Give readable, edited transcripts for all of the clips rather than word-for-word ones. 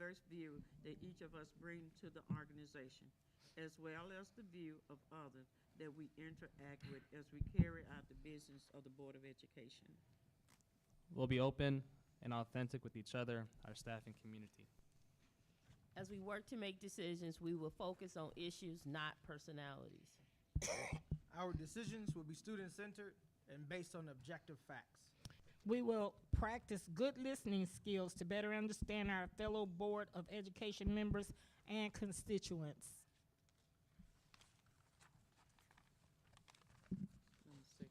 diverse view that each of us bring to the organization, as well as the view of others that we interact with as we carry out the business of the Board of Education. We'll be open and authentic with each other, our staff, and community. As we work to make decisions, we will focus on issues, not personalities. Our decisions will be student-centered and based on objective facts. We will practice good listening skills to better understand our fellow Board of Education members and constituents. Number 6.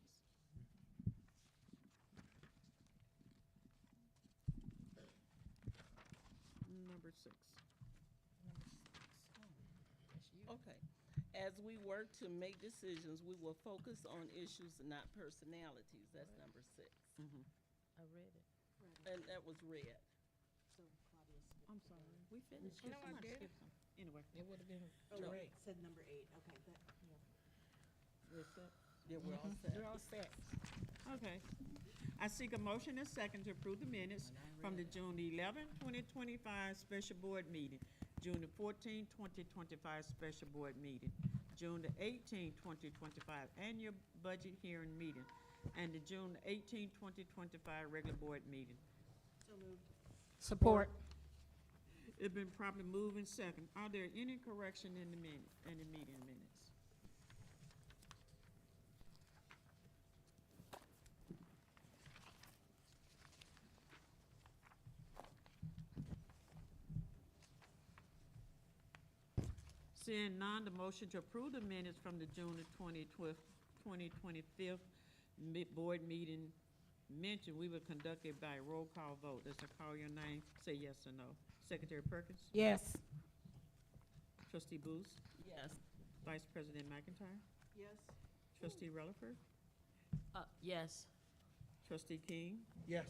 Number 6. Okay. As we work to make decisions, we will focus on issues and not personalities. That's number 6. Mhm. I read it. And that was read. I'm sorry. We finished. No, I did. Anyway. It would have been No. great. Said number 8, okay. we're set. Yeah, we're all set. You're all set. Okay. I seek a motion and second to approve the minutes from the June 11, 2025 special board meeting, June the 14, 2025 special board meeting, June the 18, 2025 annual budget hearing meeting, and the June 18, 2025 regular board meeting. So moved. Support. It's been properly moved and second. Are there any correction in the meeting minutes? Seeing none, the motion to approve the minutes from the June the 2025 board meeting mentioned, we will conduct it by roll call vote. As I call your name, say yes or no. Secretary Perkins? Yes. Trustee Booth? Yes. Vice President McIntyre? Yes. Trustee Relaford? Yes. Trustee King? Yes.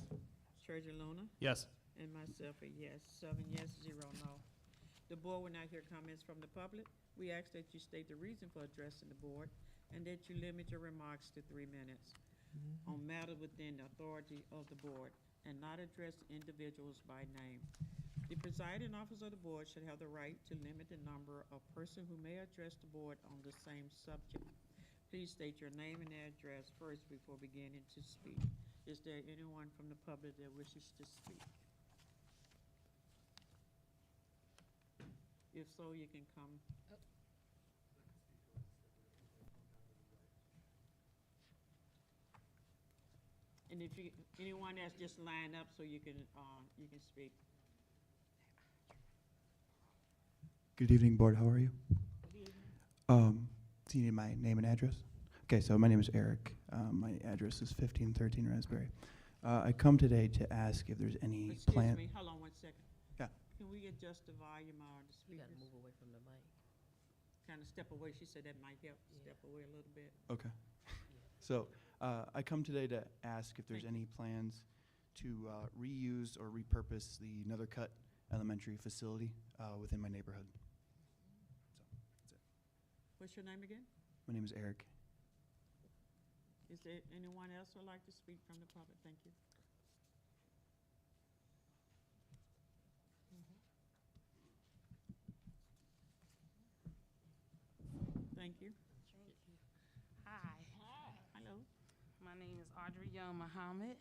Treasurer Luna? Yes. And myself a yes. 7 yes, 0 no. The board will not hear comments from the public. We ask that you state the reason for addressing the board and that you limit your remarks to 3 minutes on matter within the authority of the board and not address individuals by name. The presiding officer of the board should have the right to limit the number of persons who may address the board on the same subject. Please state your name and address first before beginning to speak. Is there anyone from the public that wishes to speak? If so, you can come. And if you, anyone else, just line up so you can speak. Good evening, board. How are you? Do you need my name and address? Okay, so my name is Eric. My address is 1513 Raspberry. I come today to ask if there's any plan. Excuse me, hold on 1 second. Yeah. Can we adjust the volume of the You gotta speakers? move away from the mic. Kind of step away. She said that might help, Yeah. step away a little bit. Okay. So I come today to ask if there's any plans to reuse or repurpose the Another Cut Elementary facility within my neighborhood. So that's it. What's your name again? My name is Eric. Is there anyone else who'd like to speak from the public? Thank you. Thank you. Hi, Hello. my name is Audrey Young Muhammad,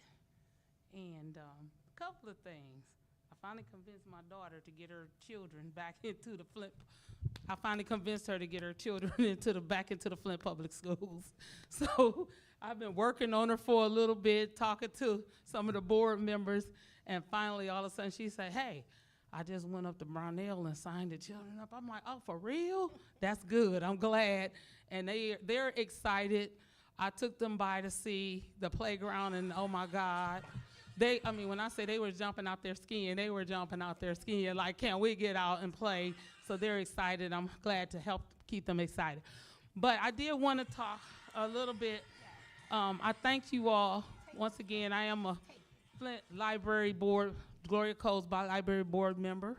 and a couple of things. I finally convinced my daughter to get her children back into the Flint. I finally convinced her to get her children back into the Flint Public Schools. So I've been working on her for a little bit, talking to some of the board members, and finally, all of a sudden, she said, "Hey, I just went up to Brownell and signed the children up." I'm like, "Oh, for real? That's good. I'm glad." And they're excited. I took them by to see the playground, and oh my God. When I say they were jumping out there skiing, they were jumping out there skiing, like, can't we get out and play? So they're excited. I'm glad to help keep them excited. But I did want to talk a little bit. I thank you all. Once again, I am a Flint Library Board, Gloria Coles Library Board member.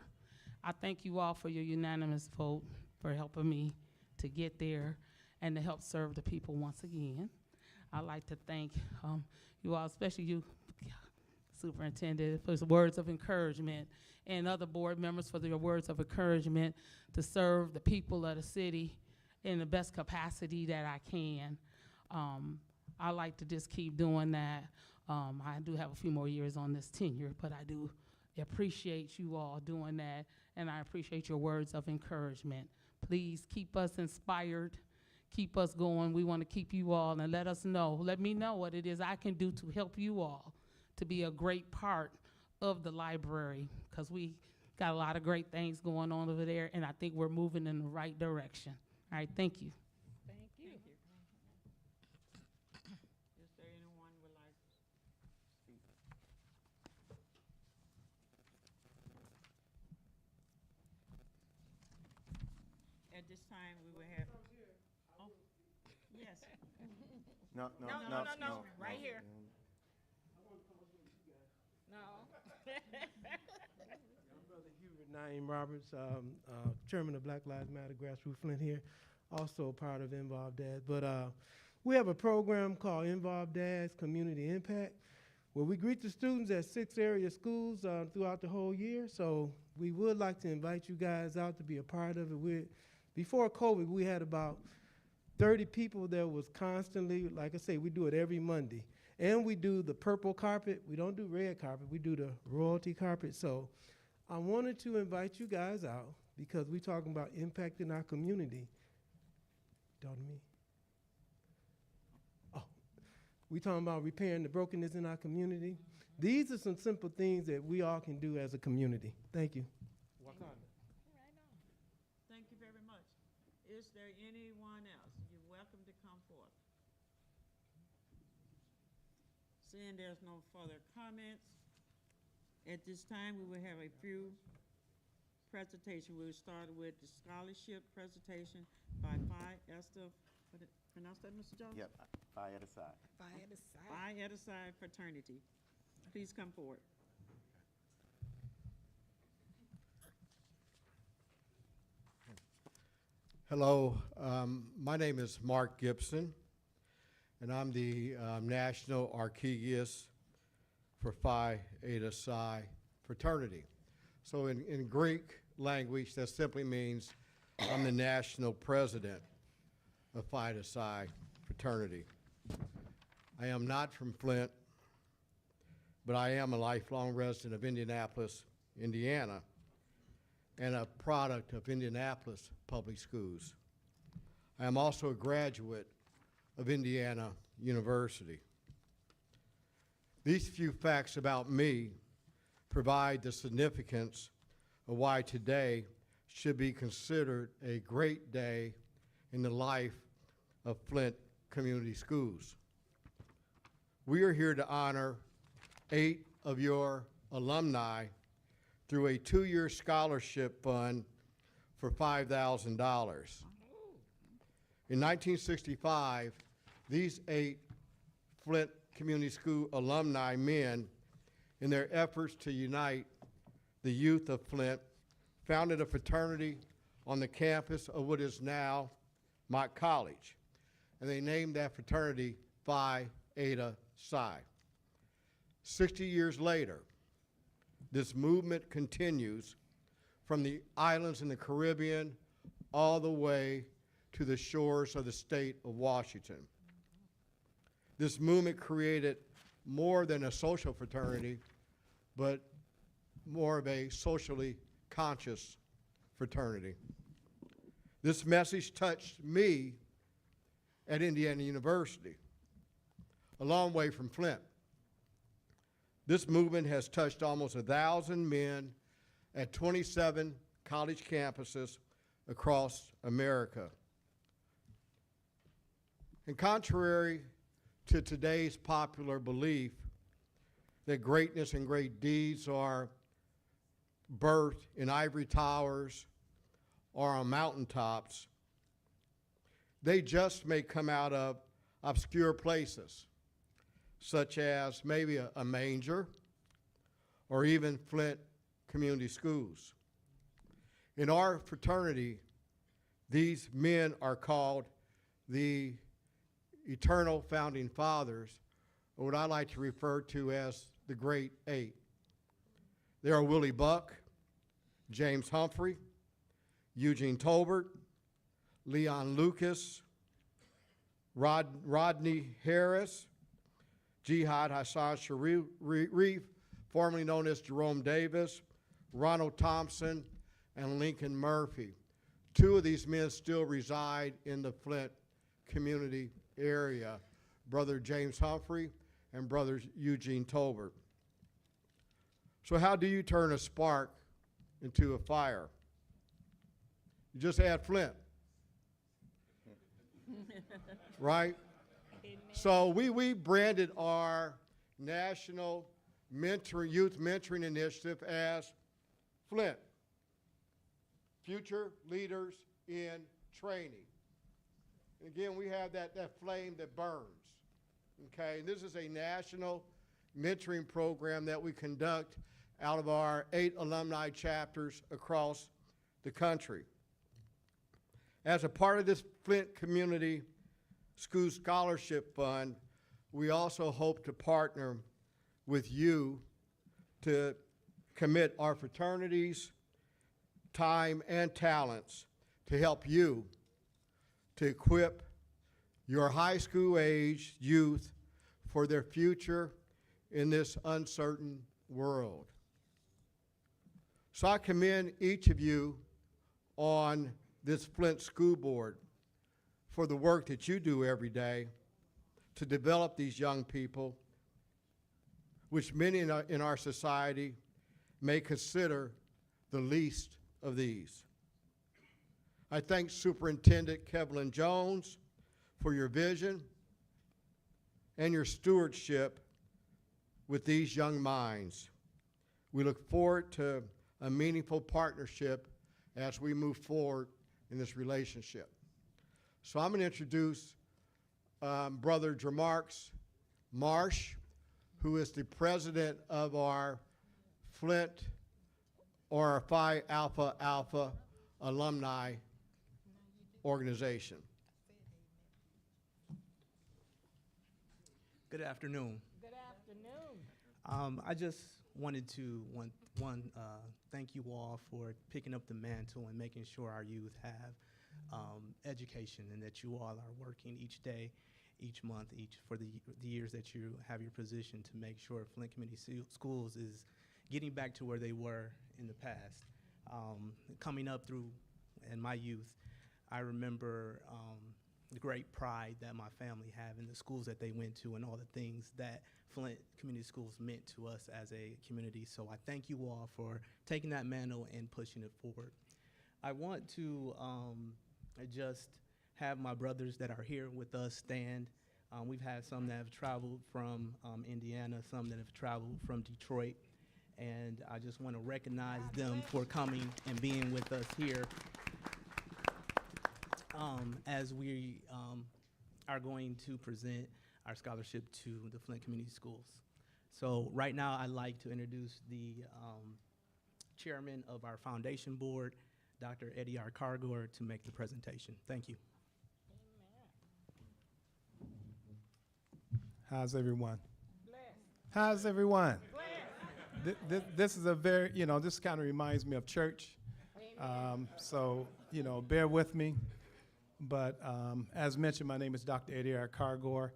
I thank you all for your unanimous vote for helping me to get there and to help serve the people once again. I'd like to thank you all, especially you, superintendent, for his words of encouragement, and other board members for their words of encouragement to serve the people of the city in the best capacity that I can. I like to just keep doing that. I do have a few more years on this tenure, but I do appreciate you all doing that, and I appreciate your words of encouragement. Please keep us inspired, keep us going. We want to keep you all, and let me know what it is I can do to help you all to be a great part of the library, because we got a lot of great things going on over there, and I think we're moving in the right direction. All right, thank you. Thank you. Is there anyone would like to speak? At this time, we will have. Oh, yes. No, right here. No. I'm Brother Hubert Naeem Roberts, Chairman of Black Lives Matter Grassroots Flint here, also part of Involved Dads. But we have a program called Involved Dads Community Impact, where we greet the students at 6 area schools throughout the whole year. So we would like to invite you guys out to be a part of it. Before COVID, we had about 30 people that was constantly, like I say, we do it every Monday. And we do the purple carpet. We don't do red carpet. We do the royalty carpet. So I wanted to invite you guys out because we're talking about impacting our community. Talk to me. Oh, we're talking about repairing the brokenness in our community. These are some simple things that we all can do as a community. Thank you. Thank you very much. Is there anyone else? You're welcome to come forth. Seeing there's no further comments, at this time we will have a few presentations. We'll start with the scholarship presentation by Phi Eta, pronounce that, Mr. Jones? Yep, Phi Eta Psi. Phi Eta Psi fraternity. Please come forward. Hello, my name is Mark Gibson, and I'm the National Archegos for Phi Eta Psi fraternity. So in Greek language, that simply means I'm the national president of Phi Eta Psi fraternity. I am not from Flint, but I am a lifelong resident of Indianapolis, Indiana, and a product of Indianapolis Public Schools. I am also a graduate of Indiana University. These few facts about me provide the significance of why today should be considered a great day in the life of Flint Community Schools. We are here to honor 8 of your alumni through a 2-year scholarship fund for $5,000. In 1965, these 8 Flint Community School alumni men, in their efforts to unite the youth of Flint, founded a fraternity on the campus of what is now Mott College, and they named that fraternity Phi Eta Psi. 60 years later, this movement continues from the islands in the Caribbean all the way to the shores of the state of Washington. This movement created more than a social fraternity, but more of a socially conscious fraternity. This message touched me at Indiana University, a long way from Flint. This movement has touched almost 1,000 men at 27 college campuses across America. And contrary to today's popular belief that greatness and great deeds are birthed in ivory towers or on mountaintops, they just may come out of obscure places, such as maybe a manger or even Flint Community Schools. In our fraternity, these men are called the eternal founding fathers, or what I like to refer to as the Great Eight. They are Willie Buck, James Humphrey, Eugene Tolbert, Leon Lucas, Rodney Harris, Jihad Hassan Sharif, formerly known as Jerome Davis, Ronald Thompson, and Lincoln Murphy. Two of these men still reside in the Flint community area, Brother James Humphrey and Brother Eugene Tolbert. So how do you turn a spark into a fire? You just add Flint, right? So we branded our national youth mentoring initiative as Flint, Future Leaders in Training. And again, we have that flame that burns, okay? And this is a national mentoring program that we conduct out of our 8 alumni chapters across the country. As a part of this Flint Community School Scholarship Fund, we also hope to partner with you to commit our fraternities, time, and talents to help you to equip your high school age youth for their future in this uncertain world. So I commend each of you on this Flint School Board for the work that you do every day to develop these young people, which many in our society may consider the least of these. I thank Superintendent Kevlin Jones for your vision and your stewardship with these young minds. We look forward to a meaningful partnership as we move forward in this relationship. So I'm going to introduce Brother Jamarcus Marsh, who is the president of our Flint or our Phi Alpha Alpha alumni organization. Good afternoon. Good afternoon. I just wanted to thank you all for picking up the mantle and making sure our youth have education, and that you all are working each day, each month, for the years that you have your position to make sure Flint Community Schools is getting back to where they were in the past. Coming up through in my youth, I remember the great pride that my family have in the schools that they went to and all the things that Flint Community Schools meant to us as a community. So I thank you all for taking that mantle and pushing it forward. I want to just have my brothers that are here with us stand. We've had some that have traveled from Indiana, some that have traveled from Detroit, and I just want to recognize them for coming and being with us here as we are going to present our scholarship to the Flint Community Schools. So right now I'd like to introduce the chairman of our foundation board, Dr. Eddie R. Cargor, to make the presentation. Thank you. How's everyone? Blessed. How's everyone? Blessed. This is a very, this kind of reminds me of church. So, bear with me. But as mentioned, my name is Dr. Eddie R. Cargor,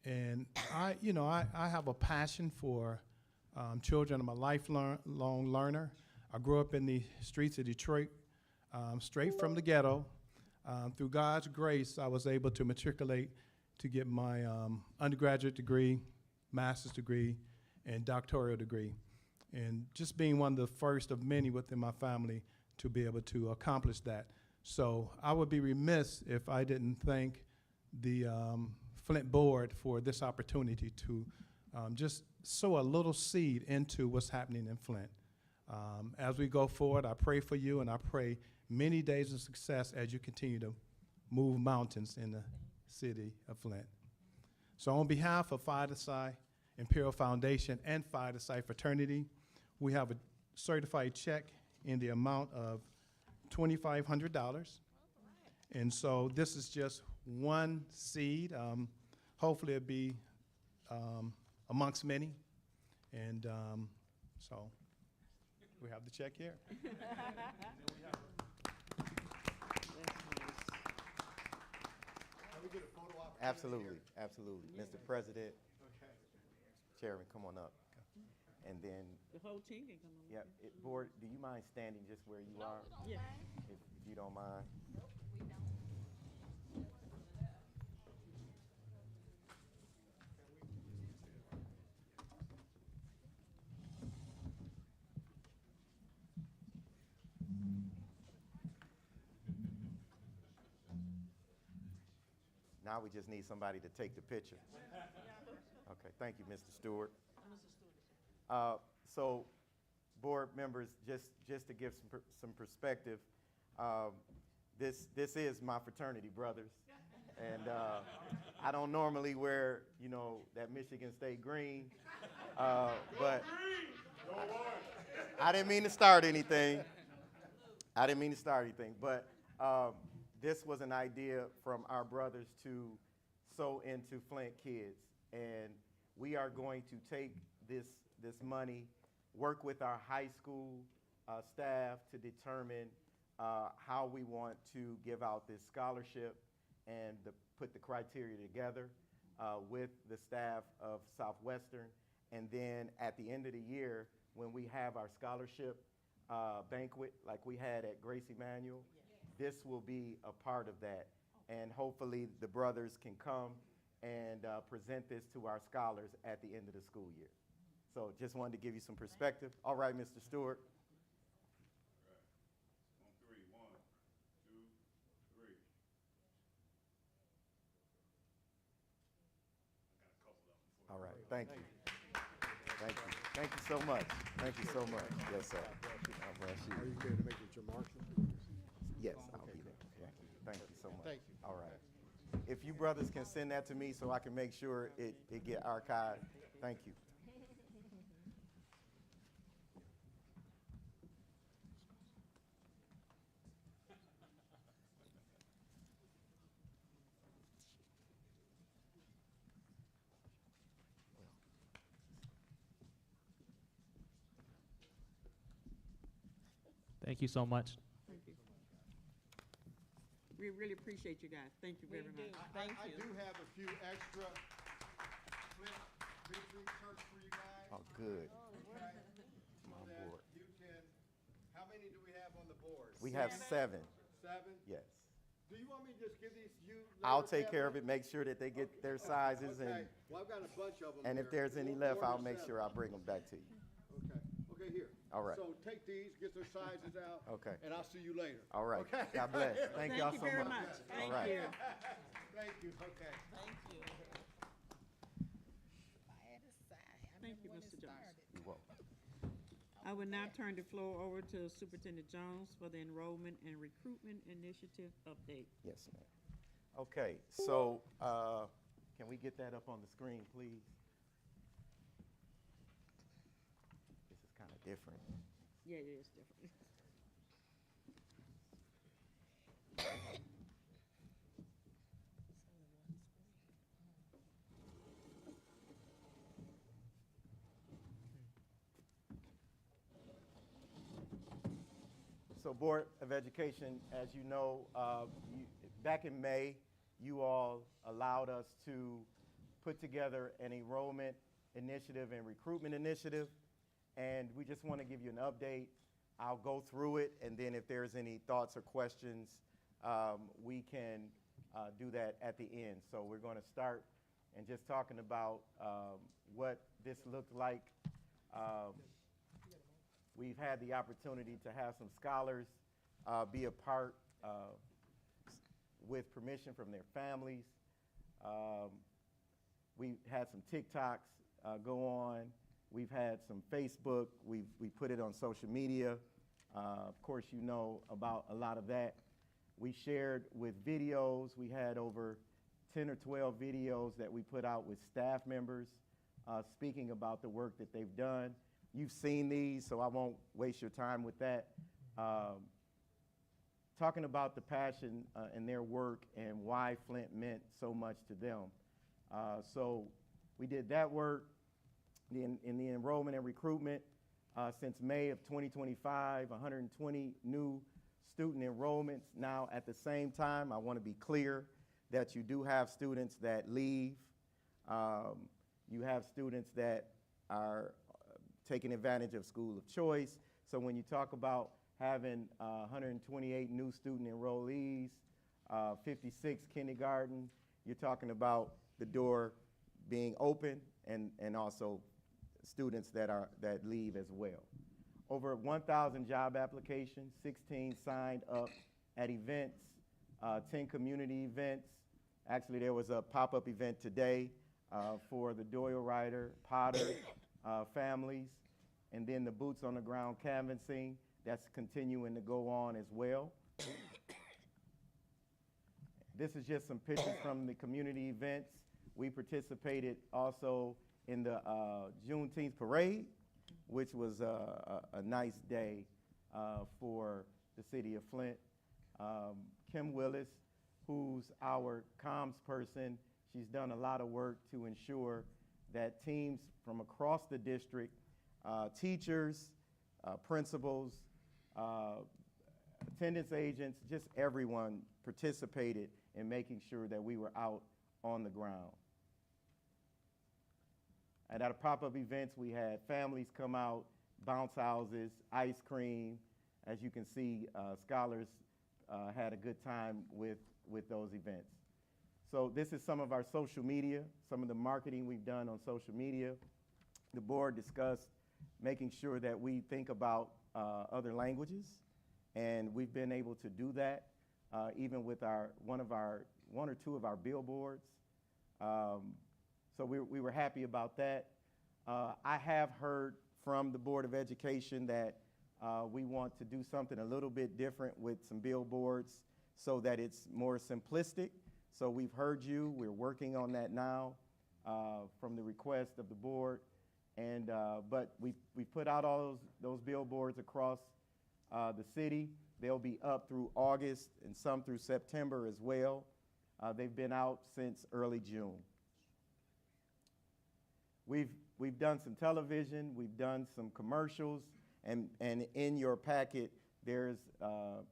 and I have a passion for children. I'm a lifelong learner. I grew up in the streets of Detroit, straight from the ghetto. Through God's grace, I was able to matriculate to get my undergraduate degree, master's degree, and doctoral degree. And just being one of the first of many within my family to be able to accomplish that. So I would be remiss if I didn't thank the Flint board for this opportunity to just sow a little seed into what's happening in Flint. As we go forward, I pray for you, and I pray many days of success as you continue to move mountains in the city of Flint. So on behalf of Phi Alpha Psi Imperial Foundation and Phi Alpha Psi Fraternity, we have a certified check in the amount of $2,500. And so this is just one seed. Hopefully it'll be amongst many. And so we have the check here. Absolutely, absolutely. Mr. President, Chairman, come on up. And then, The whole team can come on. yeah, Board, do you mind standing just where you are? Yeah. If you don't mind. Now we just need somebody to take the picture. Okay, thank you, Mr. Stewart. So, board members, just to give some perspective, this is my fraternity, brothers. And I don't normally wear, that Michigan State green, but I didn't mean to start anything. But this was an idea from our brothers to sow into Flint kids. And we are going to take this money, work with our high school staff to determine how we want to give out this scholarship and put the criteria together with the staff of Southwestern. And then at the end of the year, when we have our scholarship banquet like we had at Grace Emanuel, this will be a part of that. And hopefully the brothers can come and present this to our scholars at the end of the school year. So just wanted to give you some perspective. All right, Mr. Stewart. All right, thank you. Thank you. Thank you so much. Thank you so much. Yes, sir. God bless you. Are you there to make it your marshal? Yes, I'll be there. Thank you so much. Thank you. All right. If you brothers can send that to me so I can make sure it get archived, thank you. Thank you so much. Thank you. We really appreciate you guys. Thank you very much. Thank I you. do have a few extra Flint Victory shirts for you guys. Oh, good. Okay. I'm on So that board. you can, how many do we have on the board? We have 7. 7? Yes. Do you want me to just give these to you? I'll take care of it, make sure that they get their sizes, Okay. and Well, I've got a bunch of them if here. there's any More left, than I'll make 7. sure I bring them back to you. Okay. Okay, here. All right. So take these, get their sizes out. Okay. And I'll see you later. All right. Okay. God bless. Thank y'all so much. Thank you very much. All Thank right. you. Thank you. Okay. Thank you. Thank you, Mr. Jones. You're welcome. I will now turn the floor over to Superintendent Jones for the Enrollment and Recruitment Initiative update. Yes, ma'am. Okay, so can we get that up on the screen, please? This is kind of different. Yeah, it is different. So Board of Education, as you know, back in May, you all allowed us to put together an enrollment initiative and recruitment initiative, and we just want to give you an update. I'll go through it, and then if there's any thoughts or questions, we can do that at the end. So we're going to start and just talking about what this looked like. We've had the opportunity to have some scholars be a part with permission from their families. We've had some TikToks go on. We've had some Facebook. We put it on social media. Of course, you know about a lot of that. We shared with videos. We had over 10 or 12 videos that we put out with staff members speaking about the work that they've done. You've seen these, so I won't waste your time with that. Talking about the passion in their work and why Flint meant so much to them. So we did that work. in the enrollment and recruitment since May of 2025, 120 new student enrollments. Now, at the same time, I want to be clear that you do have students that leave. You have students that are taking advantage of school of choice. So when you talk about having 128 new student enrollees, 56 kindergarten, you're talking about the door being open and also students that leave as well. Over 1,000 job applications, 16 signed up at events, 10 community events. Actually, there was a pop-up event today for the Doyle Ryder, Potter families, and then the boots on the ground canvassing, that's continuing to go on as well. This is just some pictures from the community events. We participated also in the Juneteenth parade, which was a nice day for the city of Flint. Kim Willis, who's our comms person, she's done a lot of work to ensure that teams from across the district, teachers, principals, attendance agents, just everyone participated in making sure that we were out on the ground. And at our pop-up events, we had families come out, bounce houses, ice cream. As you can see, scholars had a good time with those events. So this is some of our social media, some of the marketing we've done on social media. The board discussed making sure that we think about other languages, and we've been able to do that even with one or two of our billboards. So we were happy about that. I have heard from the Board of Education that we want to do something a little bit different with some billboards so that it's more simplistic. So we've heard you. We're working on that now from the request of the board. And but we put out all those billboards across the city. They'll be up through August and some through September as well. They've been out since early June. We've done some television, we've done some commercials, and in your packet there's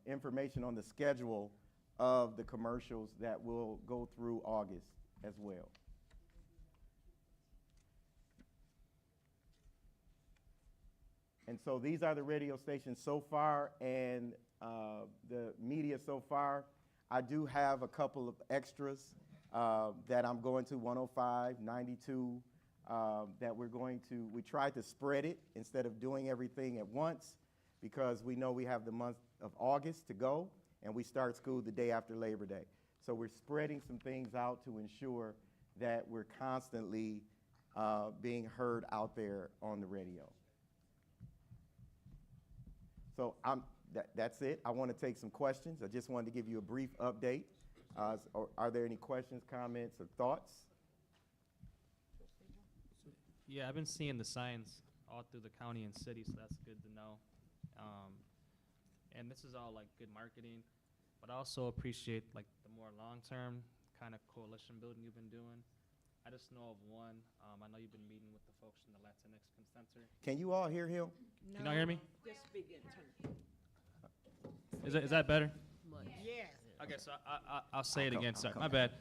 information on the schedule of the commercials that will go through August as well. And so these are the radio stations so far and the media so far. I do have a couple of extras that I'm going to, 105, 92, that we tried to spread it instead of doing everything at once because we know we have the month of August to go and we start school the day after Labor Day. So we're spreading some things out to ensure that we're constantly being heard out there on the radio. So that's it. I want to take some questions. I just wanted to give you a brief update. Are there any questions, comments, or thoughts? Yeah, I've been seeing the signs all through the county and city, so that's good to know. And this is all like good marketing, but I also appreciate like the more long-term kind of coalition building you've been doing. I just know of one. I know you've been meeting with the folks from the Latinx Center. Can you all hear him? No. Can y'all hear me? Just begin. Is that better? Yes. Okay, so I'll say it again. Sorry, my bad.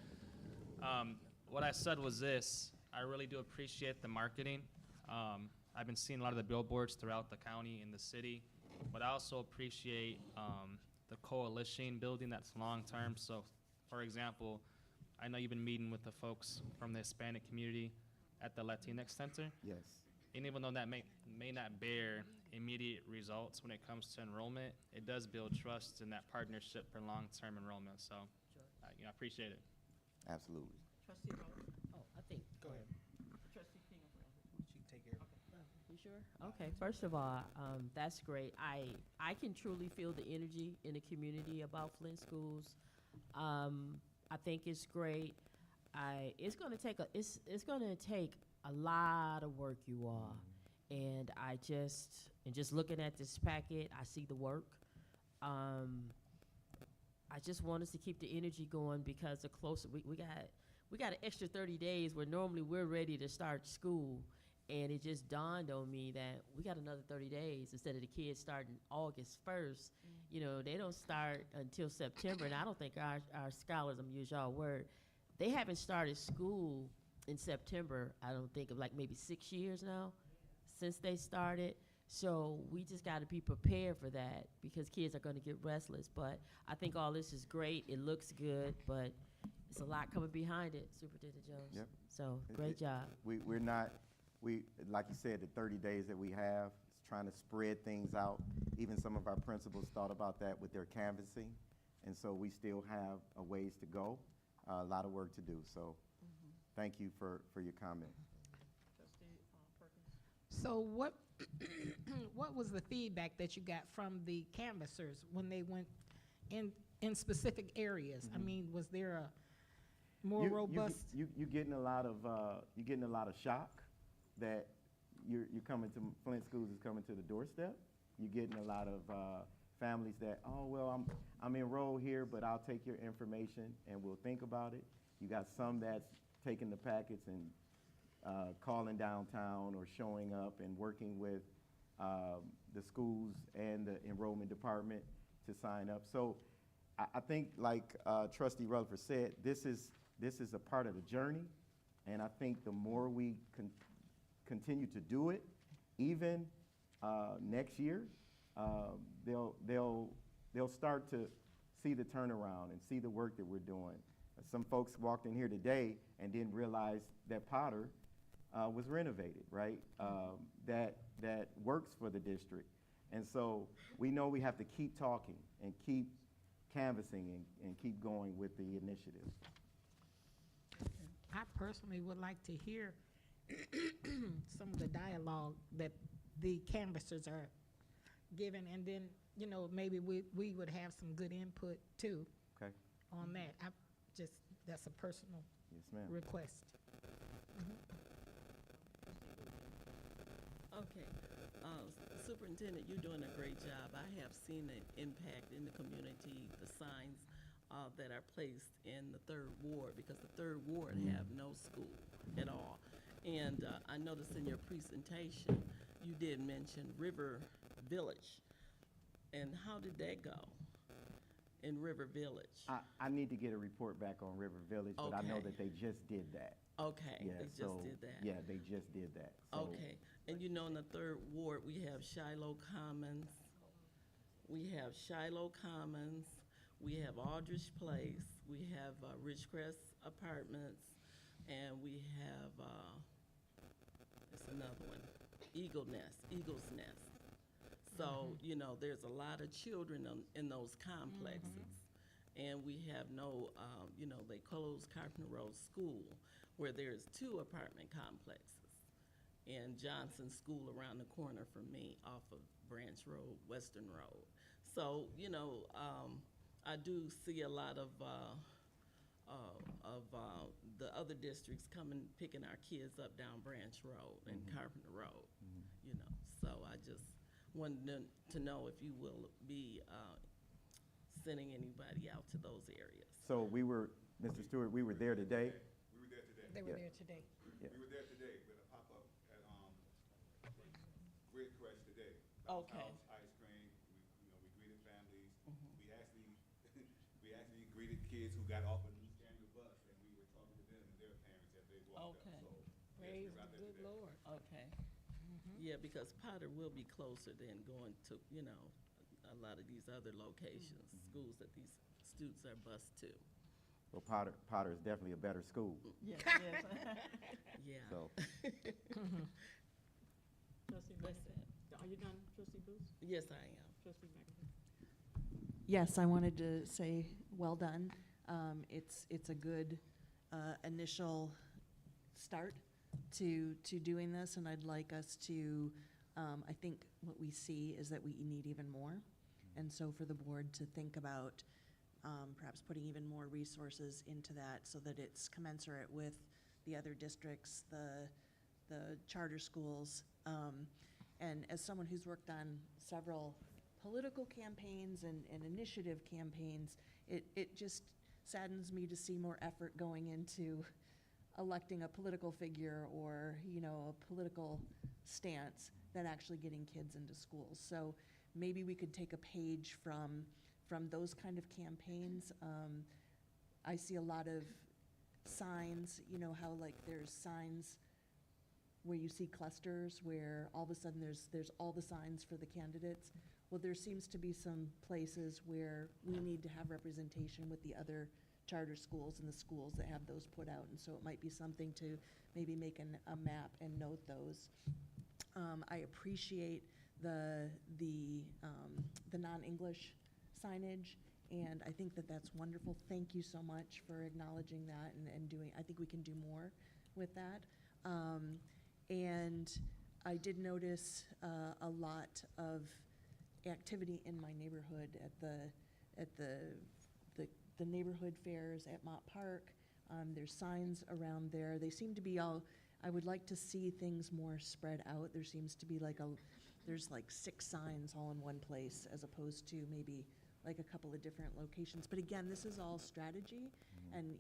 What I said was this. I really do appreciate the marketing. I've been seeing a lot of the billboards throughout the county and the city, but I also appreciate the coalition building that's long-term. So, for example, I know you've been meeting with the folks from the Hispanic community at the Latinx Center. Yes. And even though that may not bear immediate results when it comes to enrollment, it does build trust in that partnership for long-term enrollment. So, I appreciate it. Absolutely. Trustee Rose. Oh, I think. Go ahead. Trustee King. She can take care of it. You sure? Okay, first of all, that's great. I can truly feel the energy in the community about Flint schools. I think it's great. It's gonna take a lot of work, you all. And just looking at this packet, I see the work. I just want us to keep the energy going because the closer we got an extra 30 days where normally we're ready to start school. And it just dawned on me that we got another 30 days instead of the kids starting August 1st. You know, they don't start until September, and I don't think our scholars, I'm gonna use y'all word, they haven't started school in September, I don't think, of like maybe 6 years now since they started. So we just got to be prepared for that because kids are going to get restless. But I think all this is great. It looks good, but it's a lot coming behind it, Superintendent Jones. Yep. So great job. We're not, like you said, the 30 days that we have, is trying to spread things out. Even some of our principals thought about that with their canvassing. And so we still have a ways to go, a lot of work to do. So thank you for your comment. Trustee Perkins? So what, what was the feedback that you got from the canvassers when they went in specific areas? I mean, was there a more robust? You're getting a lot of shock that you're coming to Flint Schools is coming to the doorstep. You're getting a lot of families that, oh well, I'm enrolled here, but I'll take your information and we'll think about it. You got some that's taking the packets and calling downtown or showing up and working with the schools and the enrollment department to sign up. So I think, like Trustee Rutherford said, this is a part of the journey, and I think the more we continue to do it, even next year, they'll start to see the turnaround and see the work that we're doing. Some folks walked in here today and didn't realize that Potter was renovated, right? That works for the district. And so we know we have to keep talking and keep canvassing and keep going with the initiative. I personally would like to hear some of the dialogue that the canvassers are giving, and then, you know, maybe we would have some good input too. Okay. On that. That's a personal Yes, ma'am. request. Okay. Superintendent, you're doing a great job. I have seen an impact in the community, the signs that are placed in the third ward, because the third ward have no school at all. And I noticed in your presentation, you did mention River Village. And how did that go in River Village? I need to get a report back on River Village, but I know Okay. that they just did that. Okay, Yeah, they just so- did that. Yeah, they just did that. So- Okay, and you know, in the third ward, we have Shiloh Commons, we have Aldrich Place, we have Ridgecrest Apartments, and we have, it's another one, Eagle's Nest. So, you know, there's a lot of children in those complexes. And we have no, you know, they closed Carpenter Road School, where there's 2 apartment complexes. And Johnson School around the corner from me off of Branch Road, Western Road. So, you know, I do see a lot of the other districts coming, picking our kids up down Branch Road and Carpenter Road, you know. So I just wanted to know if you will be sending anybody out to those areas. So we were, Mr. Stewart, we were there today. They were there today. Yeah. We were there today with a pop-up at Ridgecrest today. Okay. House, ice cream. We greeted families. We actually greeted kids who got off a New Standard bus, and we were talking to them and their parents as they walked Okay. up. So Praise yes, we were out the there good today. Lord. Okay. Yeah, because Potter will be closer than going to, you know, a lot of these other locations, schools that these students are bused to. Well, Potter is definitely a better school. Yes, yes. Yeah. So Trustee McIntyre. Are you done, Trustee Booth? Yes, I am. Trustee McIntyre. Yes, I wanted to say, well done. It's a good initial start to doing this, and I'd like us to, I think what we see is that we need even more. And so for the board to think about perhaps putting even more resources into that so that it's commensurate with the other districts, the charter schools. And as someone who's worked on several political campaigns and initiative campaigns, it just saddens me to see more effort going into electing a political figure or, a political stance than actually getting kids into schools. So maybe we could take a page from those kind of campaigns. I see a lot of signs, how like there's signs where you see clusters where all of a sudden there's all the signs for the candidates. Well, there seems to be some places where we need to have representation with the other charter schools and the schools that have those put out. And so it might be something to maybe make a map and note those. I appreciate the non-English signage, and I think that that's wonderful. Thank you so much for acknowledging that and doing, I think we can do more with that. And I did notice a lot of activity in my neighborhood at the neighborhood fairs at Mott Park. There's signs around there. They seem to be all, I would like to see things more spread out. There seems to be there's like 6 signs all in one place as opposed to maybe like a couple of different locations. But again, this is all strategy and,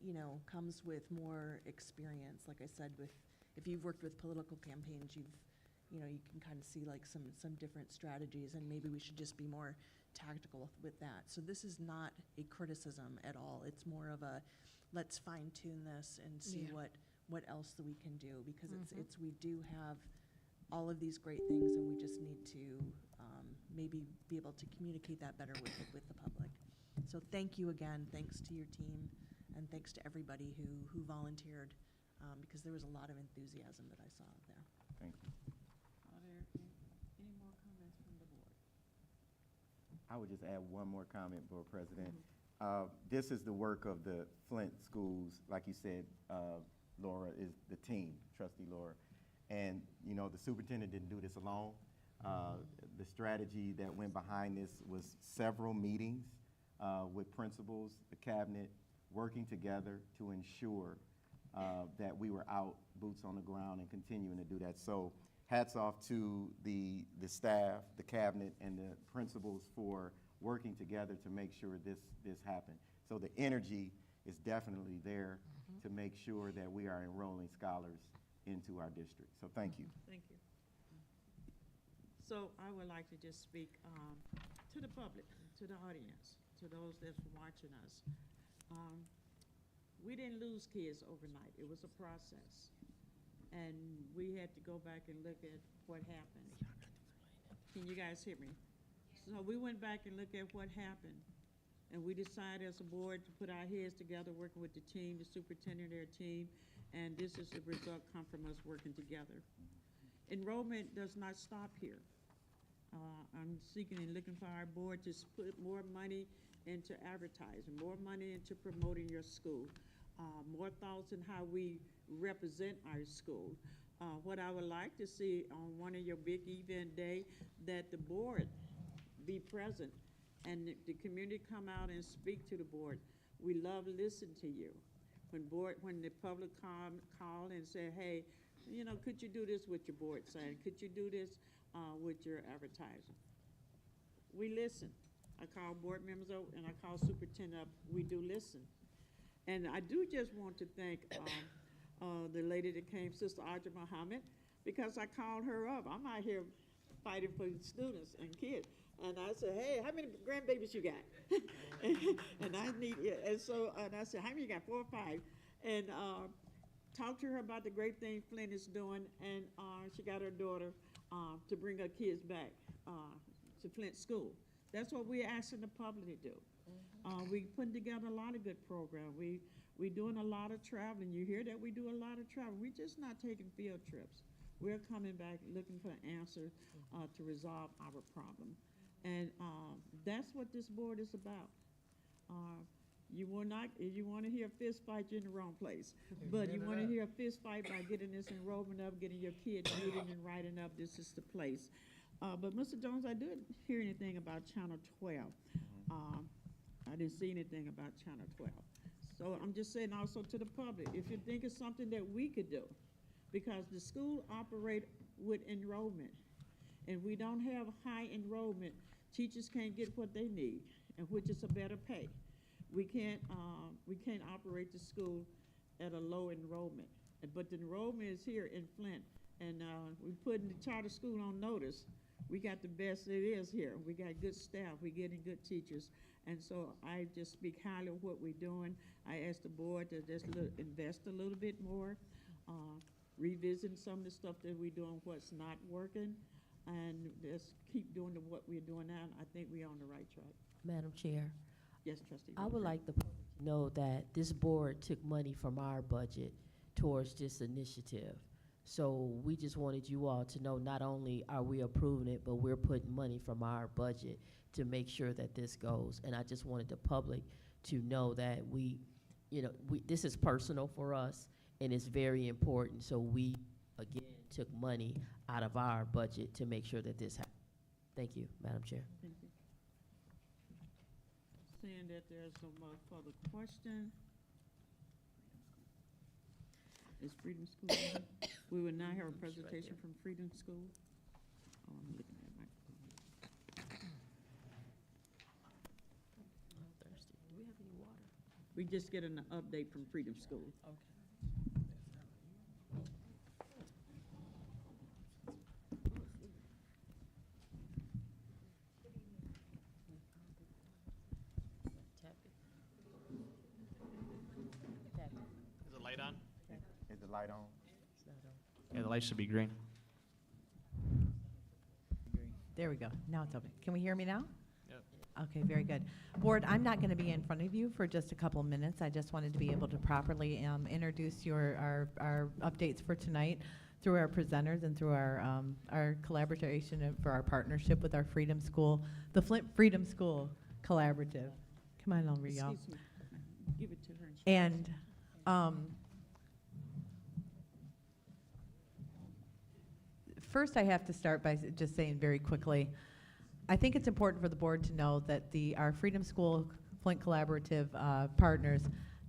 comes with more experience. Like I said, if you've worked with political campaigns, you can kind of see like some different strategies, and maybe we should just be more tactical with that. So this is not a criticism at all. It's more of a, let's fine tune this and see what else that we can do, because it's we do have all of these great things, and we just need to maybe be able to communicate that better with the public. So thank you again. Thanks to your team, and thanks to everybody who volunteered, because there was a lot of enthusiasm that I saw there. Thank you. Are there any more comments from the board? I would just add one more comment, Board President. This is the work of the Flint schools. Like you said, Laura, is the team, Trustee Laura. And, the superintendent didn't do this alone. The strategy that went behind this was several meetings with principals, the cabinet, working together to ensure that we were out, boots on the ground, and continuing to do that. So hats off to the staff, the cabinet, and the principals for working together to make sure this happened. So the energy is definitely there to make sure that we are enrolling scholars into our district. So thank you. Thank you. So I would like to just speak to the public, to the audience, to those that's watching us. We didn't lose kids overnight. It was a process. And we had to go back and look at what happened. Can you guys hear me? So we went back and looked at what happened. And we decided as a board to put our heads together, working with the team, the superintendent, their team, and this is the result come from us working together. Enrollment does not stop here. I'm seeking and looking for our board to put more money into advertising, more money into promoting your school, more thoughts on how we represent our school. What I would like to see on one of your big event day, that the board be present and the community come out and speak to the board. We love listening to you. When the public call and say, hey, could you do this with your board sign? Could you do this with your advertising? We listen. I call board members up and I call superintendent up. We do listen. And I do just want to thank the lady that came, Sister Audrey Muhammad, because I called her up. I'm out here fighting for students and kids. And I said, hey, how many grandbabies you got? and I said, how many you got, 4 or 5? And talked to her about the great thing Flint is doing, and she got her daughter to bring her kids back to Flint School. That's what we're asking the public to do. We putting together a lot of good programs. We doing a lot of traveling. You hear that we do a lot of travel. We're just not taking field trips. We're coming back looking for an answer to resolve our problem. And that's what this board is about. You want to hear a fist fight, you're in the wrong place. But you want to hear a fist fight by getting this enrollment up, getting your kids reading and writing up, this is the place. But Mr. Jones, I didn't hear anything about Channel 12. I didn't see anything about Channel 12. So I'm just saying also to the public, if you think it's something that we could do, because the school operate with enrollment, and we don't have high enrollment, teachers can't get what they need, and which is a better pay. We can't operate the school at a low enrollment. but the enrollment is here in Flint. And we're putting the charter school on notice. We got the best it is here. We got good staff. We're getting good teachers. And so I just speak highly of what we're doing. I ask the board to just invest a little bit more, revisit some of the stuff that we're doing, what's not working, and just keep doing what we're doing now. And I think we're on the right track. Madam Chair, Yes, Trustee. I would Rhodes. like the public to know that this board took money from our budget towards this initiative. So we just wanted you all to know not only are we approving it, but we're putting money from our budget to make sure that this goes. And I just wanted the public to know that this is personal for us and it's very important. So we, again, took money out of our budget to make sure that this happens. Thank you, Madam Chair. Thank you. Seeing that there's no more further question. Is Freedom School on? We will now have a presentation from Freedom School. Oh, I'm looking at my. I'm thirsty. Do we have any water? We just get an update from Freedom School. Okay. Tap it. Tap it. Is the light on? Is the light on? It's not on. Yeah, the light should be green. There we go. Now it's open. Can we hear me now? Yep. Okay, very good. Board, I'm not going to be in front of you for just a couple minutes. I just wanted to be able to properly introduce our updates for tonight through our presenters and through our collaboration and for our partnership with our Freedom School, the Flint Freedom School Collaborative. Come on, I'll read y'all. Excuse me. Give it to her. And she And first, I have to start by just saying very quickly, I think it's important for the board to know that our Freedom School Flint Collaborative partners,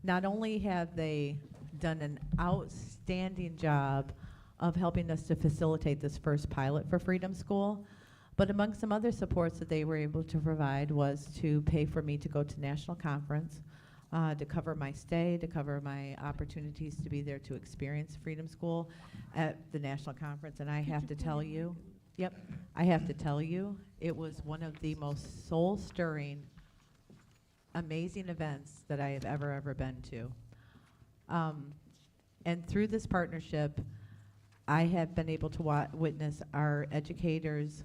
not only have they done an outstanding job of helping us to facilitate this first pilot for Freedom School, but among some other supports that they were able to provide was to pay for me to go to national conference, to cover my stay, to cover my opportunities to be there to experience Freedom School at the national conference. And I have to tell you, I have to tell you, it was one of the most soul-stirring, amazing events that I have ever been to. And through this partnership, I have been able to witness our educators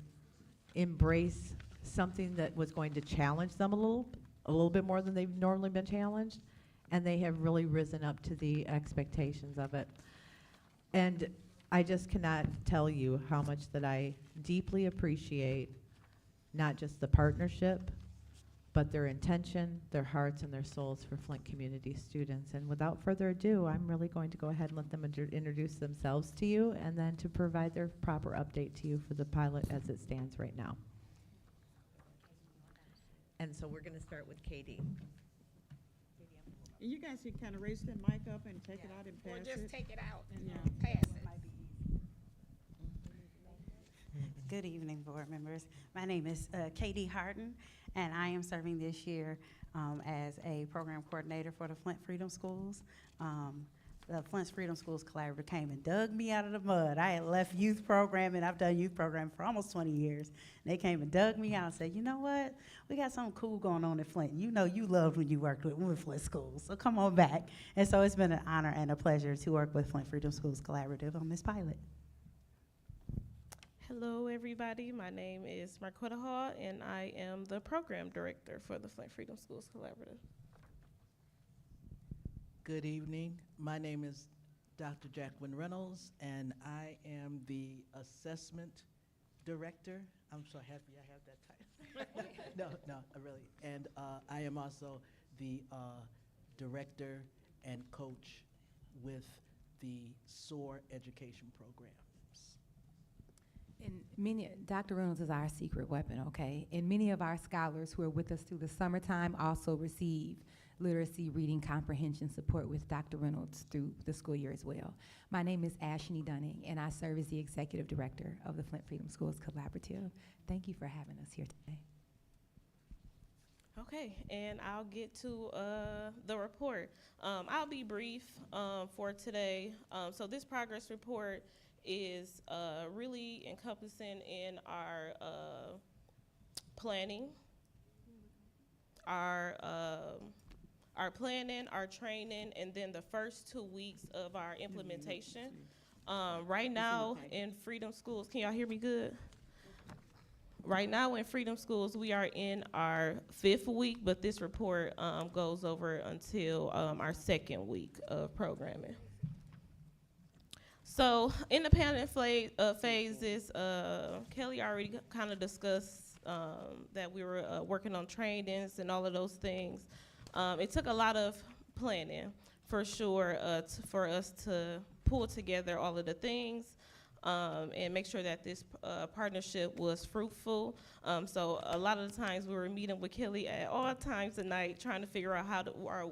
embrace something that was going to challenge them a little bit more than they've normally been challenged, and they have really risen up to the expectations of it. And I just cannot tell you how much that I deeply appreciate not just the partnership, but their intention, their hearts, and their souls for Flint community students. And without further ado, I'm really going to go ahead and let them introduce themselves to you and then to provide their proper update to you for the pilot as it stands right now. And so we're going to start with Katie. And you guys can kind of raise the mic up and take it out and pass it. Or just take it out and Yeah. pass it. Good evening, board members. My name is Katie Harden, and I am serving this year as a program coordinator for the Flint Freedom Schools. The Flint Freedom Schools Collaborative came and dug me out of the mud. I had left youth program, and I've done youth program for almost 20 years. They came and dug me out and said, you know what? We got something cool going on at Flint. You know you loved when you worked with Flint Schools, so come on back. And so it's been an honor and a pleasure to work with Flint Freedom Schools Collaborative on this pilot. Hello, everybody. My name is Marquetta Hall, and I am the program director for the Flint Freedom Schools Collaborative. Good evening. My name is Dr. Jacqueline Reynolds, and I am the assessment director. I'm so happy I have that title. No, really. And I am also the director and coach with the SOAR education program. And Dr. Reynolds is our secret weapon, okay? And many of our scholars who are with us through the summertime also receive literacy, reading, comprehension support with Dr. Reynolds through the school year as well. My name is Ashley Dunning, and I serve as the executive director of the Flint Freedom Schools Collaborative. Thank you for having us here today. Okay, and I'll get to the report. I'll be brief for today. So this progress report is really encompassing in our planning, our planning, our training, and then the first 2 weeks of our implementation. Right now in Freedom Schools, can y'all hear me good? Right now in Freedom Schools, we are in our 5th week, but this report goes over until our 2nd week of programming. So in the planning phases, Kelly already kind of discussed that we were working on trainings and all of those things. It took a lot of planning for sure for us to pull together all of the things and make sure that this partnership was fruitful. So a lot of the times we were meeting with Kelly at all times of night, trying to figure out were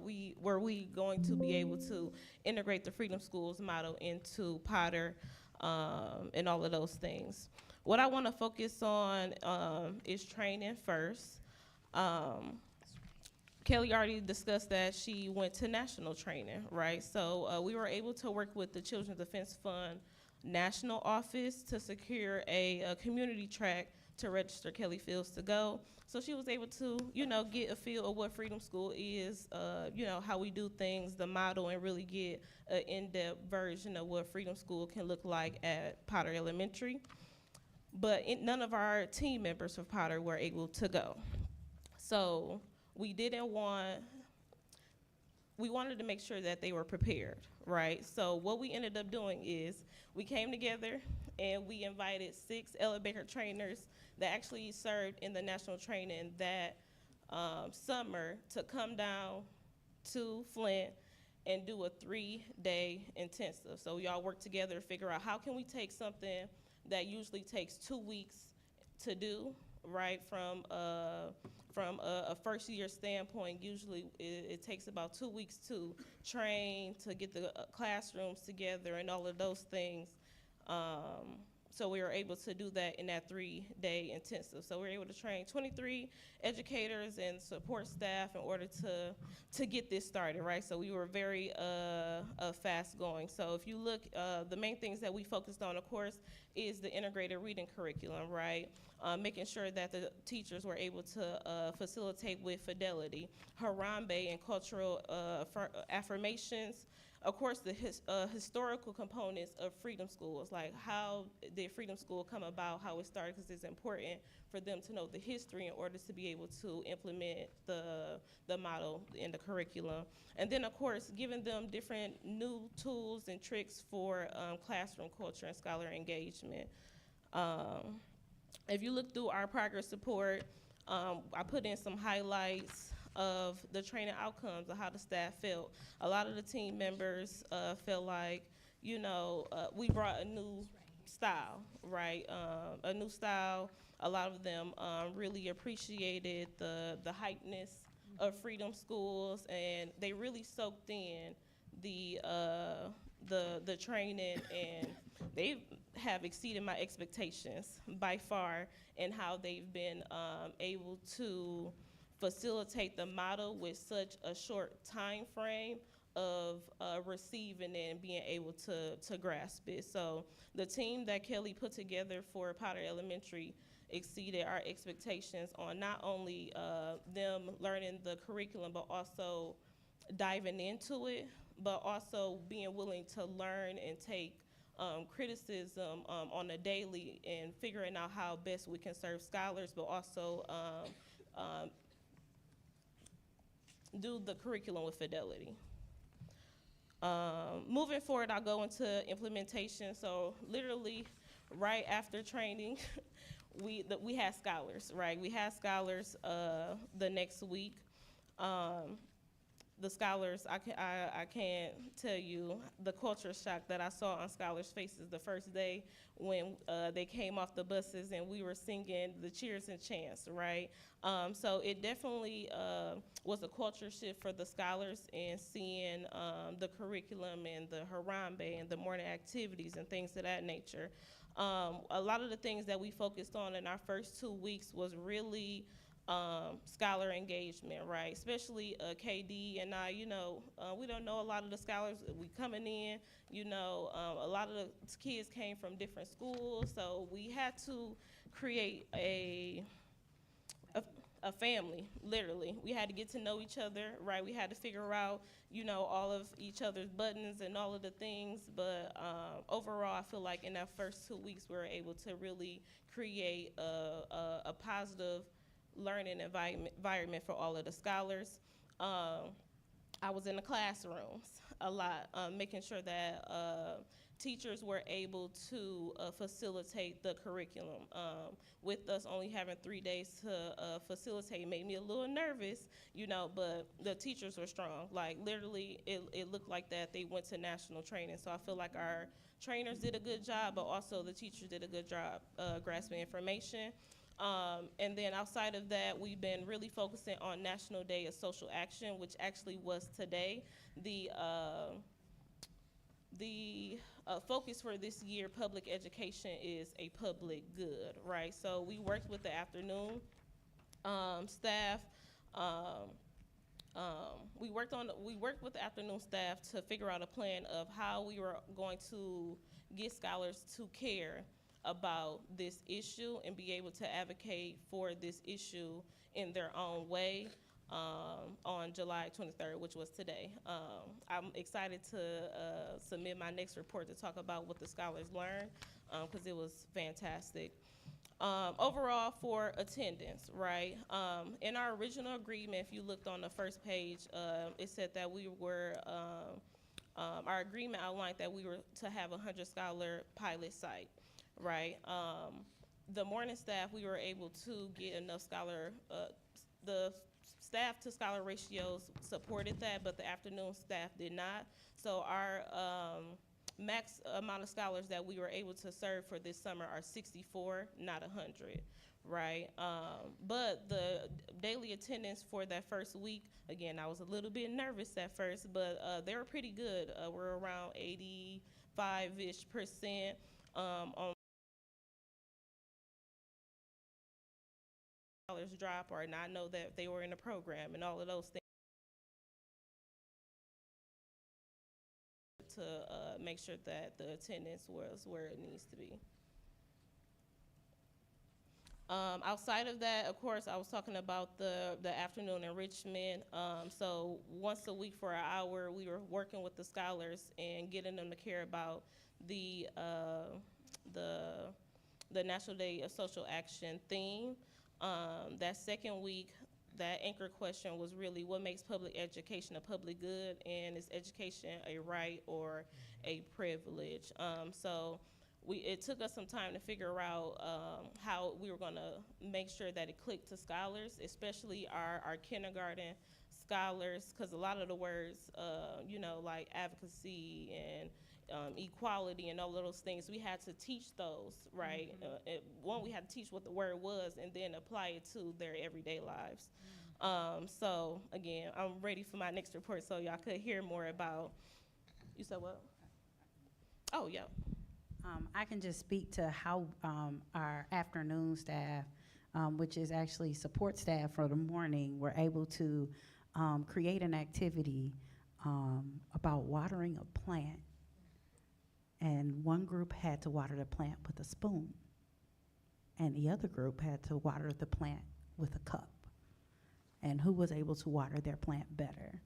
we going to be able to integrate the Freedom Schools model into Potter and all of those things. What I want to focus on is training first. Kelly already discussed that she went to national training, right? So we were able to work with the Children's Defense Fund National Office to secure a community track to register Kelly Fields to go. So she was able to, get a feel of what Freedom School is, how we do things, the model, and really get an in-depth version of what Freedom School can look like at Potter Elementary. But none of our team members of Potter were able to go. So we wanted to make sure that they were prepared, right? So what we ended up doing is we came together and we invited 6 Ella Baker trainers that actually served in the national training that summer to come down to Flint and do a 3-day intensive. So y'all work together to figure out how can we take something that usually takes 2 weeks to do, right? From a first year standpoint, usually it takes about 2 weeks to train, to get the classrooms together and all of those things. So we were able to do that in that 3-day intensive. So we were able to train 23 educators and support staff in order to get this started, right? So we were very fast going. So if you look, the main things that we focused on, of course, is the integrated reading curriculum, right? Making sure that the teachers were able to facilitate with fidelity, Harambe and cultural affirmations. Of course, the historical components of Freedom Schools, like how did Freedom School come about, how it started, because it's important for them to know the history in order to be able to implement the model in the curriculum. And then, of course, giving them different new tools and tricks for classroom culture and scholar engagement. If you look through our progress report, I put in some highlights of the training outcomes of how the staff felt. A lot of the team members felt like, we brought a new style, right? A new style. A lot of them really appreciated the hypeness of Freedom Schools, and they really soaked in the training, and they have exceeded my expectations by far in how they've been able to facilitate the model with such a short time frame of receiving and being able to grasp it. So the team that Kelly put together for Potter Elementary exceeded our expectations on not only them learning the curriculum, but also diving into it, but also being willing to learn and take criticism on a daily and figuring out how best we can serve scholars, but also do the curriculum with fidelity. Moving forward, I'll go into implementation. So literally right after training, we had scholars, right? We had scholars the next week. The scholars, I can't tell you the culture shock that I saw on scholars' faces the first day when they came off the buses and we were singing the cheers and chants, right? So it definitely was a culture shift for the scholars and seeing the curriculum and the Harambe and the morning activities and things of that nature. A lot of the things that we focused on in our first 2 weeks was really scholar engagement, right? Especially KD and I, we don't know a lot of the scholars. We coming in, a lot of the kids came from different schools, so we had to create a family, literally. We had to get to know each other, right? We had to figure out, all of each other's buttons and all of the things. But overall, I feel like in that first 2 weeks, we were able to really create a positive learning environment for all of the scholars. I was in the classrooms a lot, making sure that teachers were able to facilitate the curriculum. With us only having 3 days to facilitate made me a little nervous, but the teachers were strong. Like literally, it looked like that they went to national training. So I feel like our trainers did a good job, but also the teachers did a good job grasping information. And then outside of that, we've been really focusing on National Day of Social Action, which actually was today. The focus for this year, public education is a public good, right? So we worked with the afternoon staff. We worked with the afternoon staff to figure out a plan of how we were going to get scholars to care about this issue and be able to advocate for this issue in their own way on July 23rd, which was today. I'm excited to submit my next report to talk about what the scholars learned because it was fantastic. Overall, for attendance, right? In our original agreement, if you looked on the first page, it said that we were, our agreement outlined that we were to have a 100-scholar pilot site, right? The morning staff, we were able to get enough scholar, the staff to scholar ratios supported that, but the afternoon staff did not. So our max amount of scholars that we were able to serve for this summer are 64, not 100, right? But the daily attendance for that first week, again, I was a little bit nervous at first, but they were pretty good. We're around 85-ish% on scholars drop or not know that they were in the program and all of those things to make sure that the attendance was where it needs to be. Outside of that, of course, I was talking about the afternoon enrichment. So once a week for an hour, we were working with the scholars and getting them to care about the National Day of Social Action theme. That second week, that anchor question was really what makes public education a public good, and is education a right or a privilege? So it took us some time to figure out how we were going to make sure that it clicked to scholars, especially our kindergarten scholars, because a lot of the words, like advocacy and equality and all of those things, we had to teach those, right? One, we had to teach what the word was and then apply it to their everyday lives. So again, I'm ready for my next report so y'all could hear more about, you said what? Oh, yeah. I can just speak to how our afternoon staff, which is actually support staff for the morning, were able to create an activity about watering a plant. And one group had to water the plant with a spoon, and the other group had to water the plant with a cup. And who was able to water their plant better?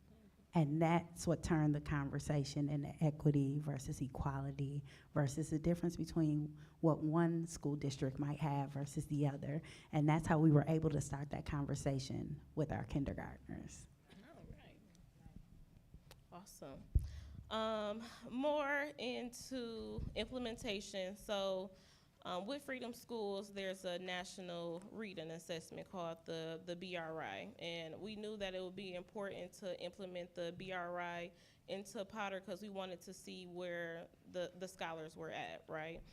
And that's what turned the conversation into equity versus equality versus the difference between what one school district might have versus the other. And that's how we were able to start that conversation with our kindergartners. All right. Awesome. More into implementation. So with Freedom Schools, there's a national reading assessment called the BRI. And we knew that it would be important to implement the BRI into Potter because we wanted to see where the scholars were at, right?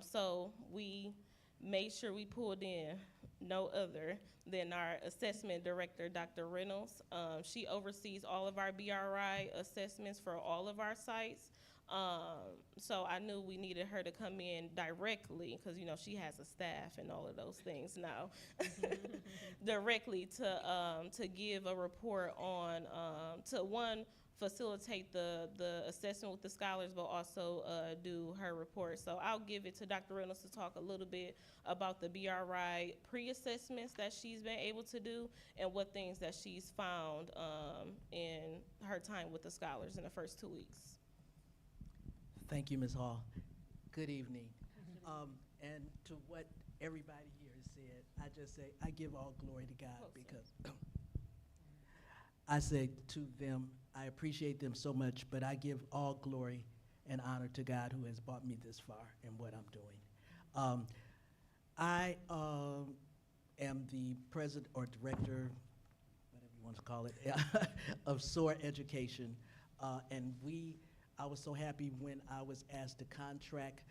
So we made sure we pulled in no other than our assessment director, Dr. Reynolds. She oversees all of our BRI assessments for all of our sites. So I knew we needed her to come in directly, because she has a staff and all of those things now, directly to give a report on to one, facilitate the assessment with the scholars, but also do her report. So I'll give it to Dr. Reynolds to talk a little bit about the BRI pre-assessments that she's been able to do and what things that she's found in her time with the scholars in the first 2 weeks. Thank you, Ms. Hall. Good evening. And to what everybody here has said, I just say I give all glory to God, because I say to them, I appreciate them so much, but I give all glory and honor to God who has brought me this far in what I'm doing. I am the president or director, whatever you want to call it, of SOAR Education, and I was so happy when I was asked to contract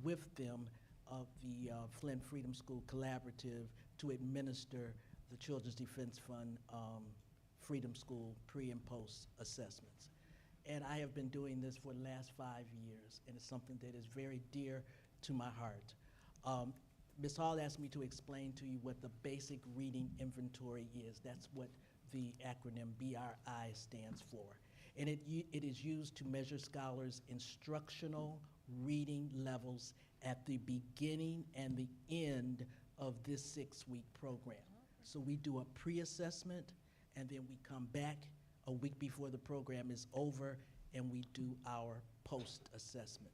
with them of the Flint Freedom School Collaborative to administer the Children's Defense Fund Freedom School pre and post assessments. And I have been doing this for the last 5 years, and it's something that is very dear to my heart. Ms. Hall asked me to explain to you what the basic reading inventory is. That's what the acronym BRI stands for. And it is used to measure scholars' instructional reading levels at the beginning and the end of this 6-week program. So we do a pre-assessment, and then we come back a week before the program is over, and we do our post-assessment.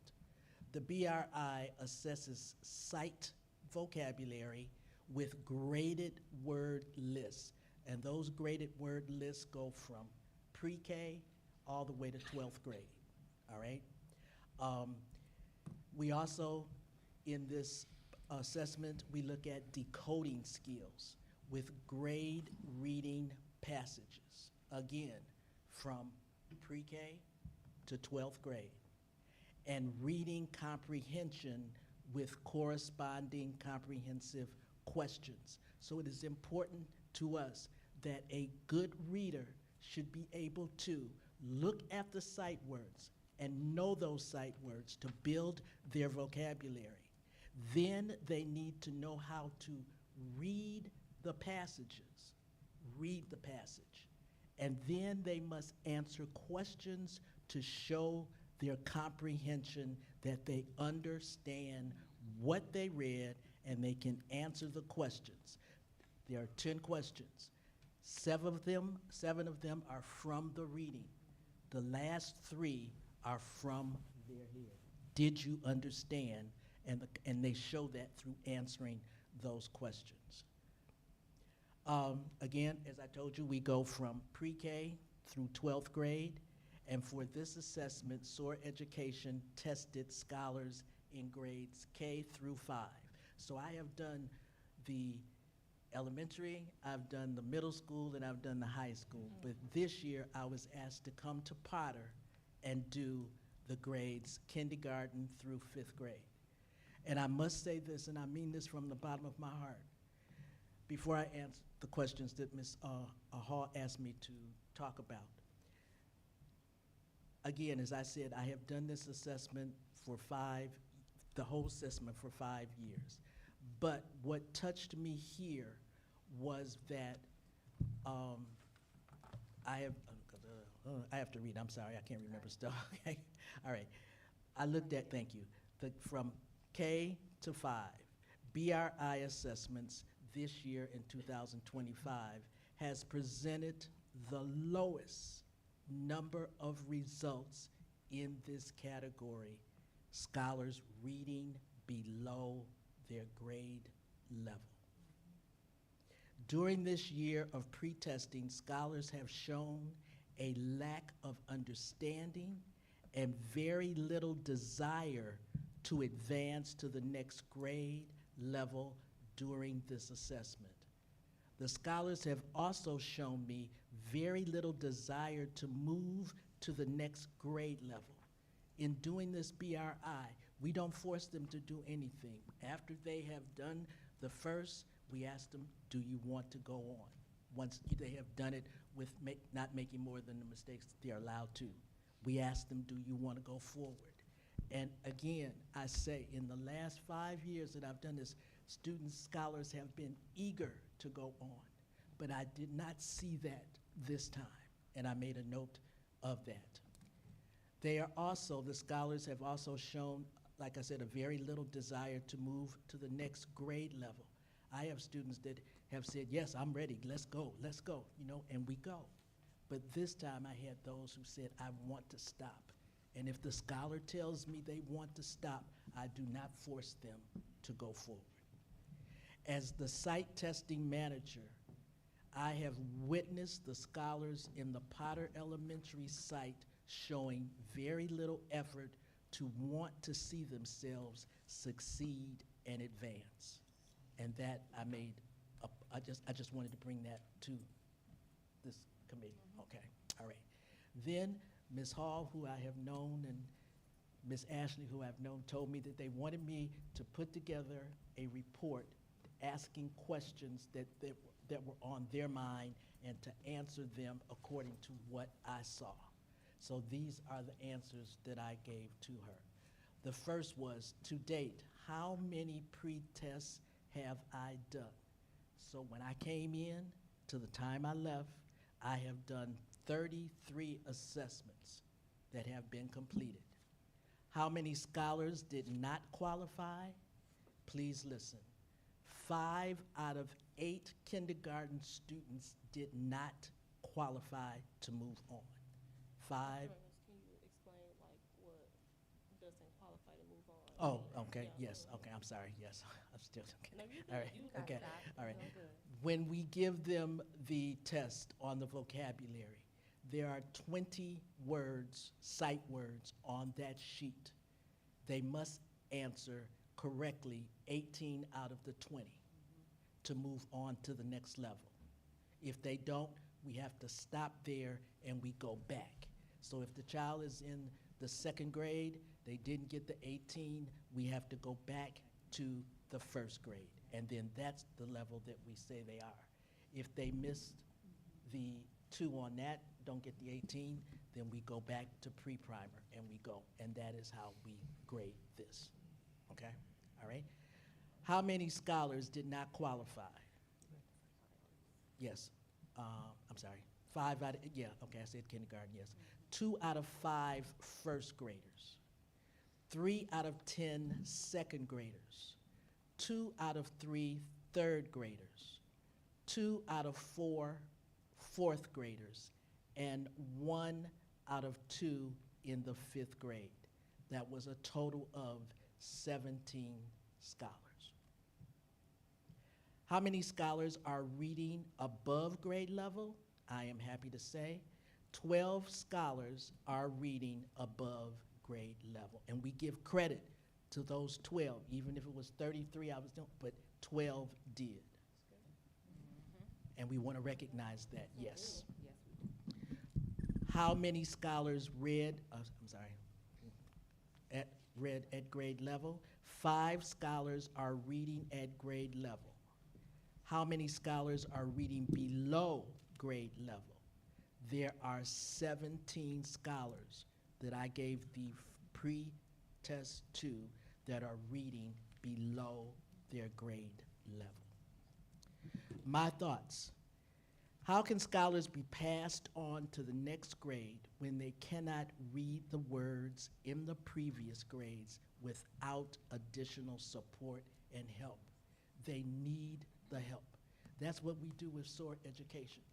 The BRI assesses sight vocabulary with graded word lists, and those graded word lists go from pre-K all the way to 12th grade, all right? We also, in this assessment, we look at decoding skills with grade reading passages, again, from pre-K to 12th grade, and reading comprehension with corresponding comprehensive questions. So it is important to us that a good reader should be able to look at the sight words and know those sight words to build their vocabulary. Then they need to know how to read the passages, read the passage. And then they must answer questions to show their comprehension, that they understand what they read and they can answer the questions. There are 10 questions. 7 of them are from the reading. The last 3 are from their head. Did you understand? And they show that through answering those questions. Again, as I told you, we go from pre-K through 12th grade. And for this assessment, SOAR Education tested scholars in grades K through 5. So I have done the elementary, I've done the middle school, and I've done the high school. But this year, I was asked to come to Potter and do the grades kindergarten through 5th grade. And I must say this, and I mean this from the bottom of my heart, before I answer the questions that Ms. Hall asked me to talk about. Again, as I said, I have done this assessment for the whole assessment for 5 years. But what touched me here was that I have to read, I'm sorry, I can't remember stuff, okay? All right, I looked at, thank you, from K to 5, BRI assessments this year in 2025 has presented the lowest number of results in this category, scholars reading below their grade level. During this year of pre-testing, scholars have shown a lack of understanding and very little desire to advance to the next grade level during this assessment. The scholars have also shown me very little desire to move to the next grade level. In doing this BRI, we don't force them to do anything. After they have done the first, we ask them, do you want to go on? Once they have done it with not making more than the mistakes that they're allowed to. We ask them, do you want to go forward? And again, I say, in the last 5 years that I've done this, students, scholars have been eager to go on. But I did not see that this time, and I made a note of that. They are also, the scholars have also shown, like I said, a very little desire to move to the next grade level. I have students that have said, yes, I'm ready, let's go, you know, and we go. But this time I had those who said, I want to stop. And if the scholar tells me they want to stop, I do not force them to go forward. As the site testing manager, I have witnessed the scholars in the Potter Elementary site showing very little effort to want to see themselves succeed and advance. And that I just wanted to bring that to this committee. Okay, all right. Then Ms. Hall, who I have known, and Ms. Ashley, who I've known, told me that they wanted me to put together a report asking questions that were on their mind and to answer them according to what I saw. So these are the answers that I gave to her. The first was, to date, how many pre-tests have I done? So when I came in to the time I left, I have done 33 assessments that have been completed. How many scholars did not qualify? Please listen. 5 out of 8 kindergarten students did not qualify to move on. 5. Can you explain like what doesn't qualify to move on? Oh, okay, Yeah. yes, okay, I'm sorry, yes, I'm still, okay. No, you're All good. right, You got okay, that. all right. You're good. When we give them the test on the vocabulary, there are 20 words, sight words, on that sheet. They must answer correctly 18 out of the 20 to move on to the next level. If they don't, we have to stop there and we go back. So if the child is in the 2nd grade, they didn't get the 18, we have to go back to the 1st grade. And then that's the level that we say they are. If they missed the 2 on that, don't get the 18, then we go back to pre-primer and we go. And that is how we grade this, okay? All right? How many scholars did not qualify? Yes, I'm sorry, 5 out of, yeah, okay, I said kindergarten, yes. 2 out of 5 first graders, 3 out of 10 second graders, 2 out of 3 third graders, 2 out of 4 fourth graders, and 1 out of 2 in the 5th grade. That was a total of 17 scholars. How many scholars are reading above grade level? I am happy to say 12 scholars are reading above grade level. And we give credit to those 12, even if it was 33 I was doing, but 12 did. And we want to recognize that, yes. How many scholars read, read at grade level? 5 scholars are reading at grade level. How many scholars are reading below grade level? There are 17 scholars that I gave the pre-test to that are reading below their grade level. My thoughts. How can scholars be passed on to the next grade when they cannot read the words in the previous grades without additional support and help? They need the help. That's what we do with SOAR education.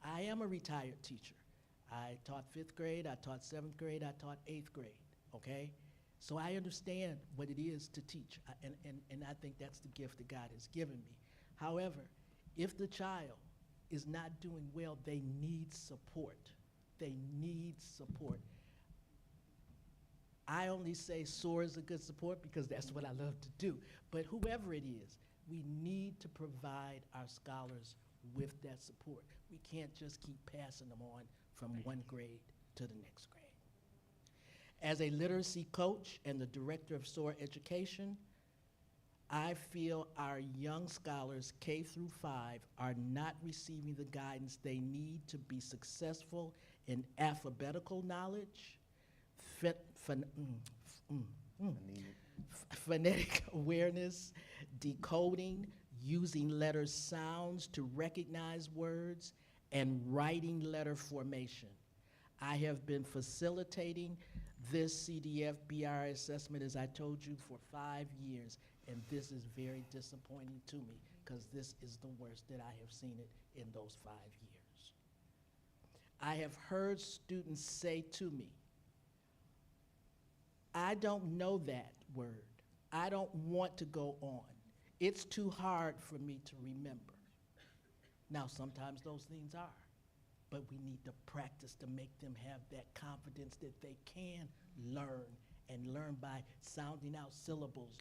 I am a retired teacher. I taught 5th grade, I taught 7th grade, I taught 8th grade, okay? So I understand what it is to teach, and I think that's the gift that God has given me. However, if the child is not doing well, they need support. They need support. I only say SOAR is a good support because that's what I love to do. But whoever it is, we need to provide our scholars with that support. We can't just keep passing them on from one grade to the next grade. As a literacy coach and the director of SOAR education, I feel our young scholars, K through 5, are not receiving the guidance they need to be successful in alphabetical knowledge, phonetic awareness, decoding, using letter sounds to recognize words, and writing letter formation. I have been facilitating this CDF BR assessment, as I told you, for 5 years, and this is very disappointing to me because this is the worst that I have seen it in those 5 years. I have heard students say to me, I don't know that word. I don't want to go on. It's too hard for me to remember. Now, sometimes those things are, but we need to practice to make them have that confidence that they can learn, and learn by sounding out syllables,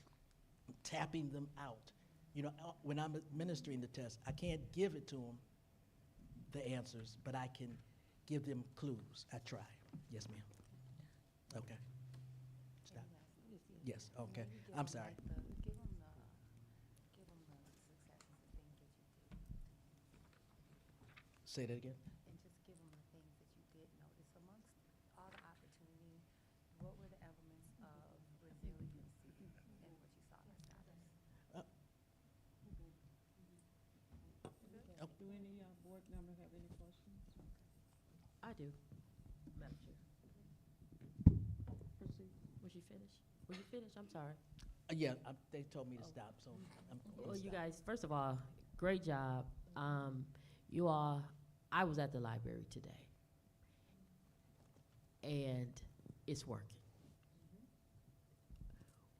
tapping them out. You know, when I'm administering the test, I can't give it to them, the answers, but I can give them clues. I try. Yes, ma'am. Okay. Stop. Yes, okay. I'm sorry. Say that again. And just give them the things that you did notice amongst all the opportunity. What were the elements of resiliency in what you saw in the scholars? Do any board member have any questions? I do, Madam Chair. Proceed. Was you finished? Were you finished? I'm sorry. Yeah, they told me to stop, so I'm gonna Well, you stop. guys, first of all, great job. You all, I was at the library today, and it's working.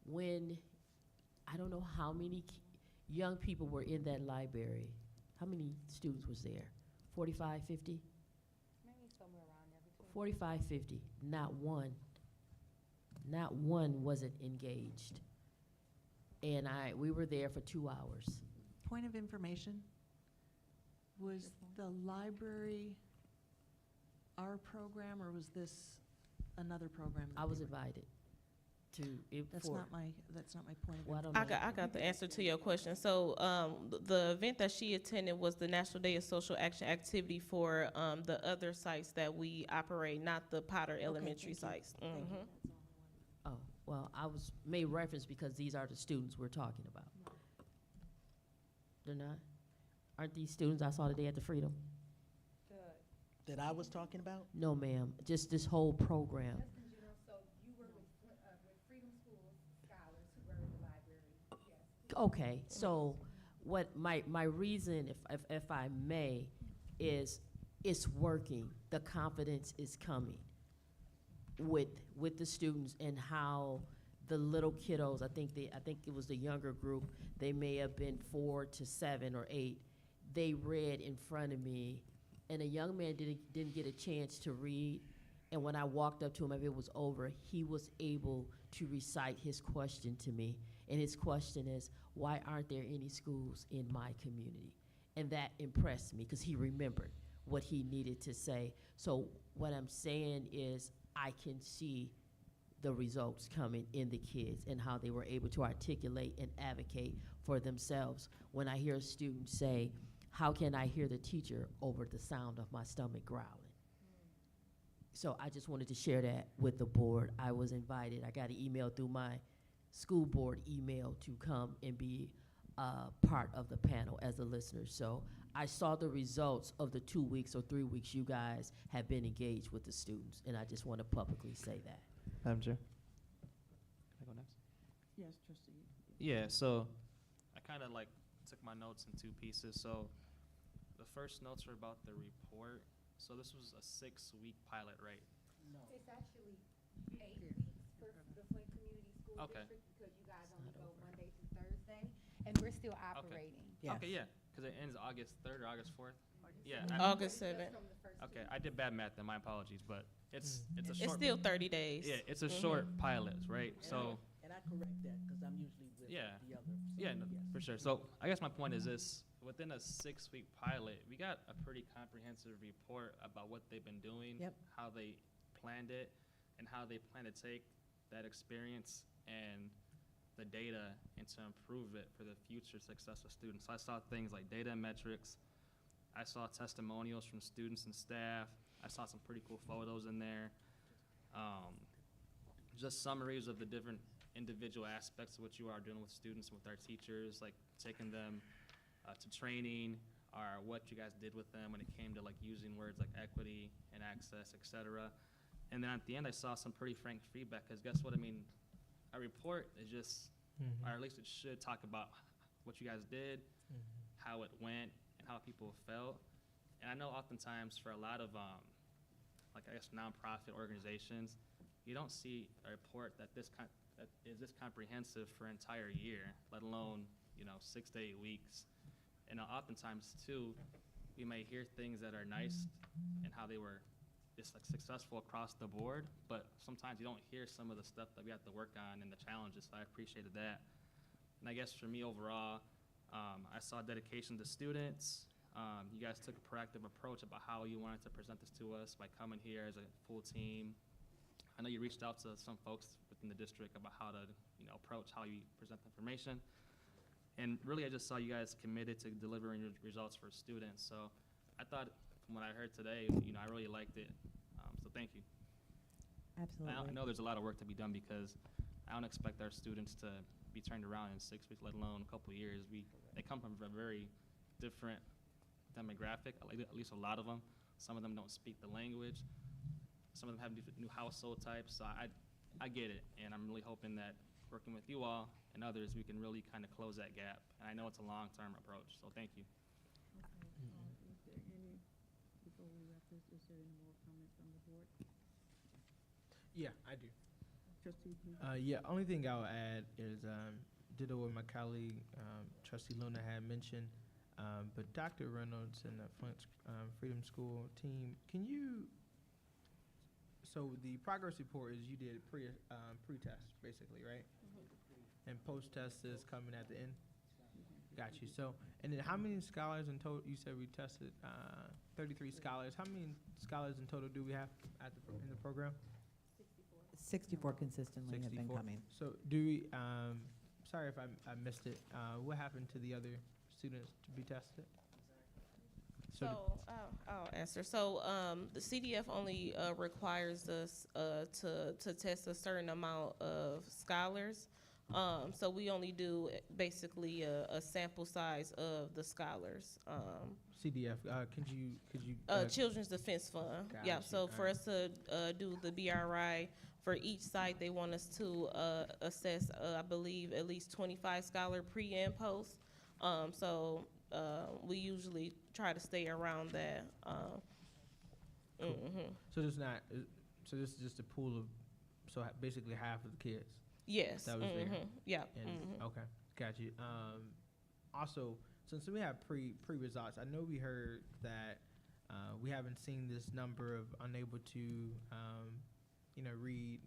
When, I don't know how many young people were in that library. How many students was there? 45, 50? Maybe somewhere around there between. 45, 50. Not one wasn't engaged. And we were there for 2 hours. Point of information, was the library our program, or was this another program? that I was they were- invited to it. That's not my point of Well, I don't information. know. I got the answer to your question. So, the event that she attended was the National Day of Social Action activity for, the other sites that we operate, not the Potter Elementary sites. Mhm. Oh, well, I was made reference because these are the students we're talking about. They're not? Aren't these students I saw today at the Freedom? That I was talking about? No, ma'am, just this whole program. Just in general, so you were with Freedom School scholars who were in the library, yes. Okay, so what my reason, if I may, is it's working. The confidence is coming with the students, and how the little kiddos, I think it was the younger group, they may have been 4 to 7 or 8. They read in front of me, and a young man didn't get a chance to read. And when I walked up to him, if it was over, he was able to recite his question to me. And his question is, why aren't there any schools in my community? And that impressed me because he remembered what he needed to say. So what I'm saying is, I can see the results coming in the kids and how they were able to articulate and advocate for themselves. When I hear a student say, how can I hear the teacher over the sound of my stomach growling? So I just wanted to share that with the board. I was invited. I got an email through my school board email to come and be part of the panel as a listener. So I saw the results of the 2 weeks or 3 weeks you guys have been engaged with the students, and I just want to publicly say that. Madam Chair? Can I go next? Yes, trustee. Yeah, so I kind of took my notes in 2 pieces. So the first notes are about the report. So this was a 6-week pilot, right? No. It's actually 8 weeks for the Flint Community School Okay. District because you guys only go Monday through Thursday, and we're still operating. Yes. Okay, yeah, because it ends August 3rd or August 4th? Yeah. August 7th. Okay, I did bad math then, my apologies, but it's a It's short. still 30 days. Yeah, it's a Mhm. short pilot, right? So, And I correct that, because I'm usually with yeah, the other. so yeah, no, yes. for sure. So I guess my point is this, within a 6-week pilot, we got a pretty comprehensive report about what they've been doing, Yep. how they planned it, and how they plan to take that experience and the data and to improve it for the future success of students. So I saw things like data metrics. I saw testimonials from students and staff. I saw some pretty cool photos in there. just summaries of the different individual aspects of what you are doing with students and with our teachers, like taking them to training, or what you guys did with them when it came to like using words like equity and access, et cetera. And then at the end, I saw some pretty frank feedback, because guess what? I mean, a report is just, or at least it should talk about what you guys did, how it went, and how people felt. And I know oftentimes for a lot of, like I guess nonprofit organizations, you don't see a report that that is this comprehensive for an entire year, let alone 6 to 8 weeks. And oftentimes too, we may hear things that are nice and how they were just like successful across the board, but sometimes you don't hear some of the stuff that we have to work on and the challenges. So I appreciated that. And I guess for me overall, I saw dedication to students. You guys took a proactive approach about how you wanted to present this to us by coming here as a full team. I know you reached out to some folks within the district about how to approach how you present the information. And really, I just saw you guys committed to delivering your results for students. So I thought, from what I heard today, I really liked it. So thank you. Absolutely. I know there's a lot of work to be done, because I don't expect our students to be turned around in 6 weeks, let alone a couple of years. They come from a very different demographic, at least a lot of them. Some of them don't speak the language. Some of them have new household types. So I get it, and I'm really hoping that working with you all and others, we can really kind of close that gap. And I know it's a long-term approach, so thank you. Is there any, before we wrap this, is there any more comments from the board? Yeah, I do. Trustee, please. Yeah, only thing I'll add is, ditto what my colleague, Trustee Luna had mentioned, but Dr. Reynolds and the Flint Freedom School team, can you, so the progress report is you did pre-test, basically, right? And post-test is coming at the end? Got you. So, and then how many scholars in total? You said we tested 33 scholars. How many scholars in total do we have in the program? 64 consistently have been 64. coming. So do we, sorry if I missed it, what happened to the other students to be tested? So I'll answer. So the CDF only requires us to test a certain amount of scholars. So we only do basically a sample size of the scholars. CDF, could you? Children's Defense Fund. Got Yeah. you. So for us to do the BRI for each site, they want us to assess, I believe, at least 25 scholar pre and post. So we usually try to stay around that. Cool. So there's not. So this is just a pool of, so basically half of the kids. Yes. That was there. Yeah. And, okay, got you. Also, since we have pre results, I know we heard that we haven't seen this number of unable to, read,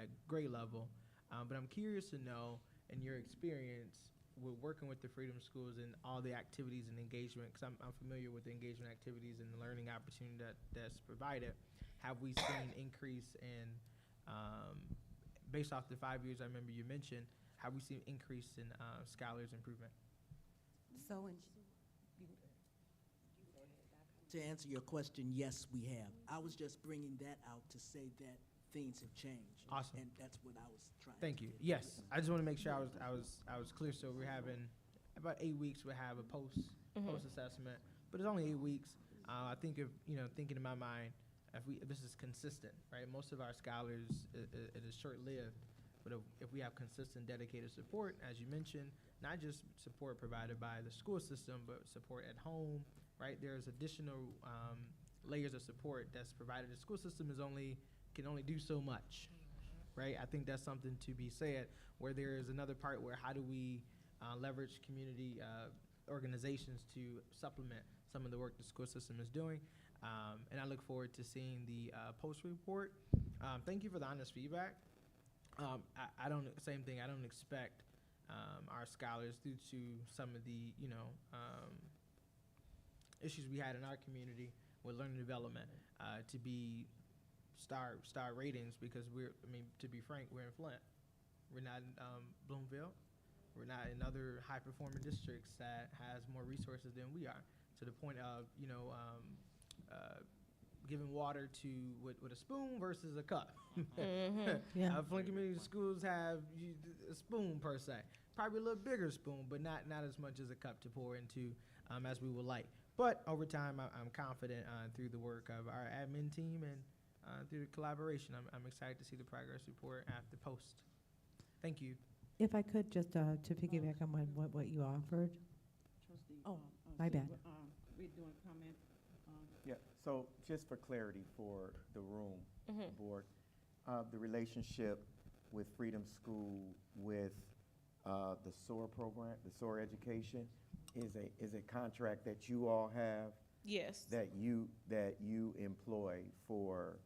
at grade level. But I'm curious to know, in your experience with working with the Freedom Schools and all the activities and engagement, because I'm familiar with the engagement activities and the learning opportunity that's provided, have we seen increase in, based off the 5 years I remember you mentioned, have we seen increase in scholars improvement? So, To answer your question, yes, we have. I was just bringing that out to say that things have changed. Awesome. And that's what I was trying Thank to you. get. Yes, I just want to make sure I was clear. So we're having about 8 weeks. We have a post assessment, but it's only 8 weeks. I think if thinking in my mind, if this is consistent, right? Most of our scholars, it is short lived, but if we have consistent, dedicated support, as you mentioned, not just support provided by the school system, but support at home, right? There's additional layers of support that's provided. The school system can only do so much, right? I think that's something to be said, where there is another part where how do we leverage community organizations to supplement some of the work the school system is doing. And I look forward to seeing the post report. Thank you for the honest feedback. I don't expect our scholars, due to some of the issues we had in our community with learning development, to be star ratings, because to be frank, we're in Flint. We're not in Bloomfield. We're not in other high performing districts that has more resources than we are, to the point of giving water to with a spoon versus a cup. Yeah. Flint Community Schools have a spoon per se, probably a little bigger spoon, but not as much as a cup to pour into as we would like. But over time, I'm confident through the work of our admin team and through the collaboration. I'm excited to see the progress report after post. Thank you. If I could just to piggyback on what you offered. Trustee, Oh, my bad. We're doing comment. Yeah, so just for clarity for the room, board, the relationship with Freedom School with the SOAR program, the SOAR education, is a contract that you all have Yes. that you employ for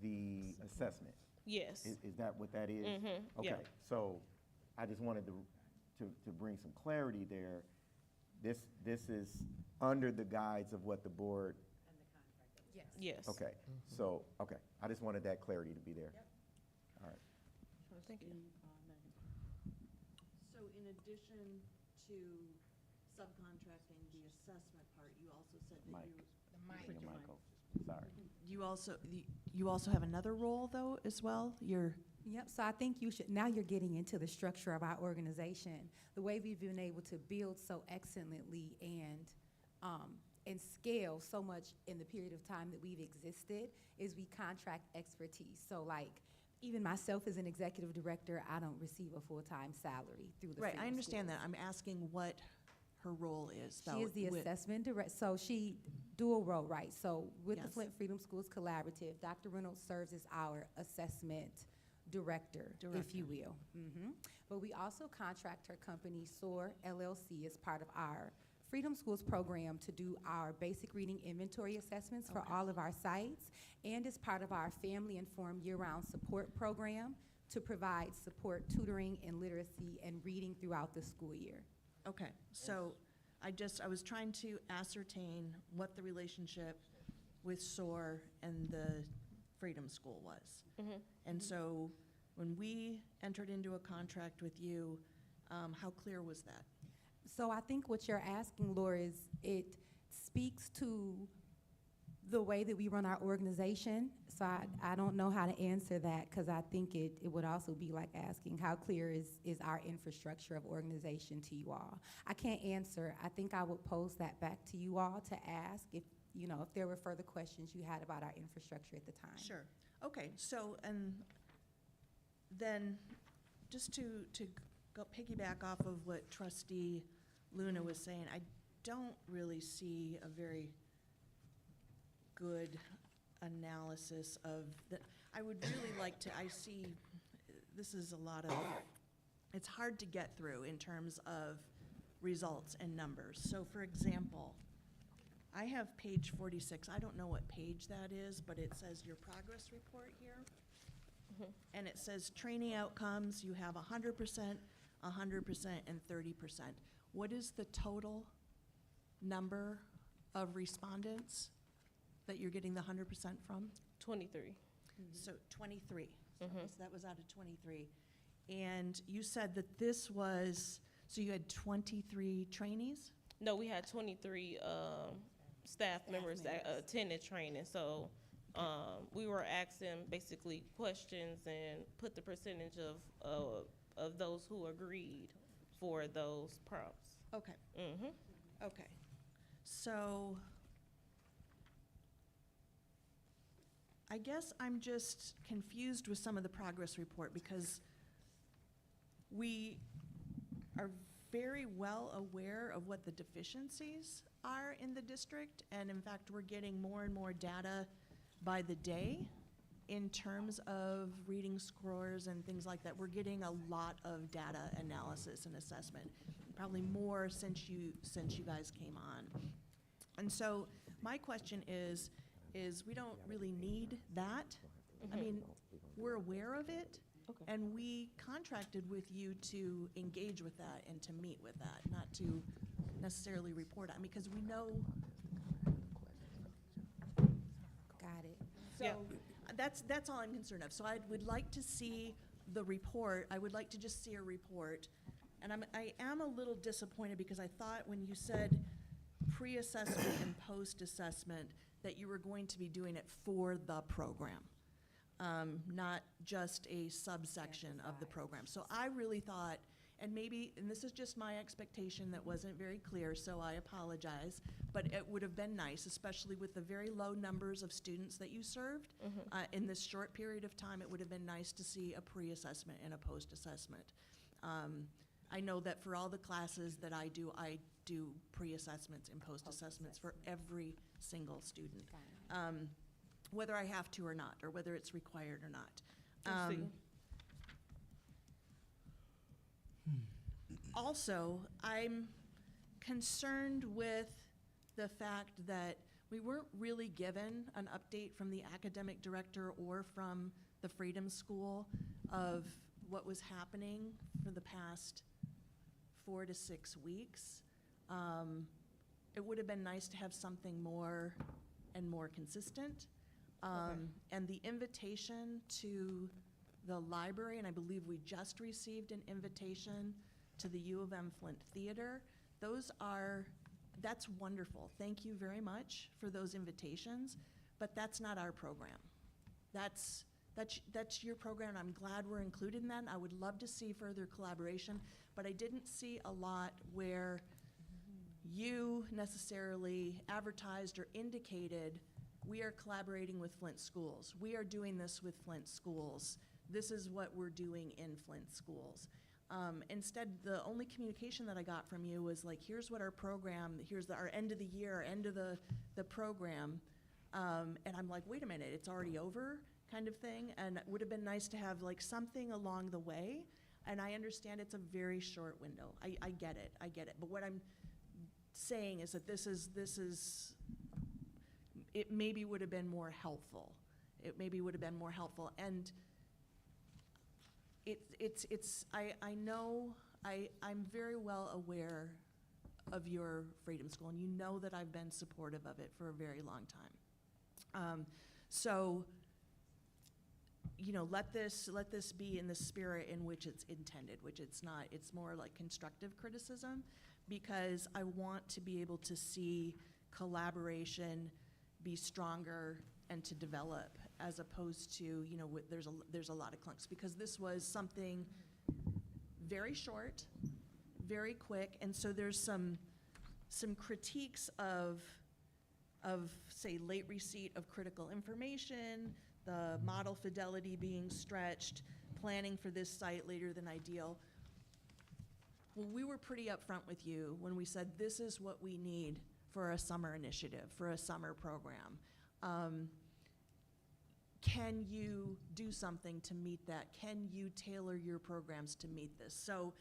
the assessment. Yes. Is that what that is? Okay, Yeah. so I just wanted to bring some clarity there. This is under the guides of what the board. Yes. Okay, so, okay, I just wanted that clarity to be there. All right. Thank you. So in addition to subcontracting the assessment part, you also said that Mike. you. Bring your mic over. Sorry. You also have another role though as well? Yep, so I think now you're getting into the structure of our organization. The way we've been able to build so excellently and scale so much in the period of time that we've existed is we contract expertise. So like, even myself as an executive director, I don't receive a full-time salary through the Right, Freedom I understand Schools. that. I'm asking what her role is. She is the assessment director, so she dual role, right? So with the Yes. Flint Freedom Schools Collaborative, Dr. Reynolds serves as our assessment director, if you will. But we also contract her company, SOAR LLC, as part of our Freedom Schools program to do our basic reading inventory assessments for all of our sites, and as part of our Family Informed Year-Round Support Program to provide support, tutoring, and literacy and reading throughout the school year. Okay, so I was trying to ascertain what the relationship with SOAR and the Freedom School was. And so when we entered into a contract with you, how clear was that? So I think what you're asking, Laura, is it speaks to the way that we run our organization. So I don't know how to answer that, because I think it would also be like asking how clear is our infrastructure of organization to you all. I can't answer. I think I would pose that back to you all to ask if there were further questions you had about our infrastructure at the time. Sure. Okay, so, and then just to go piggyback off of what Trustee Luna was saying, I don't really see a very good analysis of the, I would really like to, I see, this is a lot of, it's hard to get through in terms of results and numbers. So for example, I have page 46. I don't know what page that is, but it says your progress report here. And it says training outcomes, you have 100%, 100%, and 30%. What is the total number of respondents that you're getting the 100% from? 23. So 23. So that was out of 23. And you said that this was, so you had 23 trainees? No, we had 23 staff members that attended training. So we were asking basically questions and put the percentage of those who agreed for those prompts. Okay. Okay. So I guess I'm just confused with some of the progress report, because we are very well aware of what the deficiencies are in the district, and in fact, we're getting more and more data by the day in terms of reading scores and things like that. We're getting a lot of data analysis and assessment, probably more since you guys came on. And so my question is we don't really need that. I mean, we're aware of it, and we contracted with you to engage with that and to meet with that, not to necessarily report on, because we know. Got it. So that's all I'm concerned of. So I would like to see the report. I would like to just see a report. And I am a little disappointed, because I thought when you said pre-assessment and post-assessment that you were going to be doing it for the program, not just a subsection of the program. So I really thought, and maybe, and this is just my expectation that wasn't very clear, so I apologize, but it would have been nice, especially with the very low numbers of students that you served in this short period of time, it would have been nice to see a pre-assessment and a post-assessment. I know that for all the classes that I do pre-assessments and post-assessments for every single student, whether I have to or not, or whether it's required or not. Also, I'm concerned with the fact that we weren't really given an update from the academic director or from the Freedom School of what was happening for the past 4 to 6 weeks. It would have been nice to have something more and more consistent. And the invitation to the library, and I believe we just received an invitation to the U of M Flint Theater. That's wonderful. Thank you very much for those invitations, but that's not our program. That's your program. I'm glad we're included in that. I would love to see further collaboration, but I didn't see a lot where you necessarily advertised or indicated, we are collaborating with Flint schools. We are doing this with Flint schools. This is what we're doing in Flint schools. Instead, the only communication that I got from you was like, here's what our program, here's our end of the year, end of the program. And I'm like, wait a minute, it's already over kind of thing. And it would have been nice to have like something along the way. And I understand it's a very short window. I get it. But what I'm saying is that this is, it maybe would have been more helpful. And I know, I'm very well aware of your Freedom School, and you know that I've been supportive of it for a very long time. So, you know, let this be in the spirit in which it's intended, which it's not. It's more like constructive criticism, because I want to be able to see collaboration be stronger and to develop, as opposed to, you know, there's a lot of clunks, because this was something very short, very quick, and so there's some critiques of say late receipt of critical information, the model fidelity being stretched, planning for this site later than ideal. Well, we were pretty upfront with you when we said this is what we need for a summer initiative, for a summer program. Can you do something to meet that? Can you tailor your programs to meet this? So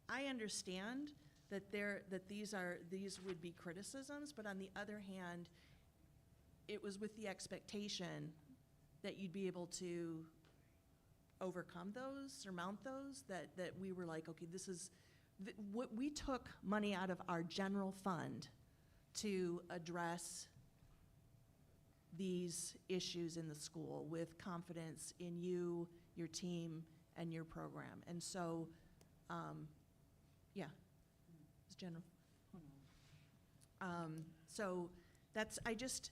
I understand that these would be criticisms, but on the other hand, it was with the expectation that you'd be able to overcome those, surmount those, that we were like, okay, this is, what we took money out of our general fund to address these issues in the school with confidence in you, your team, and your program. And so, yeah, it's general. So that's, I just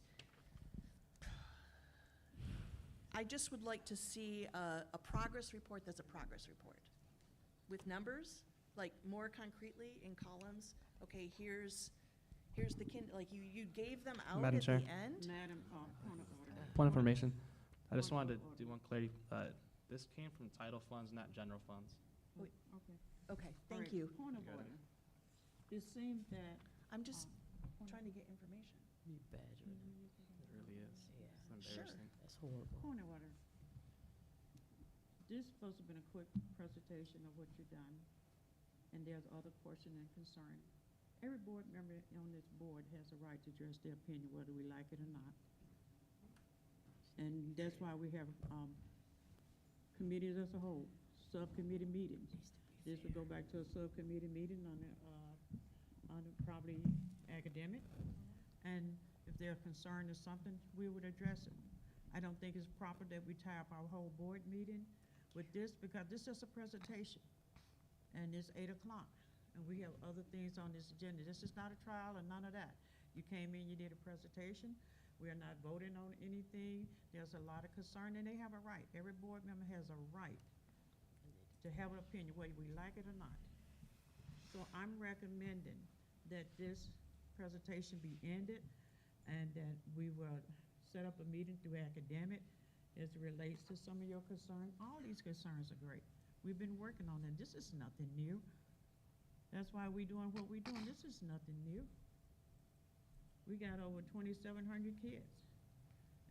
would like to see a progress report that's a progress report with numbers, like more concretely in columns. Okay, here's the like you gave them out Madam at Chair. the end. Point of information. I just wanted to do one clarity. This came from title funds, not general funds. Okay, thank All right, you. Point of order. It seems that. I'm just trying to get information. You badger. It really is. Yeah. It's embarrassing. That's horrible. Point of order. This is supposed to have been a quick presentation of what you've done, and there's other question and concern. Every board member on this board has a right to address their opinion, whether we like it or not. And that's why we have committees as a whole, subcommittee meetings. This would go back to a subcommittee meeting on probably academic. And if they're concerned or something, we would address it. I don't think it's proper that we tie up our whole board meeting with this, because this is a presentation, and it's 8 o'clock. And we have other things on this agenda. This is not a trial or none of that. You came in, you did a presentation. We're not voting on anything. There's a lot of concern, and they have a right. Every board member has a right to have an opinion, whether we like it or not. So I'm recommending that this presentation be ended and that we will set up a meeting through academic as it relates to some of your concerns. All these concerns are great. We've been working on them. This is nothing new. That's why we're doing what we're doing. This is nothing new. We got over 2,700 kids.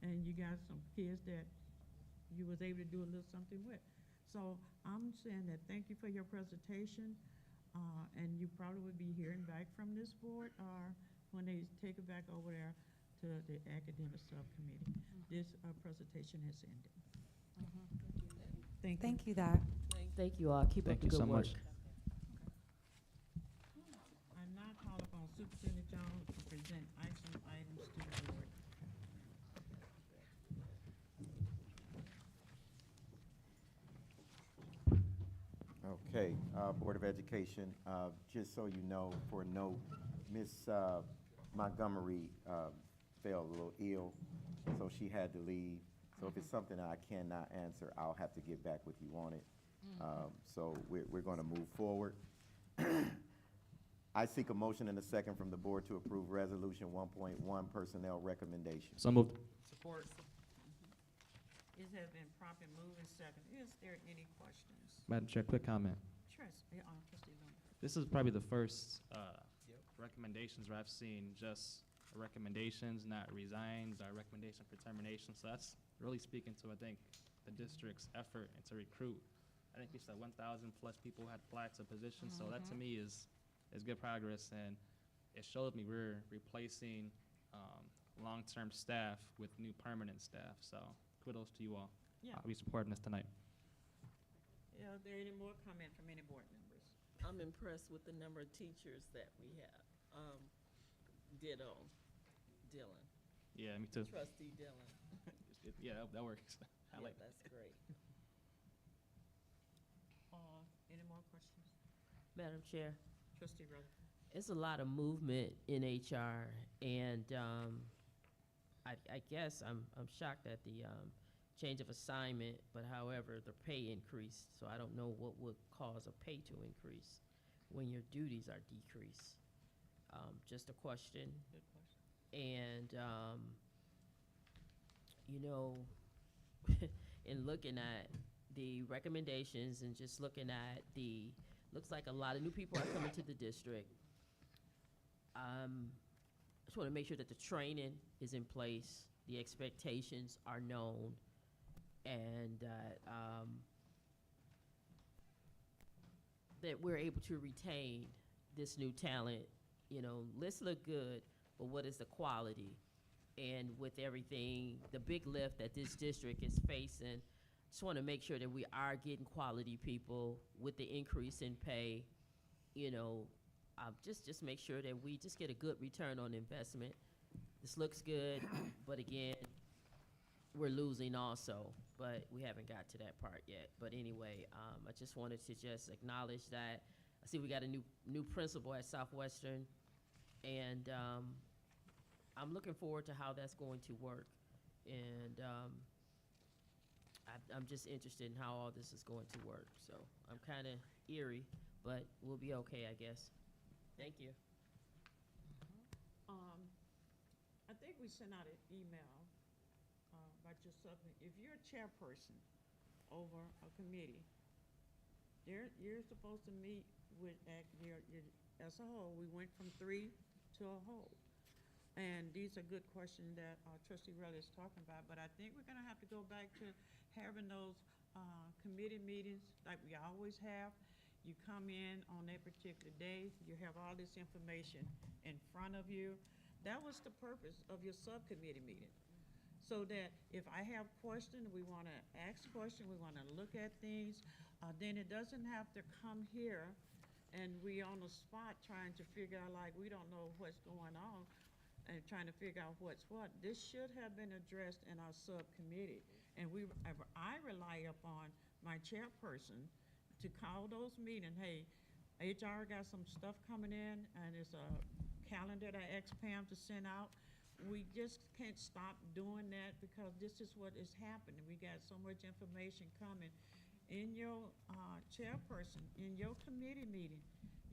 And you got some kids that you was able to do a little something with. So I'm saying that thank you for your presentation. And you probably will be hearing back from this board when they take it back over there to the academic subcommittee. This presentation has ended. Thank you. Thank you, Doc. Thank you all. Keep up Thank the you good so work. much. I now call upon Superintendent Jones to present action items to the board. Okay, Board of Education, just so you know, for a note, Miss Montgomery fell a little ill, so she had to leave. So if it's something that I cannot answer, I'll have to get back with you on it. So we're going to move forward. I seek a motion and a second from the board to approve Resolution 1.1 Personnel Recommendation. So moved. Support. It has been properly moved and second. Is there any questions? Madam Chair, quick comment. Trustee Lund. This is probably the first recommendations where I've seen just recommendations, not resigns, or recommendation for termination. So that's really speaking to, I think, the district's effort and to recruit. I think we said 1,000 plus people had applied to positions. So that to me is good progress, and it showed me we're replacing long-term staff with new permanent staff. So kudos to you all. Yeah. I'll be supporting this tonight. Yeah, are there any more comment from any board members? I'm impressed with the number of teachers that we have. Ditto, Dylan. Yeah, me too. Trustee Dylan. Yeah, that works. I Yeah, like that. that's great. Any more questions? Madam Chair, Trustee Rutherford. it's a lot of movement in HR, and I guess I'm shocked at the change of assignment, but however, the pay increased. So I don't know what would cause a pay to increase when your duties are decreased. Just a question. Good question. And, you know, in looking at the recommendations and just looking at looks like a lot of new people are coming to the district. I just want to make sure that the training is in place, the expectations are known, and that we're able to retain this new talent. You know, lists look good, but what is the quality? And with everything, the big lift that this district is facing, just want to make sure that we are getting quality people with the increase in pay. You know, just make sure that we just get a good return on investment. This looks good, but again, we're losing also, but we haven't got to that part yet. But anyway, I just wanted to just acknowledge that. I see we got a new principal at Southwestern, and I'm looking forward to how that's going to work. And I'm just interested in how all this is going to work. So I'm kind of eerie, but we'll be okay, I guess. Thank you. I think we sent out an email about your subject. If you're a chairperson over a committee, you're supposed to meet with as a whole. We went from 3 to a whole. And these are good questions that Trustee Rutherford is talking about, but I think we're gonna have to go back to having those committee meetings like we always have. You come in on that particular day, you have all this information in front of you. That was the purpose of your subcommittee meeting. So that if I have questions, we wanna ask questions, we wanna look at things, then it doesn't have to come here and we on the spot trying to figure out, like, we don't know what's going on and trying to figure out what's what. This should have been addressed in our subcommittee. And I rely upon my chairperson to call those meetings. Hey, HR got some stuff coming in, and it's a calendar that I asked Pam to send out. we just can't stop doing that because this is what is happening. We got so much information coming. In your chairperson, in your committee meeting,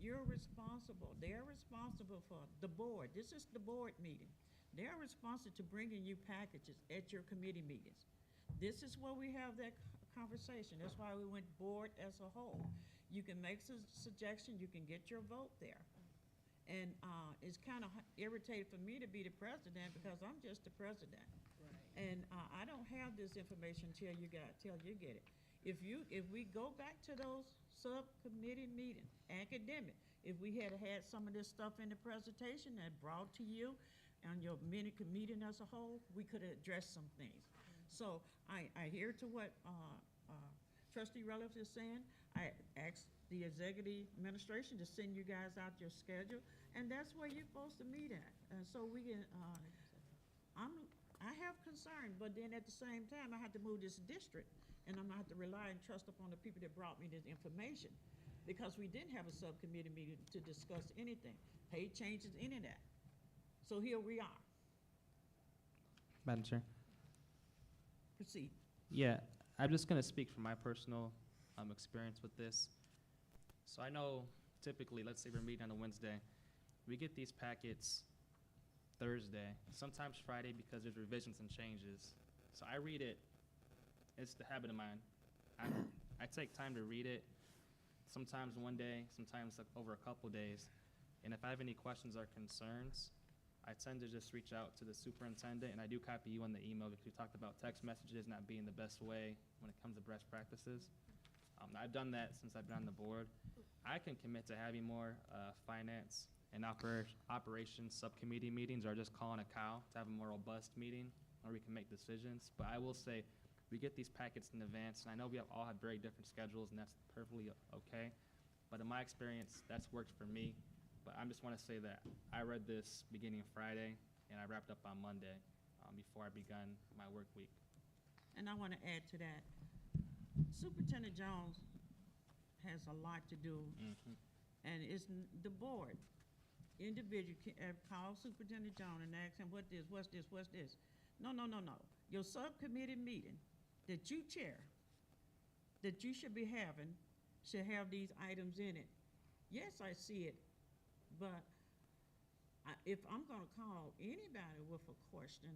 you're responsible. They're responsible for the board. This is the board meeting. They're responsible to bringing you packages at your committee meetings. This is where we have that conversation. That's why we went board as a whole. You can make some suggestions. You can get your vote there. And it's kind of irritating for me to be the president because I'm just the president. Right. And I don't have this information till you get it. If we go back to those subcommittee meetings, academic, if we had some of this stuff in the presentation that brought to you on your meeting as a whole, we could have addressed some things. So I hear to what Trustee Rutledge is saying. I asked the executive administration to send you guys out your schedule, and that's where you're supposed to meet at. And so we can, I have concern, but then at the same time, I have to move this district, and I'm gonna have to rely and trust upon the people that brought me this information, because we didn't have a subcommittee meeting to discuss anything, pay changes, any of that. So here we are. Madam Chair. Proceed. Yeah, I'm just going to speak from my personal experience with this. So I know typically, let's say we're meeting on a Wednesday, we get these packets Thursday, sometimes Friday because there's revisions and changes. So I read it. It's the habit of mine. I take time to read it, sometimes one day, sometimes like over a couple days. And if I have any questions or concerns, I tend to just reach out to the superintendent, and I do copy you on the email because we talked about text messages not being the best way when it comes to best practices. I've done that since I've been on the board. I can commit to having more finance and operations subcommittee meetings, or just calling a cow to have a more robust meeting where we can make decisions. But I will say, we get these packets in advance, and I know we all have very different schedules, and that's perfectly okay. But in my experience, that's worked for me. But I just want to say that I read this beginning Friday, and I wrapped up on Monday before I begun my work week. And I want to add to that. Superintendent Jones has a lot to do, and it's the board. Individual call Superintendent Jones and ask him, what's this? No. Your subcommittee meeting that you chair, that you should be having, should have these items in it. Yes, I see it, but if I'm gonna call anybody with a question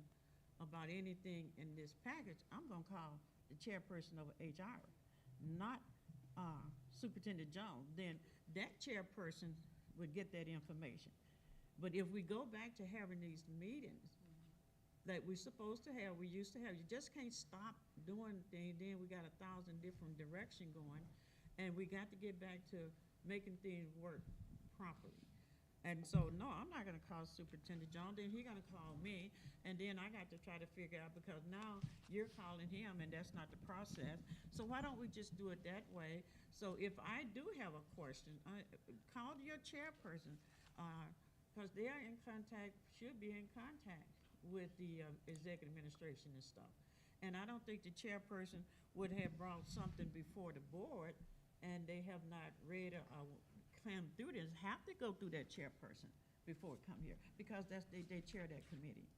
about anything in this package, I'm gonna call the chairperson of HR, not Superintendent Jones. Then that chairperson would get that information. But if we go back to having these meetings that we're supposed to have, we used to have, you just can't stop doing things. Then we got 1,000 different directions going, and we got to get back to making things work properly. And so, no, I'm not gonna call Superintendent Jones, then he's gonna call me, and then I got to try to figure out, because now you're calling him, and that's not the process. So why don't we just do it that way? So if I do have a question, call your chairperson, because they are in contact, should be in contact with the executive administration and stuff. And I don't think the chairperson would have brought something before the board, and they have not read or climb through this, have to go through that chairperson before it come here, because that's they chair that committee.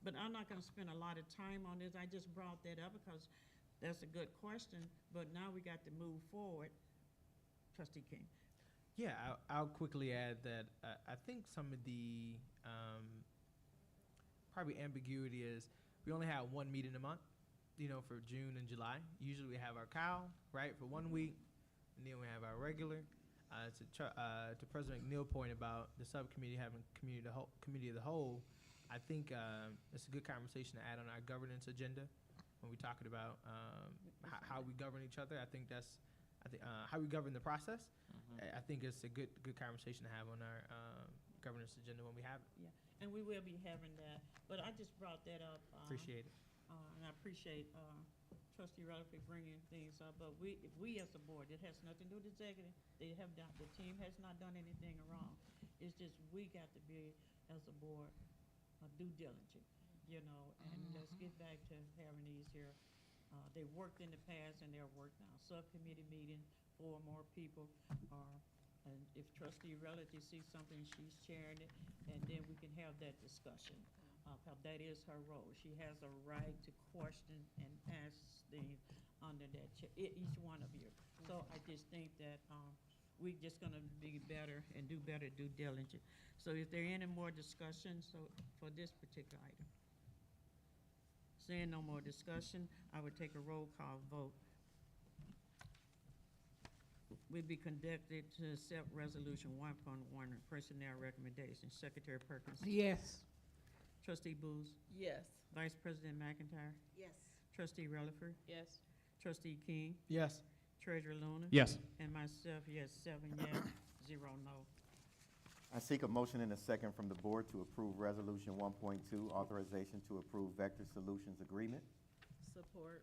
But I'm not gonna spend a lot of time on this. I just brought that up because that's a good question, but now we got to move forward. Trustee King. Yeah, I'll quickly add that I think some of the probably ambiguity is we only have one meeting a month, for June and July. Usually we have our cow, right, for 1 week, and then we have our regular. To President McNeil's point about the subcommittee having committee of the whole, I think it's a good conversation to add on our governance agenda when we're talking about how we govern each other. I think how we govern the process. I think it's a good conversation to have on our governance agenda when we have it. Yeah, and we will be having that. But I just brought that up. Appreciate it. And I appreciate Trustee Rutherford bringing things up. But if we as a board, it has nothing to do with the executive. The team has not done anything wrong. It's just we got to be, as a board, due diligent, and let's get back to having these here. They worked in the past and they're worked now. Subcommittee meeting, 4 more people, and if Trustee Relative sees something, she's chairing it, and then we can have that discussion. that is her role. She has a right to question and ask things under that each one of you. So I just think that we're just gonna be better and do better due diligence. So is there any more discussion for this particular item? Seeing no more discussion, I would take a roll call vote. Will be conducted to accept resolution 1.1 personnel recommendations. Secretary Perkins. Yes. Trustee Booz. Yes. Vice President McIntyre. Yes. Trustee Relaford. Yes. Trustee King. Yes. Treasurer Luna. Yes. And myself, yes, 7 yes, 0 no. I seek a motion and a second from the board to approve Resolution 1.2, authorization to approve Vector Solutions Agreement. Support.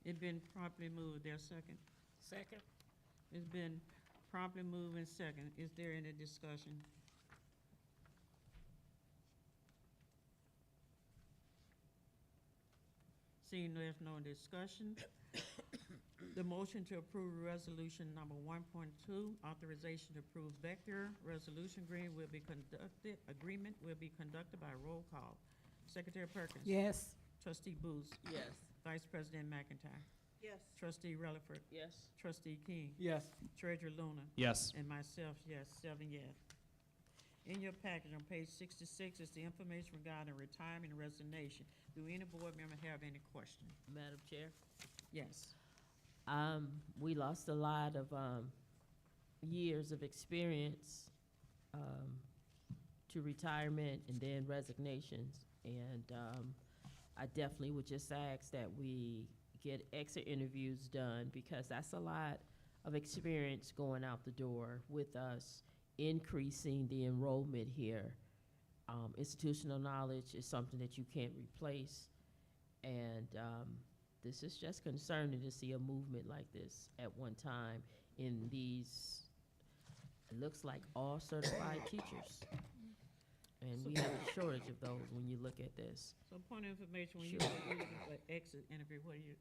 It's been properly moved. There a second? Second. It's been properly moved and second. Is there any discussion? Seeing there's no discussion, the motion to approve resolution number 1.2, authorization to approve Vector resolution agreement will be conducted by roll call. Secretary Perkins. Yes. Trustee Booz. Yes. Vice President McIntyre. Yes. Trustee Relaford. Yes. Trustee King. Yes. Treasurer Luna. Yes. And myself, yes, 7 yes. In your package on page 66 is the information regarding retirement and resignation. Do any board member have any question? Madam Chair? Yes. We lost a lot of years of experience to retirement and then resignations. And I definitely would just ask that we get exit interviews done, because that's a lot of experience going out the door with us increasing the enrollment here. Institutional knowledge is something that you can't replace. And this is just concerning to see a movement like this at one time in these, it looks like all certified teachers. And we have a shortage of those when you look at this. So point of information, when Sure. you're looking for exit interview, what are you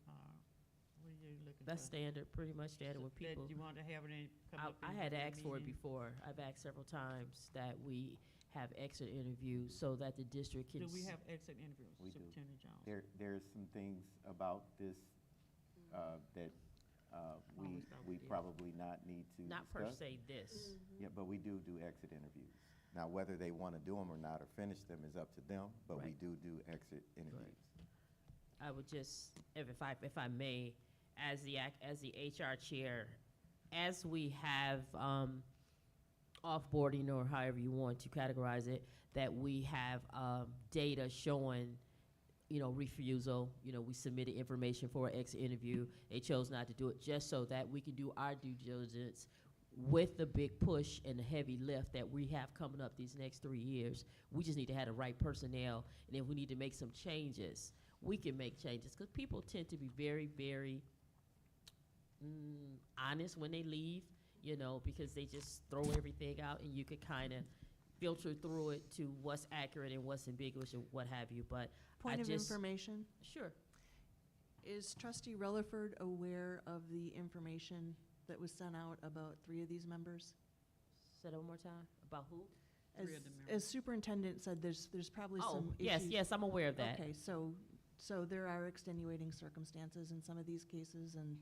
looking That's for? standard, pretty much standard with people. That you want to have it in, come up I in had the asked for it meeting? before. I've asked several times that we have exit interviews so that the district can. Do we have exit interviews, We do. Superintendent Jones? There's some things about this that Always thought we we did. probably not need to Not per discuss. se this. Yeah, but we do exit interviews. Now, whether they want to do them or not or finish them is up to them, but we Right. do exit interviews. I would just, if I may, as the HR chair, as we have offboarding, or however you want to categorize it, that we have data showing, refusal. We submitted information for an exit interview. They chose not to do it, just so that we can do our due diligence with the big push and the heavy lift that we have coming up these next 3 years. We just need to have the right personnel, and if we need to make some changes, we can make changes, because people tend to be very, very honest when they leave, because they just throw everything out, and you could kind of filter through it to what's accurate and what's ambiguous and what have you. But Point of information, Sure. is Trustee Relaford aware of the information that was sent out about 3 of these members? Say that one more time. About who? Three of the members. As superintendent said, there's probably some yes, issues. yes, I'm aware of that. Okay, so there are extenuating circumstances in some of these cases, and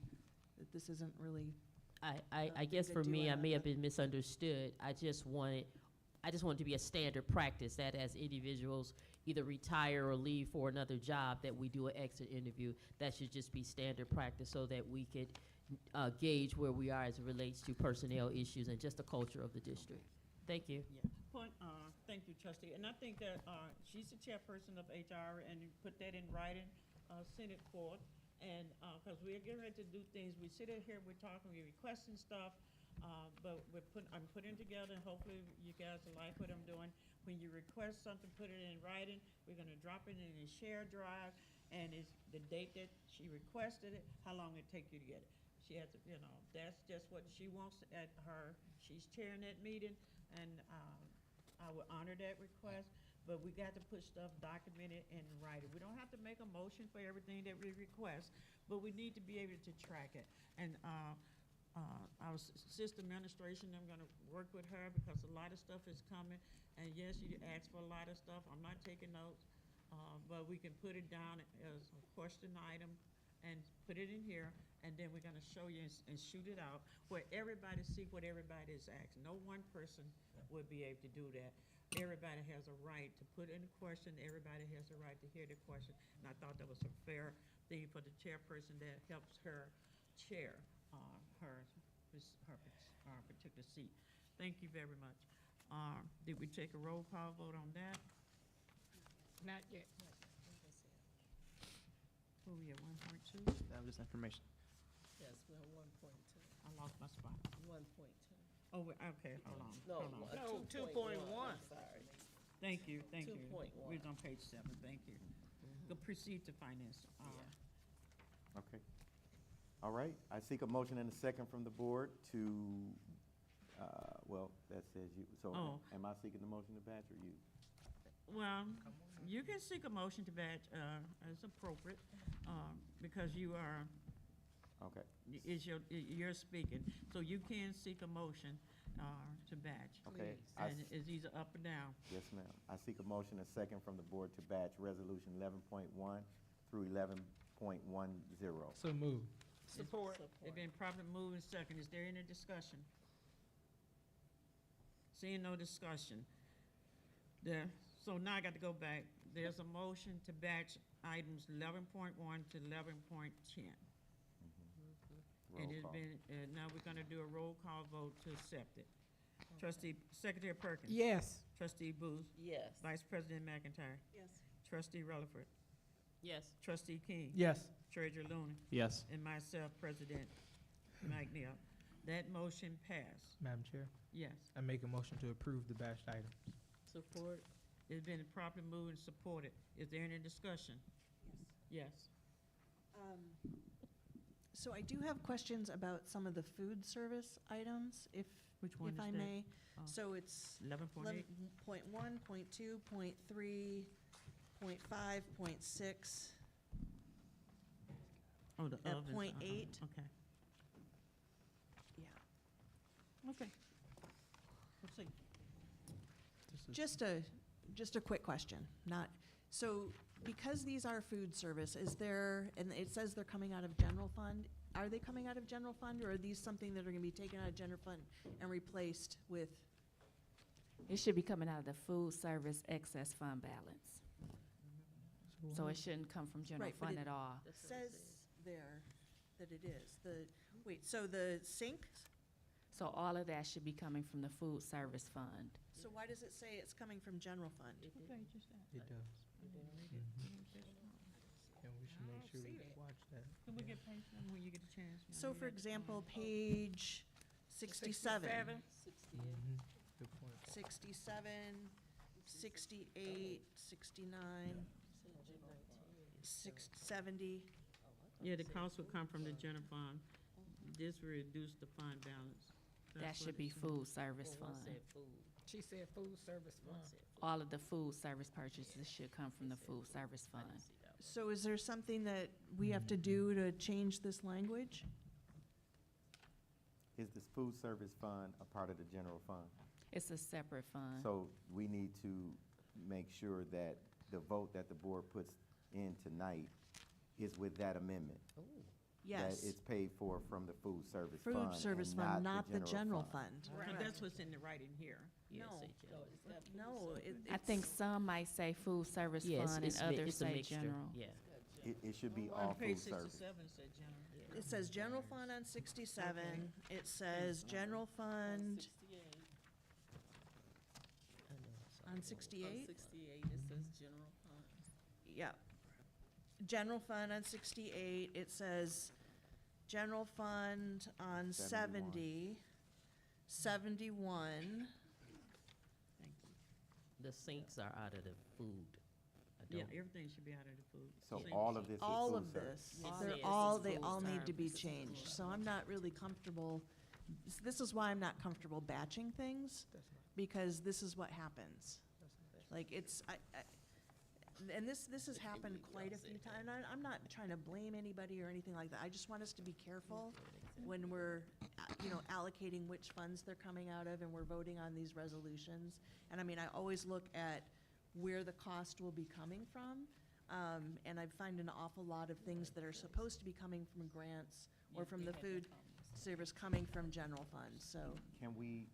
that this isn't really. I guess for me, I may have been misunderstood. I just wanted to be a standard practice that as individuals either retire or leave for another job, that we do an exit interview. That should just be standard practice, so that we could gauge where we are as it relates to personnel issues and just the culture of the district. Thank you. Yeah. Thank you, Trustee. And I think that she's the chairperson of HR, and you put that in writing, send it forth. And because we're getting ready to do things, we sit in here, we're talking, we're requesting stuff, but I'm putting together, and hopefully you guys will like what I'm doing. When you request something, put it in writing. We're going to drop it in a share drive, and it's the date that she requested it, how long it take you to get it. She has to, that's just what she wants at her. She's chairing that meeting, and I will honor that request, but we got to put stuff documented and write it. We don't have to make a motion for everything that we request, but we need to be able to track it. And our system administration, I'm gonna work with her because a lot of stuff is coming. And yes, you asked for a lot of stuff. I'm not taking notes, but we can put it down as a question item and put it in here. And then we're gonna show you and shoot it out where everybody see what everybody is asking. No one person would be able to do that. Everybody has a right to put in a question. Everybody has a right to hear the question. And I thought that was a fair thing for the chairperson that helps her chair her particular seat. Thank you very much. Did we take a roll call vote on that? Not yet. Who we at, 1.2? That was just information. Yes, we're 1.2. I lost my spot. 1.2. Oh, okay, hold on. No, hold on. No, 2.1. I'm sorry. Thank you, thank you. 2.1. We're on page 7, thank you. Go proceed to finance. Okay. All right, I seek a motion and a second from the board to, well, that says you, so Oh. am I seeking the motion to batch or you? Well, you can seek a motion to batch as appropriate, because you are, Okay, you're speaking. So you can seek a motion to batch. okay. And it's either up or down. Yes, ma'am. I seek a motion and a second from the board to batch resolution 11.1 through 11.10. So moved. Support. It's been properly moved and second. Is there any discussion? Seeing no discussion. So now I got to go back. There's a motion to batch items 11.1 to 11.10. And Roll it's call. been, now we're gonna do a roll call vote to accept it. Trustee, Secretary Perkins? Yes. Trustee Booth? Yes. Vice President McIntyre? Yes. Trustee Rutherford? Yes. Trustee King? Yes. Treasurer Looney? Yes. And myself, President McNeil. That motion passed. Madam Chair, Yes. I make a motion to approve the batched items. Support. It's been properly moved and supported. Is there any discussion? Yes. So I do have questions about some of the food service items, if Which one if is I that? may. Oh. So it's 11.8? 11.1, .2, .3, .5, .6. Oh, the At ovens. 0.8. Okay. Yeah. Okay. Let's see. Just a quick question, not, so because these are food service, is there, and it says they're coming out of general fund, are they coming out of general fund, or are these something that are gonna be taken out of general fund and replaced with? It should be coming out of the food service excess fund balance. So it shouldn't come from general Right, but fund it at all. says there that it is, wait, so the sink, So all of that should be coming from the food service fund. so why does it say it's coming from general fund? It does. And we should make sure we watch that. Can we get page number when you get a chance? ma'am? So We for got, example, page 67. Mhm. Good point. 67, 68, 69, 70. Yeah, the cost will come from the general fund. This will reduce the fund balance. That That's what should be it said. food service fund. She said food service fund. All of the food service purchases should come from the food service fund. So is there something that we have to do to change this language? Is this food service fund a part of the general fund? It's a separate fund. So we need to make sure that the vote that the board puts in tonight is with that amendment. Yes. That it's paid for from the food service Food fund. service and fund, not the general fund. So that's what's in the writing here. No, I think some might say food service Yes, fund and it's others it's a say mixture. general. Yeah. It should be On all page food service. 67, it said general. it says general fund on 67. It says general fund on 68. 68, it says general fund. Yeah. General fund on 68, it says general fund on 70, 71. The sinks are out of the food. I Yeah, don't- everything should be out of the food. So Same all sheet. of this is All food of service. this, Yes, they're yes, all, it's they food all need to be service. changed. So I'm not really comfortable, this is why I'm not comfortable batching things, because this is what happens. Like, it's, and this has happened quite a few times, and I'm not trying to blame anybody or anything like that. I just want us to be careful when we're, allocating which funds they're coming out of and we're voting on these resolutions. And I mean, I always look at where the cost will be coming from. And I find an awful lot of things that are supposed to be coming from grants or from the food service coming from general funds, so. Can we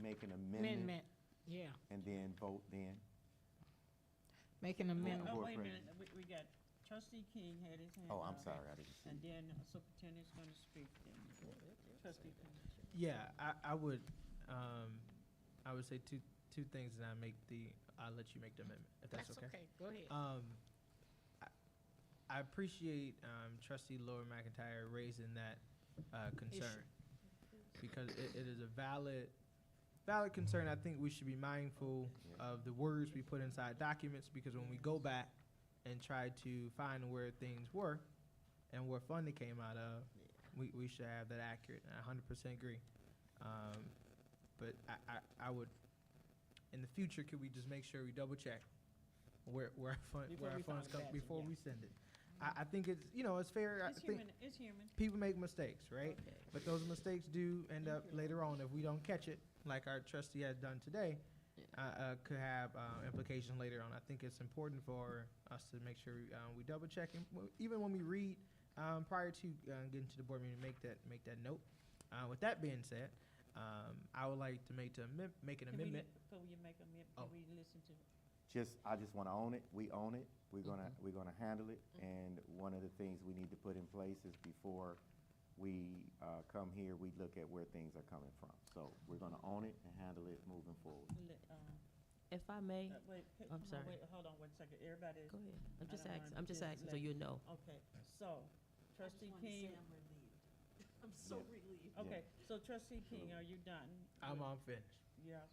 make an amendment Amendment, yeah. and then vote then? Make an amendment. Oh, wait a Board minute, we got trustee King had his hand Oh, I'm up. sorry, I didn't see. And then superintendent's gonna speak then. Trustee King. Yeah, I would say two things, and I'll let you make the amendment, if that's okay. Go ahead. I appreciate trustee Laura McIntyre raising that concern, because it is a valid concern. I think we should be mindful of the words we put inside documents, because when we go back and try to find where things were and where funding came out of, we should have that accurate. And I 100% agree. But I would, in the future, could we just make sure we double check where our funds come before we send it? I think it's, it's fair. I think It's human. people make mistakes, right? Okay. But those mistakes do end up later on, if we don't catch it, like our trustee has done today, could have implications later on. I think it's important for us to make sure we double check, and even when we read prior to getting to the board meeting, make that note. With that being said, I would like to make an amendment. Before you make amendment, Oh. can we listen to? I just want to own it. We own it. We're gonna handle it. And one of the things we need to put in place is before we come here, we look at where things are coming from. So we're gonna own it and handle it moving forward. If I may, Wait, I'm sorry. Wait, hold on one second. Everybody. Go ahead. I don't wanna I'm just just asking so let- you know. Okay, so trustee King. I'm so relieved. Okay, so trustee King, are you done? I'm on finished. Yeah.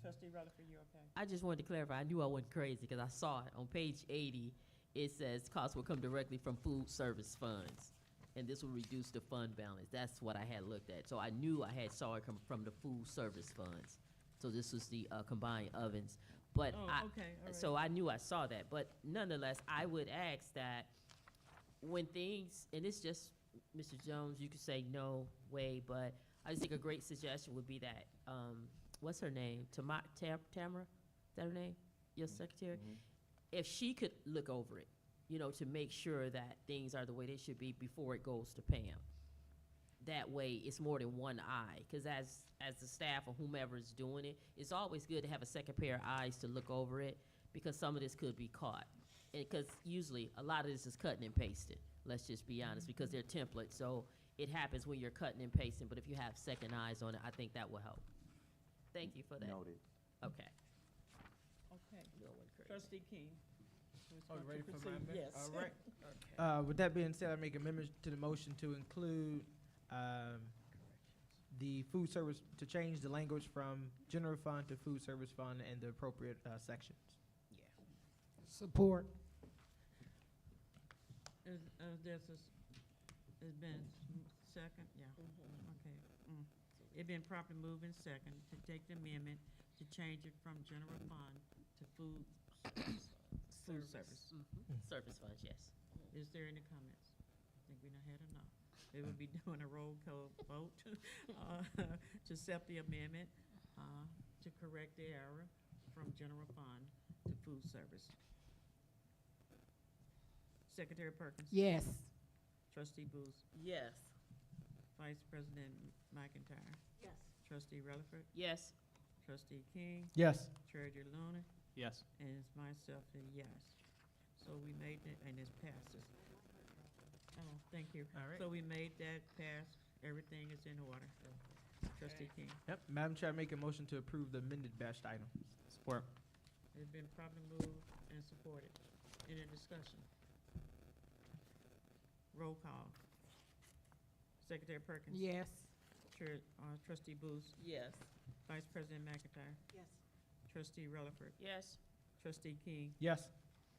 Trustee Rutherford, you okay? I just wanted to clarify, I knew I wasn't crazy because I saw it on page 80. It says costs will come directly from food service funds, and this will reduce the fund balance. That's what I had looked at. So I knew I saw it come from the food service funds. So this was the combined ovens. But Oh, okay, all right. so I knew I saw that. But nonetheless, I would ask that when things, and it's just, Mr. Jones, you could say no way, but I just think a great suggestion would be that, what's her name? Tamara? Is that her name? Your secretary? If she could look over it, to make sure that things are the way they should be before it goes to Pam. That way, it's more than one eye, because as the staff or whomever is doing it, it's always good to have a second pair of eyes to look over it, because some of this could be caught. Because usually, a lot of this is cutting and pasting, let's just be honest, because they're templates, so it happens when you're cutting and pasting, but if you have second eyes on it, I think that will help. Thank you for that. Noted. Okay. Okay. No one crazy. Trustee King. who's Oh, going to ready for my proceed? amendment? Yes. All right. With that being said, I make amendments to the motion to include the food service, to change the language from general fund to food service fund and the appropriate sections. Support. It's been second, yeah, okay. It been properly moved and second to take the amendment to change it from general fund to food service. Service funds, yes. Is there any comments? I think we done had enough. They will be doing a roll call vote to accept the amendment, to correct the error from general fund to food service. Secretary Perkins? Yes. Trustee Booth? Yes. Vice President McIntyre? Yes. Trustee Rutherford? Yes. Trustee King? Yes. Treasurer Luna? Yes. And it's myself a yes. So we made it, and it passes. Oh, thank you. All right. So we made that pass. Everything is in order. Trustee King? Yep. Madam Chair, I make a motion to approve the amended batched item. Support. It's been properly moved and supported. Any discussion? Roll call. Secretary Perkins? Yes. Trustee Booth? Yes. Vice President McIntyre? Yes. Trustee Rutherford? Yes. Trustee King? Yes.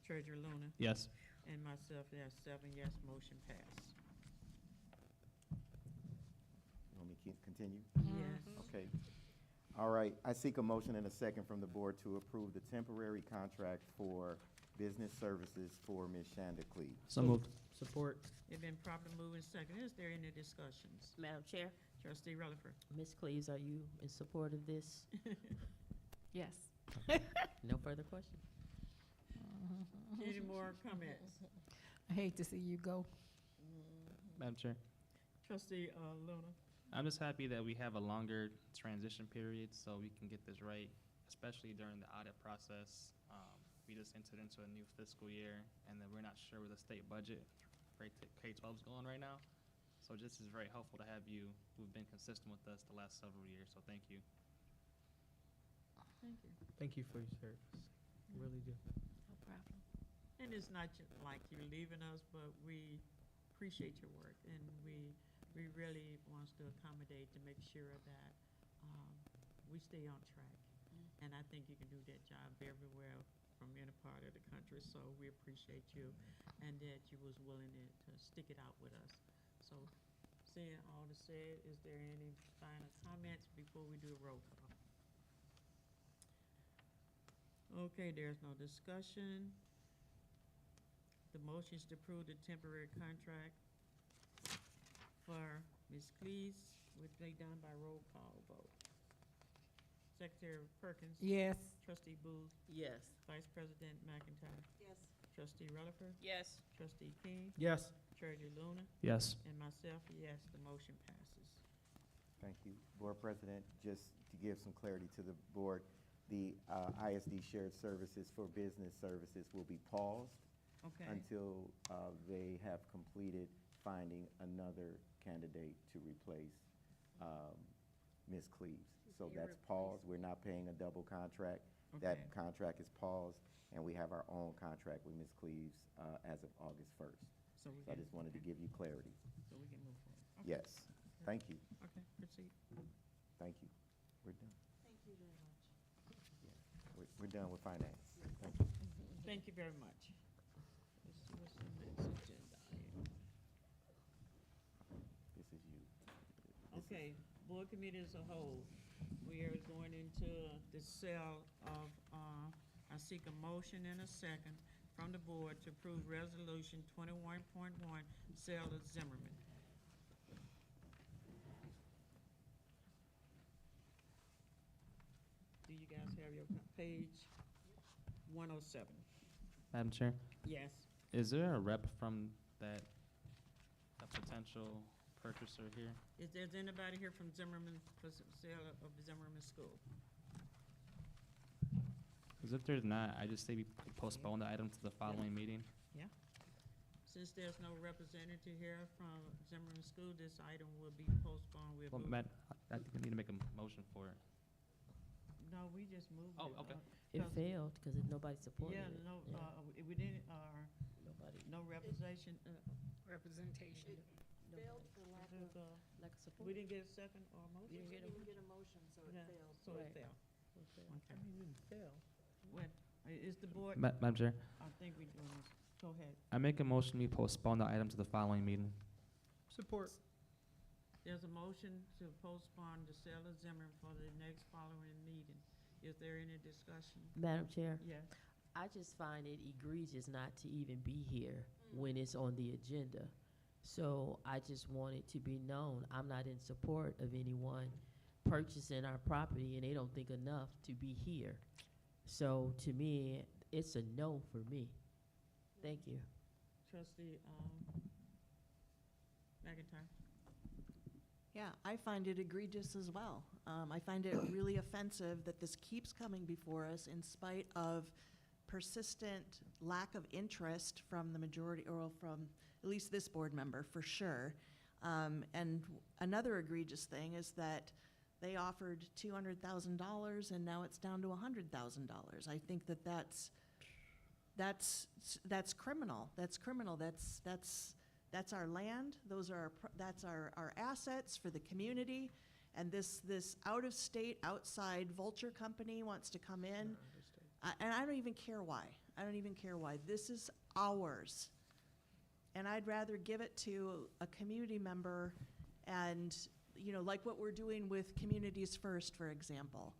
Treasurer Luna? Yes. And myself, yes, 7 yes, motion passed. You want me to continue? Yes. Okay. All right. I seek a motion and a second from the board to approve the temporary contract for business services for Ms. Shanda Cleave. So moved. Support. It's been properly moved and second. Is there any discussions? Madam Chair, Trustee Rutherford. Ms. Cleaves, are you in support of this? Yes. No further questions? Any more comments? I hate to see you go. Madam Chair, Trustee Luna. I'm just happy that we have a longer transition period so we can get this right, especially during the audit process. We just entered into a new fiscal year, and then we're not sure where the state budget for K-12 is going right now. So this is very helpful to have you who've been consistent with us the last several years, so thank you. Thank you. Thank you for your service. Really do. No problem. And it's not like you're leaving us, but we appreciate your work, and we really wants to accommodate to make sure that we stay on track. And I think you can do that job very well from any part of the country, so we appreciate you and that you was willing to stick it out with us. So, seeing all the said, is there any final comments before we do a roll call? Okay, there's no discussion. The motion is to approve the temporary contract for Ms. Cleese, which be done by roll call vote. Secretary Perkins? Yes. Trustee Booth? Yes. Vice President McIntyre? Yes. Trustee Rutherford? Yes. Trustee King? Yes. Treasurer Luna? Yes. And myself, yes, the motion passes. Thank you. Board President, just to give some clarity to the board, the ISD shared services for business services will be paused Okay. until they have completed finding another candidate to replace Ms. Cleaves. So that's paused. We're not paying a double contract. That Okay. contract is paused, and we have our own contract with Ms. Cleaves as of August 1st. So we So I can, just wanted to give you clarity. so we can move forward. Okay. Yes. Thank you. Okay, proceed. Thank you. We're done. Thank you very much. We're done with finance. Thank you. Thank you very much. Let's see what's the next agenda item. This is you. Okay, board committee as a whole, we are going into the sale of, I seek a motion and a second from the board to approve resolution 21.1, sale of Zimmerman. Do you guys have your page 107? Madam Chair, Yes. is there a rep from that, a potential purchaser here? Is there anybody here from Zimmerman, for sale of Zimmerman School? Because if there's not, I just say we postpone the item to the following meeting. Yeah. Since there's no representative here from Zimmerman School, this item will be postponed. We'll Well, move. Matt, I think we need to make a motion for it. No, we just moved it. Oh, okay. It 'Cause- failed because nobody supported Yeah, it. no, Yeah. we didn't, Nobody. no representation, Representation. Failed for lack of. Lack of support. we didn't get a second or a motion? You didn't get a Didn't get a motion, so it Yeah, failed. So it Right. failed. I mean, you didn't fail. What, is the board, Madam Chair, I think we doing this, go ahead. I make a motion we postpone the item to the following meeting. Support. There's a motion to postpone the sale of Zimmerman for the next following meeting. Is there any discussion? Madam Chair, Yes. I just find it egregious not to even be here when it's on the agenda. So I just want it to be known, I'm not in support of anyone purchasing our property and they don't think enough to be here. So to me, it's a no for me. Thank you. Trustee, McIntyre? Yeah, I find it egregious as well. I find it really offensive that this keeps coming before us in spite of persistent lack of interest from the majority, or from at least this board member, for sure. And another egregious thing is that they offered $200,000 and now it's down to $100,000. I think that that's criminal. That's criminal. That's our land. That's our assets for the community. And this out-of-state, outside vulture company wants to come in. And I don't even care why. I don't even care why. This is ours. And I'd rather give it to a community member and, you know, like what we're doing with Communities First, for example.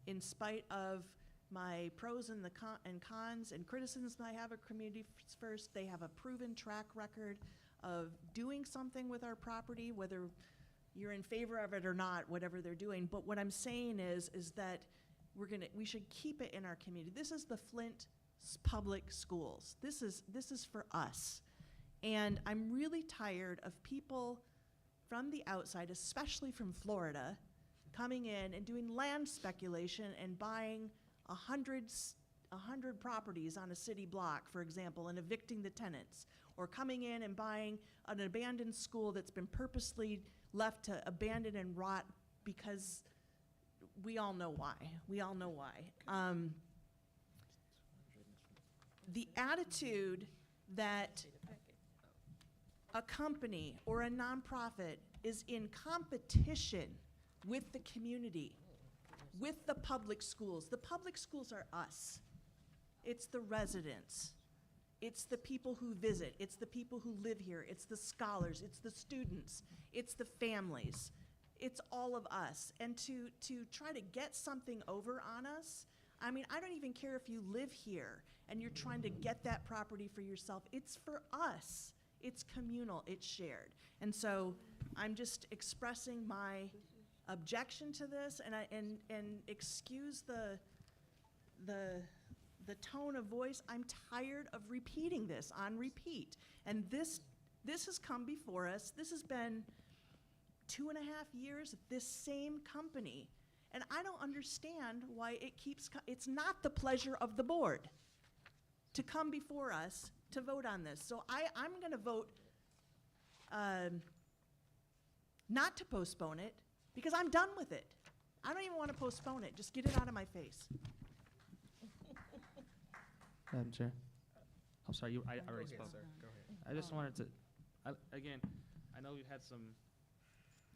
In spite of my pros and the cons and criticisms I have of Community First. They have a proven track record of doing something with our property, whether you're in favor of it or not, whatever they're doing. But what I'm saying is that we should keep it in our community. This is the Flint public schools. This is for us. And I'm really tired of people from the outside, especially from Florida, coming in and doing land speculation and buying 100 properties on a city block, for example, and evicting the tenants, or coming in and buying an abandoned school that's been purposely left to abandon and rot because we all know why. We all know why. The attitude that a company or a nonprofit is in competition with the community, with the public schools. The public schools are us. It's the residents. It's the people who visit. It's the people who live here. It's the scholars. It's the students. It's the families. It's all of us. And to try to get something over on us, I mean, I don't even care if you live here and you're trying to get that property for yourself. It's for us. It's communal. It's shared. And so I'm just expressing my objection to this, and excuse the tone of voice. I'm tired of repeating this on repeat. And this has come before us. This has been 2.5 years of this same company. And I don't understand why it keeps, it's not the pleasure of the board to come before us to vote on this. So I'm gonna vote not to postpone it, because I'm done with it. I don't even wanna postpone it, just get it out of my face. Madam Chair. I'm sorry, I already Go ahead, spoke. sir. Go ahead. I just wanted to, again, I know we've had some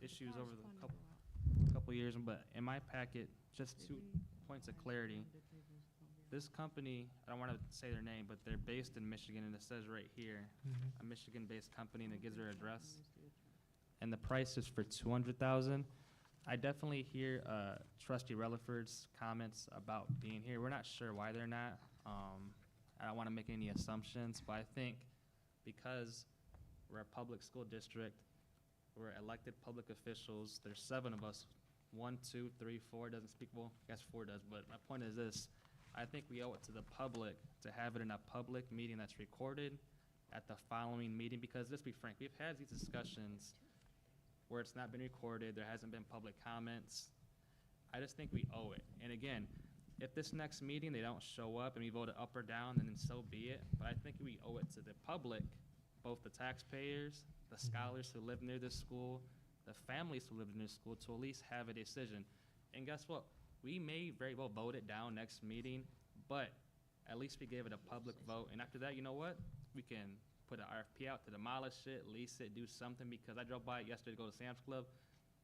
issues over the couple years, but in my packet, just 2 points of clarity. This company, I don't want to say their name, but they're based in Michigan, and it says right here, a Michigan-based company, and it gives their address. And the price is for $200,000. I definitely hear Trustee Relaford's comments about being here. We're not sure why they're not. I don't want to make any assumptions, but I think because we're a public school district, we're elected public officials, there's 7 of us, 1, 2, 3, 4 doesn't speak, well, I guess 4 does, but my point is this, I think we owe it to the public to have it in a public meeting that's recorded at the following meeting, because let's be frank, we've had these discussions where it's not been recorded, there hasn't been public comments. I just think we owe it. And again, if this next meeting they don't show up and we vote it up or down, then so be it. But I think we owe it to the public, both the taxpayers, the scholars who live near this school, the families who live near this school, to at least have a decision. And guess what? We may very well vote it down next meeting, but at least we gave it a public vote. And after that, you know what? We can put an RFP out to demolish it, lease it, do something, because I drove by it yesterday to go to Sam's Club.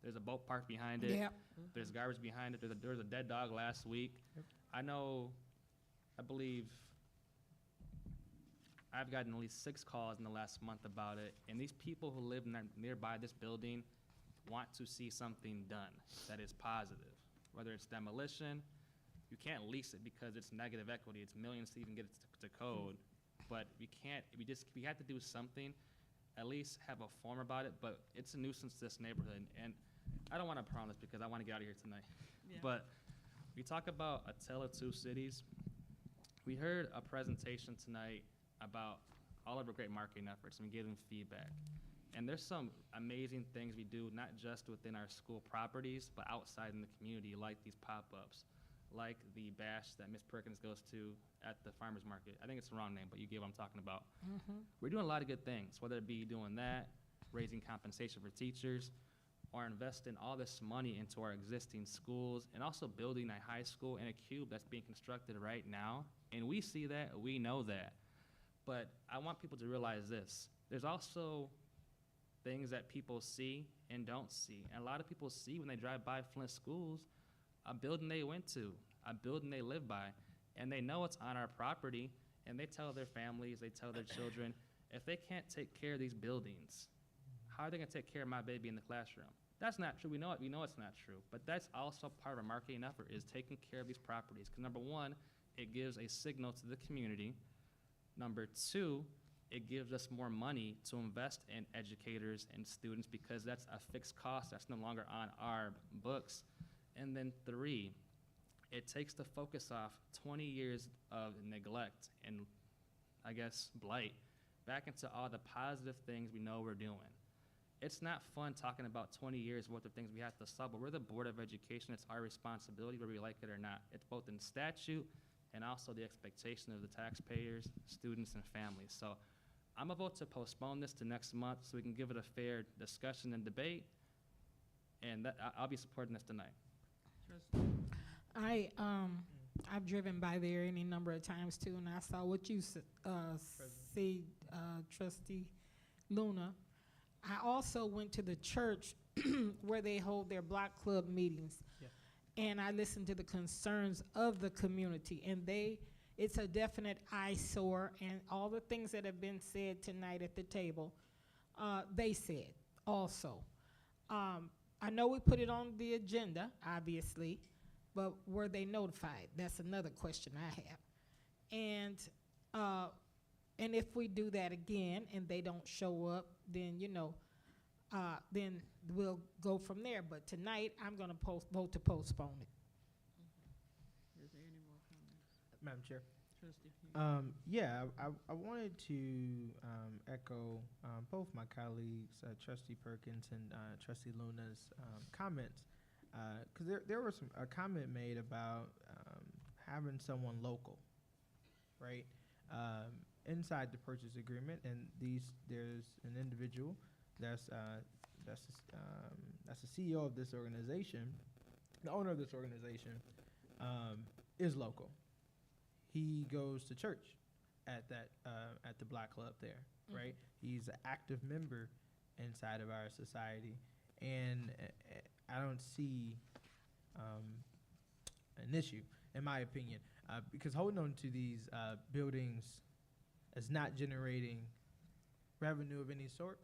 There's a boat park behind it. Yep. There's garbage behind it. There was a dead dog last week. Yep. I believe I've gotten at least 6 calls in the last month about it, and these people who live nearby this building want to see something done that is positive. Whether it's demolition, you can't lease it because it's negative equity. It's millions to even get it to code, but we have to do something, at least have a form about it, but it's a nuisance to this neighborhood, and I don't want to promise because I want to get out of here tonight. Yeah. But we talk about a tale of 2 cities. We heard a presentation tonight about all of our great marketing efforts, and we gave them feedback. And there's some amazing things we do, not just within our school properties, but outside in the community, like these pop-ups, like the bash that Ms. Perkins goes to at the farmer's market. I think it's the wrong name, but you get what I'm talking about. We're doing a lot of good things, whether it be doing that, raising compensation for teachers, or investing all this money into our existing schools, and also building a high school and a cube that's being constructed right now. And we see that, we know that. But I want people to realize this. There's also things that people see and don't see. And a lot of people see when they drive by Flint schools, a building they went to, a building they live by, and they know it's on our property, and they tell their families, they tell their children, if they can't take care of these buildings, how are they gonna take care of my baby in the classroom? That's not true. We know it. We know it's not true. But that's also part of our marketing effort, is taking care of these properties. Because number one, it gives a signal to the community. Number two, it gives us more money to invest in educators and students, because that's a fixed cost that's no longer on our books. And then three, it takes the focus off 20 years of neglect and, I guess, blight back into all the positive things we know we're doing. It's not fun talking about 20 years worth of things we have to solve, but we're the Board of Education. It's our responsibility, whether we like it or not. It's both in statute and also the expectation of the taxpayers, students, and families. So I'm gonna vote to postpone this to next month so we can give it a fair discussion and debate, and I'll be supporting this tonight. I've driven by there any number of times too, and I saw what you said, Trustee Luna. I also went to the church where they hold their block club meetings, and I listened to the concerns of the community, and it's a definite eyesore, and all the things that have been said tonight at the table, they said also. I know we put it on the agenda, obviously, but were they notified? That's another question I have. And if we do that again and they don't show up, then, then we'll go from there. But tonight, I'm going to vote to postpone it. Is there any more comments? Madam Chair. Trustee King. Yeah, I wanted to echo both my colleagues, Trustee Perkins and Trustee Luna's comments, because there was a comment made about having someone local, right, inside the purchase agreement, and there's an individual that's the CEO of this organization, the owner of this organization, is local. He goes to church at the Black Club there, right? He's an active member inside of our society, and I don't see an issue, in my opinion, because holding on to these buildings is not generating revenue of any sort.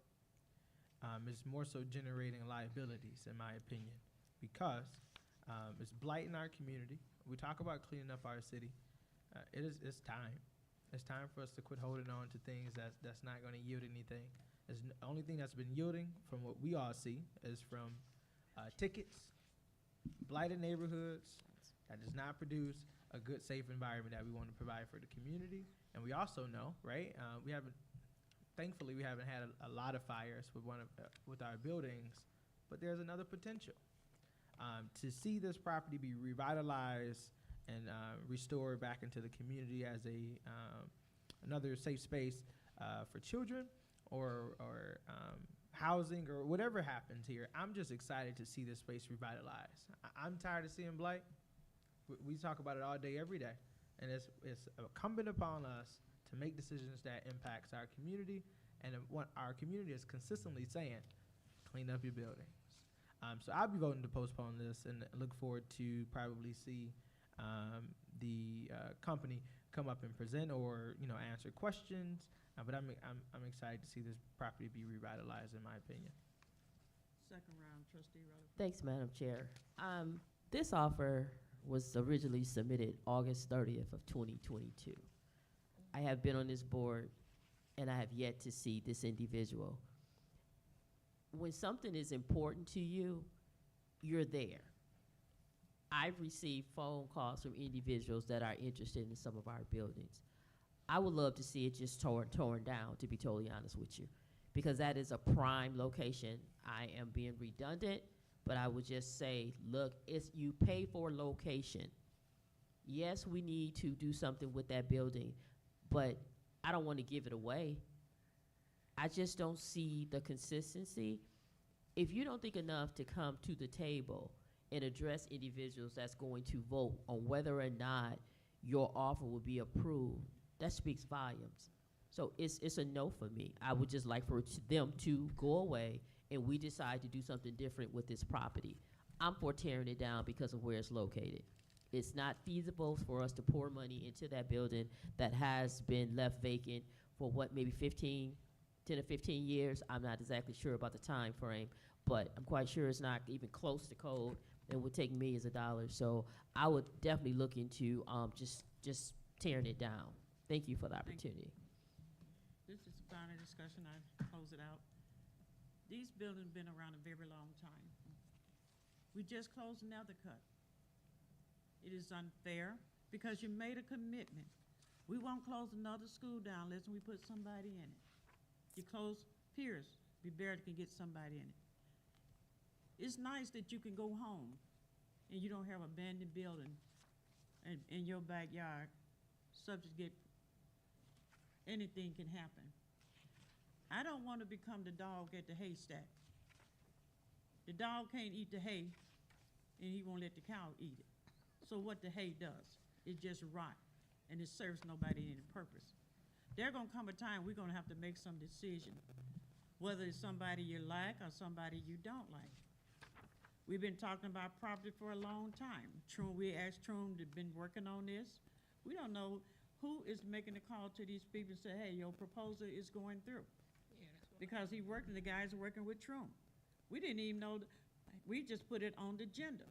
It's more so generating liabilities, in my opinion, because it's blighting our community. We talk about cleaning up our city. It's time. It's time for us to quit holding on to things that's not going to yield anything. The only thing that's been yielding, from what we all see, is from tickets, blighted neighborhoods that does not produce a good, safe environment that we want to provide for the community. And we also know, right? Thankfully, we haven't had a lot of fires with our buildings, but there's another potential to see this property be revitalized and restored back into the community as another safe space for children or housing or whatever happens here. I'm just excited to see this space revitalized. I'm tired of seeing blight. We talk about it all day, every day, and it's incumbent upon us to make decisions that impacts our community, and what our community is consistently saying: clean up your buildings. So I'll be voting to postpone this, and look forward to probably see the company come up and present or answer questions. But I'm excited to see this property be revitalized, in my opinion. Second round, Trustee Rutherford. Thanks, Madam Chair. This offer was originally submitted August 30th of 2022. I have been on this board, and I have yet to see this individual. When something is important to you, you're there. I've received phone calls from individuals that are interested in some of our buildings. I would love to see it just torn down, to be totally honest with you, because that is a prime location. I am being redundant, but I would just say, look, you pay for location. Yes, we need to do something with that building, but I don't want to give it away. I just don't see the consistency. If you don't think enough to come to the table and address individuals that's going to vote on whether or not your offer will be approved, that speaks volumes. So it's a no for me. I would just like for them to go away and we decide to do something different with this property. I'm for tearing it down because of where it's located. It's not feasible for us to pour money into that building that has been left vacant for what, maybe 10 to 15 years. I'm not exactly sure about the time frame, but I'm quite sure it's not even close to code and would take millions of dollars. So I would definitely look into just tearing it down. Thank you for the opportunity. This is the final discussion. I close it out. These buildings been around a very long time. We just closed another cut. It is unfair because you made a commitment. We won't close another school down unless we put somebody in it. You close Pierce, we barely can get somebody in it. It's nice that you can go home and you don't have abandoned building in your backyard, subject to get, anything can happen. I don't want to become the dog at the haystack. The dog can't eat the hay and he won't let the cow eat it. So what the hay does, it just rot and it serves nobody any purpose. There's gonna come a time we're gonna have to make some decision, whether it's somebody you like or somebody you don't like. We've been talking about property for a long time. We asked Troom to been working on this. We don't know who is making the call to these people and say, hey, your proposal is going through. Because he worked and the guys are working with Troom. We didn't even know, we just put it on the agenda.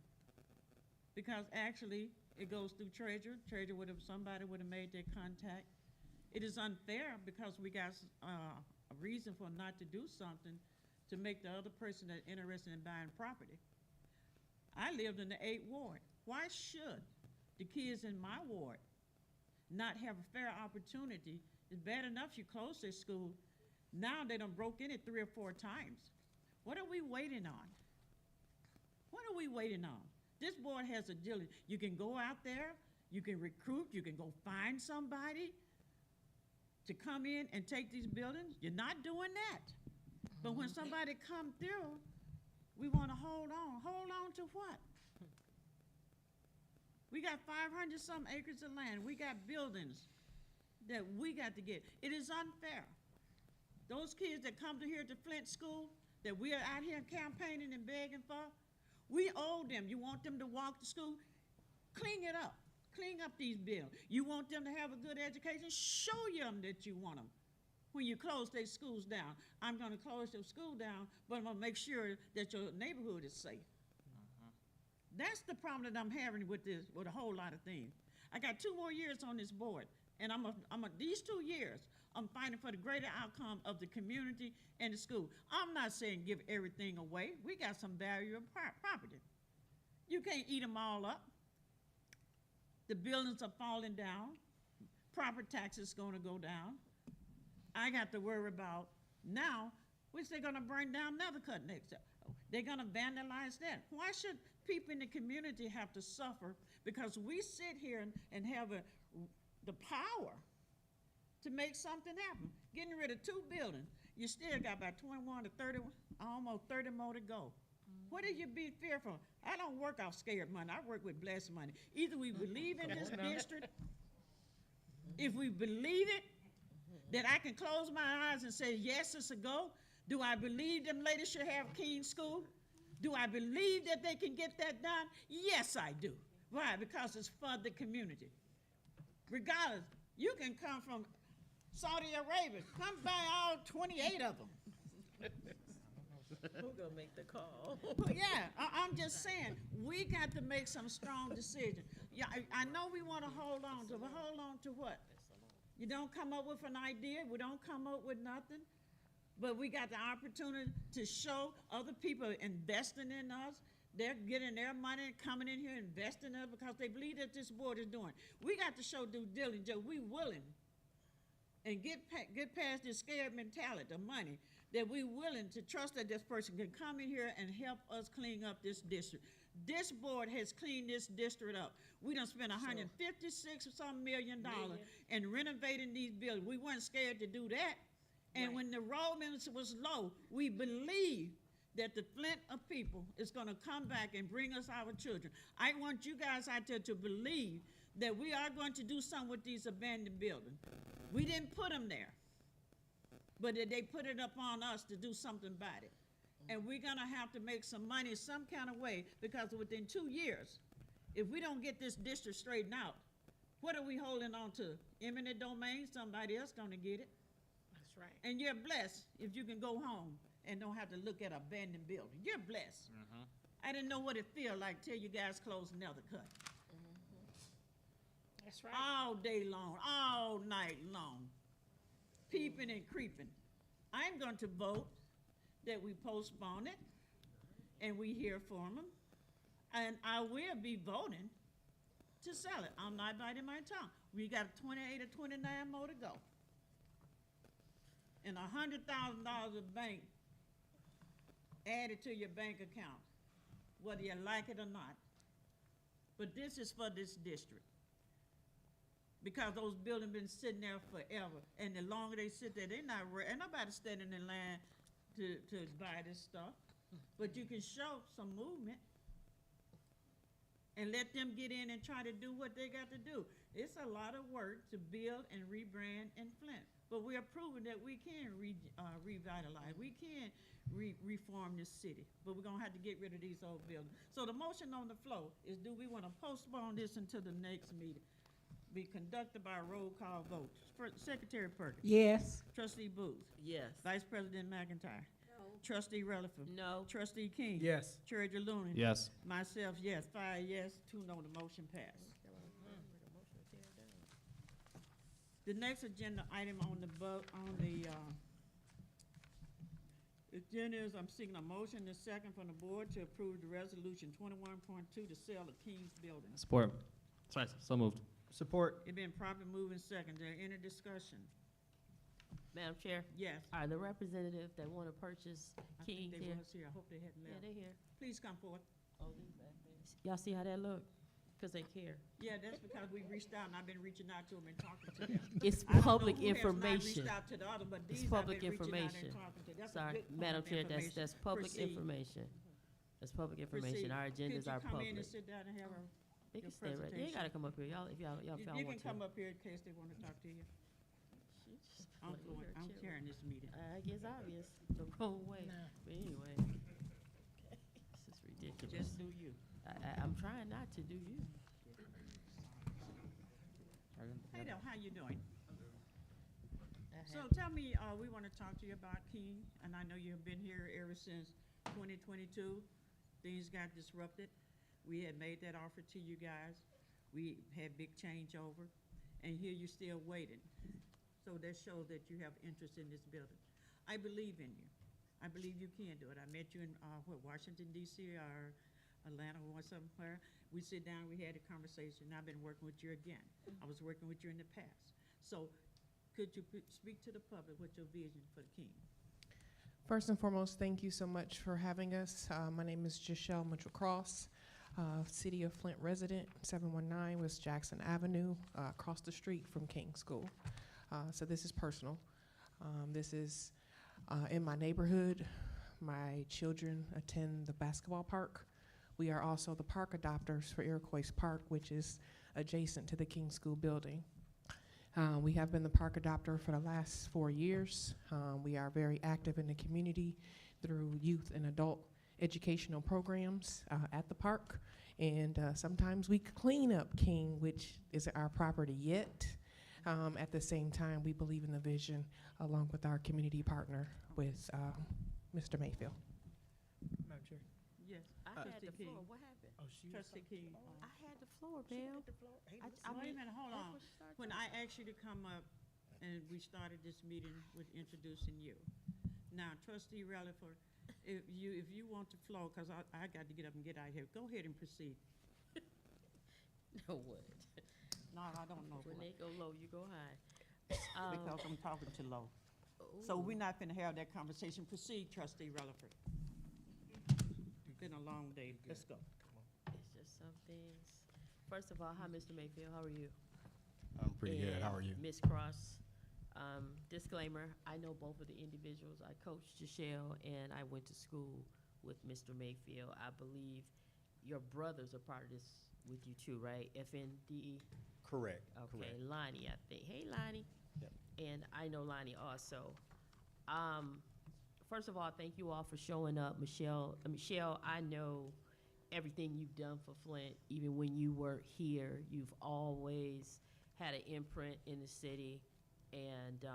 Because actually, it goes through treasurer. Treasurer somebody would have made their contact. It is unfair because we got a reason for not to do something to make the other person that's interested in buying property. I lived in the 8th ward. Why should the kids in my ward not have a fair opportunity? It's bad enough you close their school. Now they done broke in it 3 or 4 times. What are we waiting on? What are we waiting on? This board has a deal. You can go out there, you can recruit, you can go find somebody to come in and take these buildings. You're not doing that. But when somebody come through, we want to hold on. Hold on to what? We got 500 some acres of land. We got buildings that we got to get. It is unfair. Those kids that come to here to Flint School, that we are out here campaigning and begging for, we owe them. You want them to walk to school? Clean it up. Clean up these buildings. You want them to have a good education? Show them that you want them. When you close their schools down, I'm going to close your school down, but I'm going to make sure that your neighborhood is safe. That's the problem that I'm having with this, with a whole lot of things. I got 2 more years on this board, and these 2 years, I'm fighting for the greater outcome of the community and the school. I'm not saying give everything away. We got some valuable property. You can't eat them all up. The buildings are falling down. Property taxes going to go down. I got to worry about now, which they're going to burn down another cut next year. They're going to vandalize that. Why should people in the community have to suffer because we sit here and have the power to make something happen? Getting rid of 2 buildings, you still got about 21 to 30, almost 30 more to go. What do you be fearful? I don't work off scared money. I work with blessed money. Either we believe in this district, if we believe it, that I can close my eyes and say, yes, it's a go. Do I believe them ladies should have King School? Do I believe that they can get that done? Yes, I do. Why? Because it's for the community. Regardless, you can come from Saudi Arabia. Come buy all 28 of them. Who's gonna make the call? Yeah, I'm just saying, we got to make some strong decisions. Yeah, I know we want to hold on to, but hold on to what? You don't come up with an idea, we don't come up with nothing, but we got the opportunity to show other people investing in us. They're getting their money, coming in here, investing in us because they believe that this board is doing. We got to show due diligence, we willing, and get past this scared mentality of money, that we willing to trust that this person can come in here and help us clean up this district. This board has cleaned this district up. We done spent $156 million in renovating these buildings. We weren't scared to do that. And when the enrollment was low, we believed that the Flint of people is gonna come back and bring us our children. I want you guys out there to believe that we are going to do something with these abandoned buildings. We didn't put them there, but they put it upon us to do something about it. And we're gonna have to make some money some kind of way, because within 2 years, if we don't get this district straightened out, what are we holding on to? Eminent domain, somebody else gonna get it. That's right. And you're blessed if you can go home and don't have to look at abandoned building. You're blessed. Mhm. I didn't know what it feel like till you guys closed another cut. That's right. All day long, all night long, peeping and creeping. I'm going to vote that we postpone it and we hear from them. And I will be voting to sell it. I'm not biting my tongue. We got 28 or 29 more to go. And $100,000 a bank added to your bank account, whether you like it or not. But this is for this district. Because those buildings been sitting there forever, and the longer they sit there, they're not, ain't nobody standing in line to buy this stuff. But you can show some movement and let them get in and try to do what they got to do. It's a lot of work to build and rebrand in Flint, but we are proving that we can revitalize, we can reform this city, but we're gonna have to get rid of these old buildings. So the motion on the floor is, do we wanna postpone this until the next meeting? Be conducted by a roll call vote. Secretary Perkins. Yes. Trustee Booth. Yes. Vice President McIntyre. No. Trustee Rutherford. No. Trustee King. Yes. Treasurer Looney. Yes. Myself, yes. 5 yes, 2 no, the motion passed. The next agenda item on the agenda is, I'm seeking a motion and a second from the board to approve the resolution 21.2, the sale of King's Building. Support. Sorry, so moved. Support. It been properly moved and second. There any discussion? Madam Chair, Yes. are the representative that want to purchase I King think they here? was here. I hope they hadn't Yeah, left. they here. Please come forward. Y'all see how that look? Because they care. Yeah, that's because we reached out and I've been reaching out to them and talking to them. It's I don't know public who has not information. reached out to the other, but It's these I've public been reaching out and information. talking to. That's a Sorry, good form Madam of Chair, information. that's public Proceed. information. That's public information. Proceed. Our agendas are Could you come in and public. sit down and have They your can stay right. They ain't presentation? gotta come up here, y'all, if y'all You want can to. come up here in case they want to talk to you. I'm carrying this meeting. I guess obvious, the wrong way. No. But anyway, this is ridiculous. Just do you. I'm trying not to do you. Hey there, how you doing? So tell me, we want to talk to you about King, and I know you've been here ever since 2022. Things got disrupted. We had made that offer to you guys. We had big changeover, and here you're still waiting. So that shows that you have interest in this building. I believe in you. I believe you can do it. I met you in, Washington DC or Atlanta or somewhere. We sit down, we had a conversation. I've been working with you again. I was working with you in the past. So could you speak to the public with your vision for the King? First and foremost, thank you so much for having us. My name is Jashelle Mitchell-Cross, City of Flint resident, 719 West Jackson Avenue, across the street from King School. So this is personal. This is in my neighborhood. My children attend the basketball park. We are also the park adopters for Iroquois Park, which is adjacent to the King School building. We have been the park adopter for the last 4 years. We are very active in the community through youth and adult educational programs at the park. And sometimes we clean up King, which is our property yet. At the same time, we believe in the vision along with our community partner with Mr. Mayfield. Madam Chair. Yes. I had the floor. What happened? Oh, she Trustee King. I had the floor, Bill. Wait a minute, hold on. When I asked you to come up and we started this meeting with introducing you. Now, Trustee Rutherford, if you want the floor, because I got to get up and get out of here, go ahead and proceed. No, what? No, I don't know. When they go low, you go high. Because I'm talking too low. So we're not gonna have that conversation. Proceed, Trustee Rutherford. Been a long day. Let's go. It's just some things. First of all, hi, Mr. Mayfield. How are you? I'm pretty good. How are you? Ms. Cross. Disclaimer, I know both of the individuals. I coached Jashelle and I went to school with Mr. Mayfield. I believe your brothers are part of this with you too, right? FNDE? Correct. Okay, Correct. Lonnie, I think. Hey, Lonnie. Yep. And I know Lonnie also. First of all, thank you all for showing up. Michelle, I know everything you've done for Flint. Even when you were here, you've always had an imprint in the city. And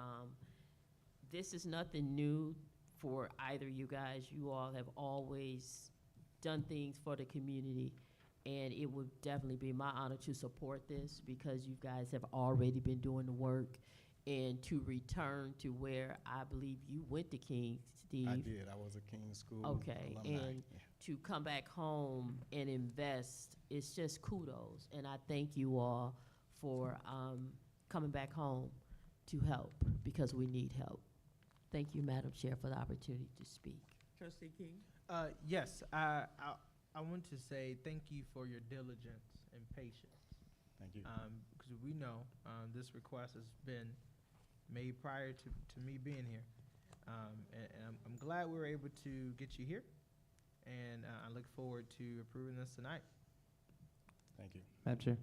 this is nothing new for either you guys. You all have always done things for the community, and it would definitely be my honor to support this because you guys have already been doing the work. And to return to where I believe you went to King, Steve. I did. I was a King School Okay, alumni. and to come back home and invest, it's just kudos. And I thank you all for coming back home to help because we need help. Thank you, Madam Chair, for the opportunity to speak. Trustee King? Yes, I want to say thank you for your diligence and patience. Thank you. Because we know this request has been made prior to me being here. And I'm glad we were able to get you here. And I look forward to approving this tonight. Thank you. Madam Chair.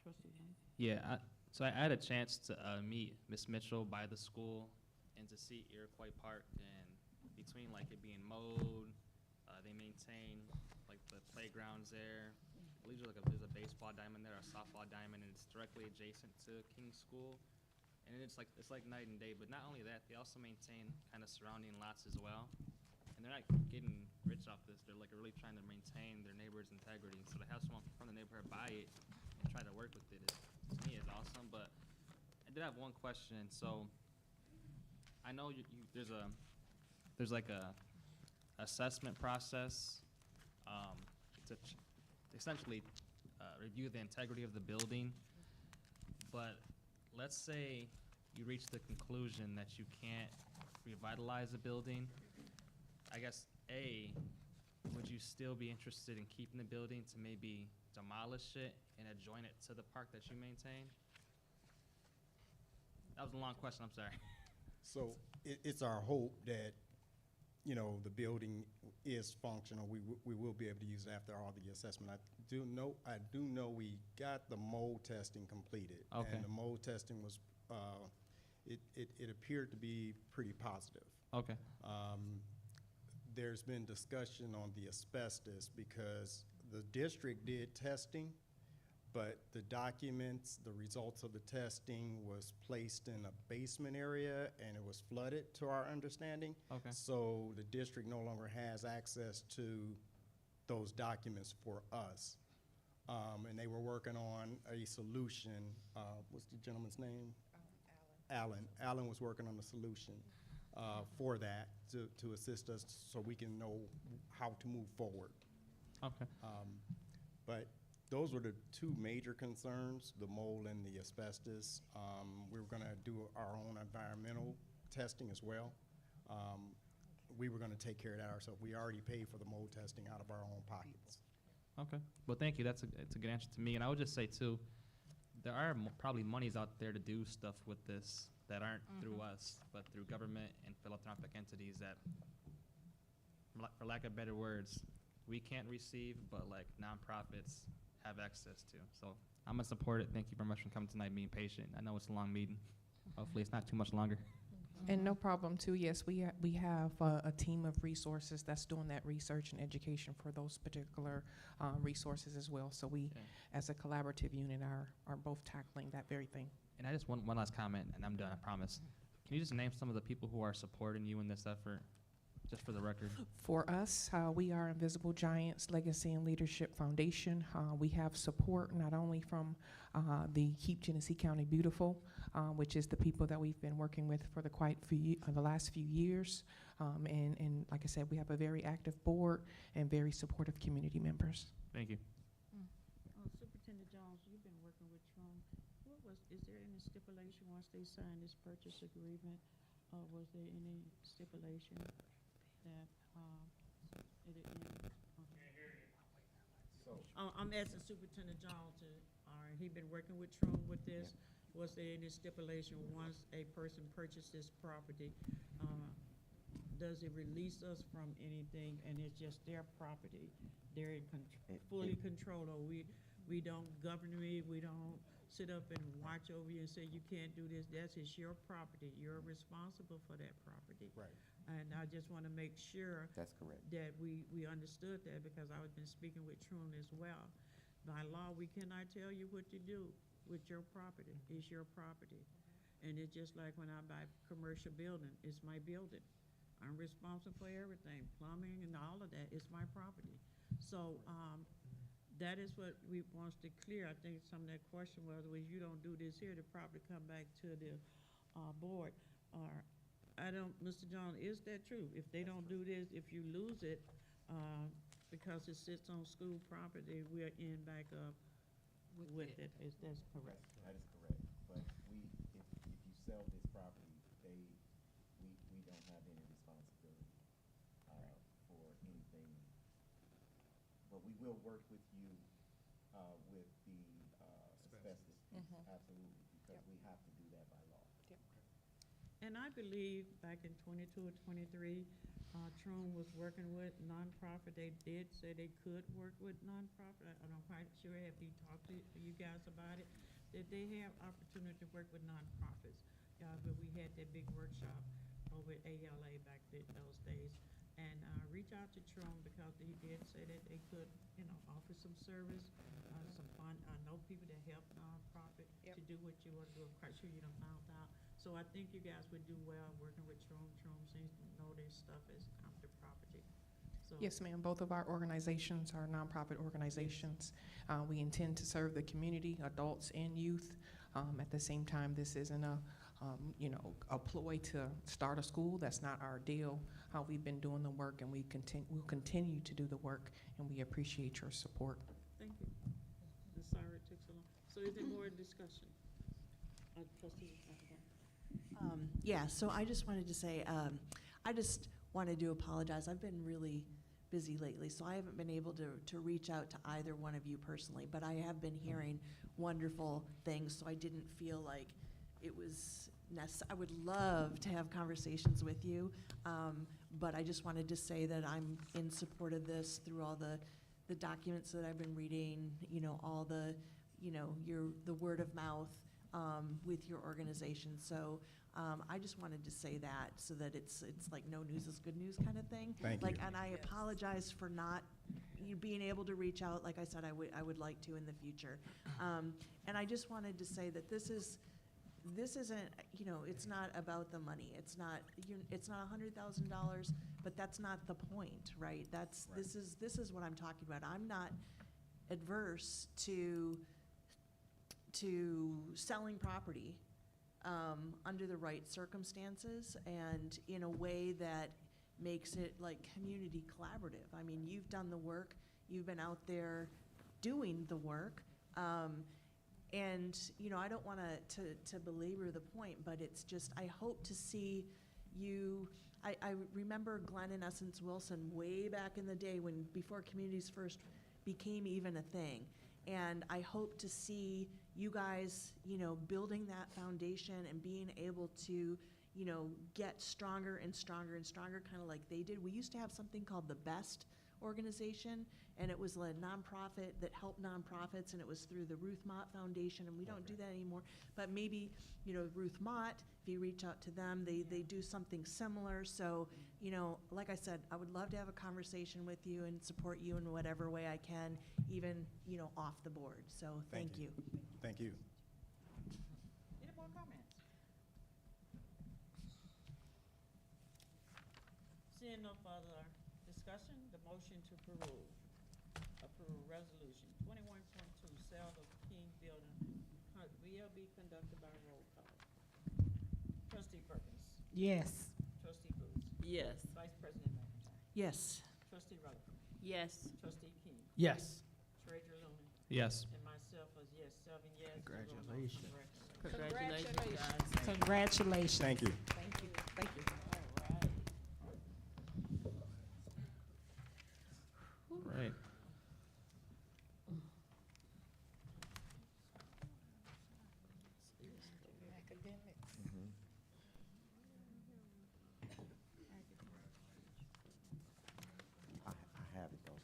Trustee King? Yeah, so I had a chance to meet Miss Mitchell by the school and to see Iroquois Park, and between like it being mowed, they maintain like the playgrounds there. I believe there's a baseball diamond there, a softball diamond, and it's directly adjacent to King's School. And it's like night and day, but not only that, they also maintain kind of surrounding lots as well. And they're not getting rich off this. They're like really trying to maintain their neighbor's integrity. So to have someone from the neighborhood buy it and try to work with it is, to me, is awesome. But I did have one question. So I know there's like a assessment process to essentially review the integrity of the building. But let's say you reach the conclusion that you can't revitalize a building. I guess, A, would you still be interested in keeping the building to maybe demolish it and adjoin it to the park that you maintain? That was a long question, I'm sorry. So it's our hope that, you know, the building is functional. We will be able to use it after all the assessment. I do know we got the mold testing completed. Okay. And the mold testing was, it appeared to be pretty positive. Okay. There's been discussion on the asbestos because the district did testing, but the documents, the results of the testing was placed in a basement area and it was flooded to our understanding. Okay. So the district no longer has access to those documents for us. And they were working on a solution. What's the gentleman's name? Alan. Alan was working on a solution for that to assist us so we can know how to move forward. Okay. But those were the two major concerns, the mold and the asbestos. We were gonna do our own environmental testing as well. We were gonna take care of that ourselves. We already paid for the mold testing out of our own pockets. Okay. Well, thank you. It's a good answer to me. And I would just say, too, there are probably monies out there to do stuff with this that aren't through us, but through government and philanthropic entities that, for lack of better words, we can't receive, but like nonprofits have access to. So I'm gonna support it. Thank you very much for coming tonight, being patient. I know it's a long meeting. Hopefully it's not too much longer. And no problem too. Yes, we have a team of resources that's doing that research and education for those particular resources as well. So we, as a collaborative unit, are both tackling that very thing. And I just want one last comment, and I'm done, I promise. Can you just name some of the people who are supporting you in this effort, just for the record? For us, we are Invisible Giants Legacy and Leadership Foundation. We have support not only from the Keep Genesee County Beautiful, which is the people that we've been working with for the last few years. And like I said, we have a very active board and very supportive community members. Thank you. Superintendent Jones, you've been working with Trump. Is there any stipulation once they sign this purchase agreement? Was there any stipulation that I'm asking Superintendent Jones he been working with Trump with this. Was there any stipulation once a person purchased this property? Does it release us from anything and it's just their property? They're in fully control, or we don't govern it, we don't sit up and watch over you and say you can't do this. That's your property. You're responsible for that property. Right. And I just want to make sure That's correct. that we understood that, because I've been speaking with Trun as well. By law, we cannot tell you what to do with your property. It's your property. And it's just like when I buy commercial building, it's my building. I'm responsible for everything, plumbing and all of that, it's my property. So, that is what we wants to clear. I think some of that question was, well, you don't do this here, the property come back to the, board. Or, I don't, Mr. John, is that true? If they don't do this, if you lose it, because it sits on school property, we're in back up with it. Is that correct? That is correct. But if you sell this property, we don't have any responsibility for anything. But we will work with you with the asbestos piece, absolutely, because we have to do that by law. And I believe back in 22 or 23, Troon was working with nonprofit. They did say they could work with nonprofit. I'm not quite sure if he talked to you guys about it, that they have opportunity to work with nonprofits. But we had that big workshop over at ALA back those days. And reach out to Troon because he did say that they could, offer some service, some fun. I know people that help nonprofit to do what you want to do. I'm quite sure you done found out. So I think you guys would do well working with Troon. Troon seems to know their stuff as county property. So Yes, ma'am. Both of our organizations are nonprofit organizations. We intend to serve the community, adults and youth. At the same time, this isn't a ploy to start a school. That's not our deal. We've been doing the work, and we'll continue to do the work, and we appreciate your support. thank you. I'm sorry it took so long. So is there more discussion? Trustee, Yeah, so I just wanted to say, I just wanted to apologize. I've been really busy lately, so I haven't been able to reach out to either one of you personally, but I have been hearing wonderful things, so I didn't feel like it was necessary. I would love to have conversations with you, but I just wanted to say that I'm in support of this through all the documents that I've been reading, all the, the word of mouth with your organization. So I just wanted to say that so that it's like no news is good news kind of thing. Thank you. And I apologize for not being able to reach out. Like I said, I would like to in the future. And I just wanted to say that this isn't, it's not about the money. It's not $100,000, but that's not the point, right? This is what I'm talking about. I'm not adverse to selling property under the right circumstances and in a way that makes it like community collaborative. I mean, you've done the work, you've been out there doing the work, and I don't want to belabor the point, but it's just I hope to see you. I remember Glenn and Essence Wilson way back in the day before communities first became even a thing. And I hope to see you guys, building that foundation and being able to, get stronger and stronger and stronger, kind of like they did. We used to have something called the BEST organization, and it was a nonprofit that helped nonprofits, and it was through the Ruth Mott Foundation, and we don't do that anymore. But maybe, Ruth Mott, if you reach out to them, they do something similar. So, like I said, I would love to have a conversation with you and support you in whatever way I can, even, off the board. So thank you. Thank you. Any more comments? Seeing no further discussion, the motion to approve resolution 21.2, sale of King Building, will be conducted by roll call. Trustee Perkins. Yes. Trustee Booth. Yes. Vice President McIntyre. Yes. Trustee Rutherford. Yes. Trustee King. Yes. Treasurer Looney. Yes. And myself as yes, 7 yes. Congratulations. Congratulations, guys. Congratulations. Thank you. Thank you. Thank you. Right. I have it though.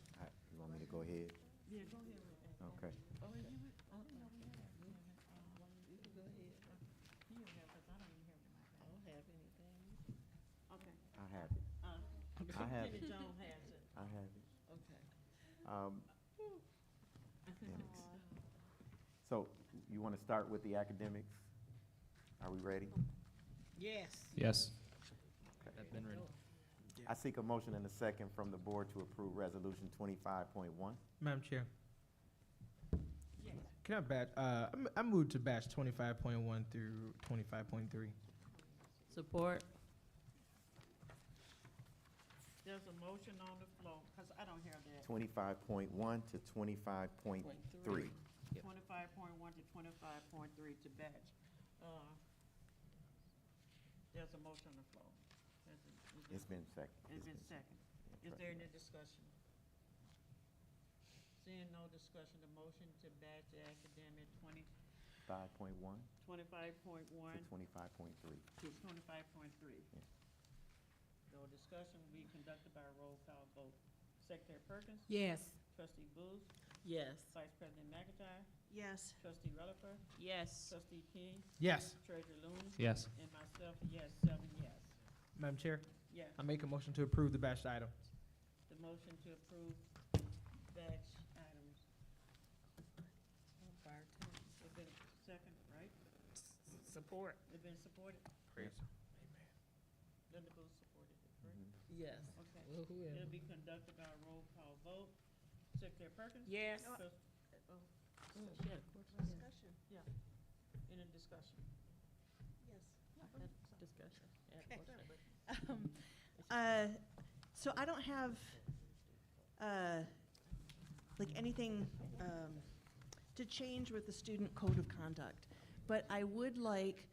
You want me to go ahead? Yeah, go ahead with that. Okay. Oh, you have it? Oh, no, we have it. You can go ahead. You have it, 'cause I don't even have it in my bag. I don't have anything. Okay. I have it. I have Kenny it. Jones has it. I have it. Okay. Academics. So you want to start with the academics? Are we ready? Yes. Yes. Okay. I've been ready. I seek a motion and a second from the board to approve resolution 25.1. Madam Chair. Can I batch, I moved to batch 25.1 through 25.3. Support. There's a motion on the floor, because I don't hear that. 25.1 to 25.3. 25.1 to 25.3 to batch. There's a motion on the floor. It's been second. It's been second. Is there any discussion? Seeing no discussion, the motion to batch the academic 5.1 25.1 to 25.3. to 25.3. No discussion will be conducted by a roll call vote. Secretary Perkins? Yes. Trustee Booth? Yes. Vice President McIntyre? Yes. Trustee Relaford? Yes. Trustee King? Yes. Treasurer Loon? Yes. And myself, yes, 7 yes. Madam Chair, Yes. I make a motion to approve the batched items. The motion to approve batch items. It's been second, right? Support. It's been supported? Praise. Linda Booth supported it, correct? Yes. Okay. Well, whoever. It'll be conducted by a roll call vote. Secretary Perkins? Yes. Discussion. Yeah. Any discussion? Yes. Discussion. So I don't have, like anything, to change with the student code of conduct, but I would like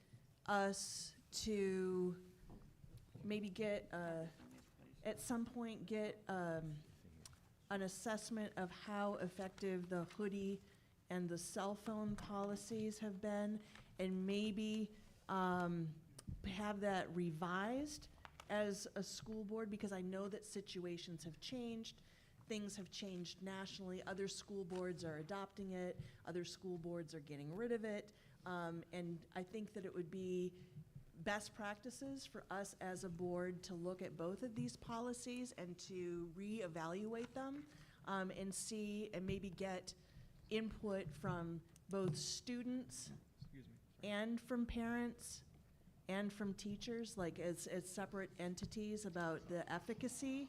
us to maybe get, at some point, get, an assessment of how effective the hoodie and the cell phone policies have been, and maybe, have that revised as a school board, because I know that situations have changed, things have changed nationally, other school boards are adopting it, other school boards are getting rid of it, and I think that it would be best practices for us as a board to look at both of these policies and to reevaluate them, and see, and maybe get input from both students and from parents and from teachers, like as separate entities, about the efficacy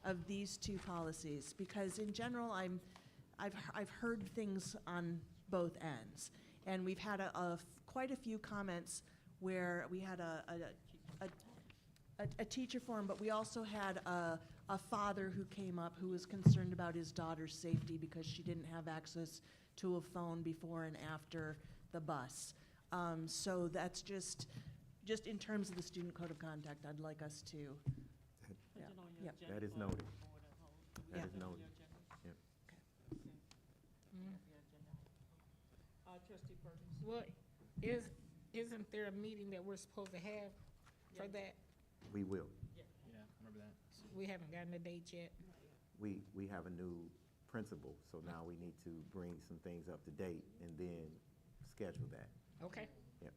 of these two policies. Because in general, I've heard things on both ends, and we've had quite a few comments where we had a teacher forum, but we also had a father who came up who was concerned about his daughter's safety because she didn't have access to a phone before and after the bus. So that's just in terms of the student code of conduct, I'd like us to. Put it on your Yep. agenda That is for the noted. board as a whole. Do we That have is it on noted. your agenda? Yep. Okay. Your agenda. Trustee Perkins? Well, isn't there a meeting that we're supposed to have for that? We will. Yeah, remember that. We haven't gotten a date yet. We have a new principal, so now we need to bring some things up to date and then schedule that. Okay. Yep.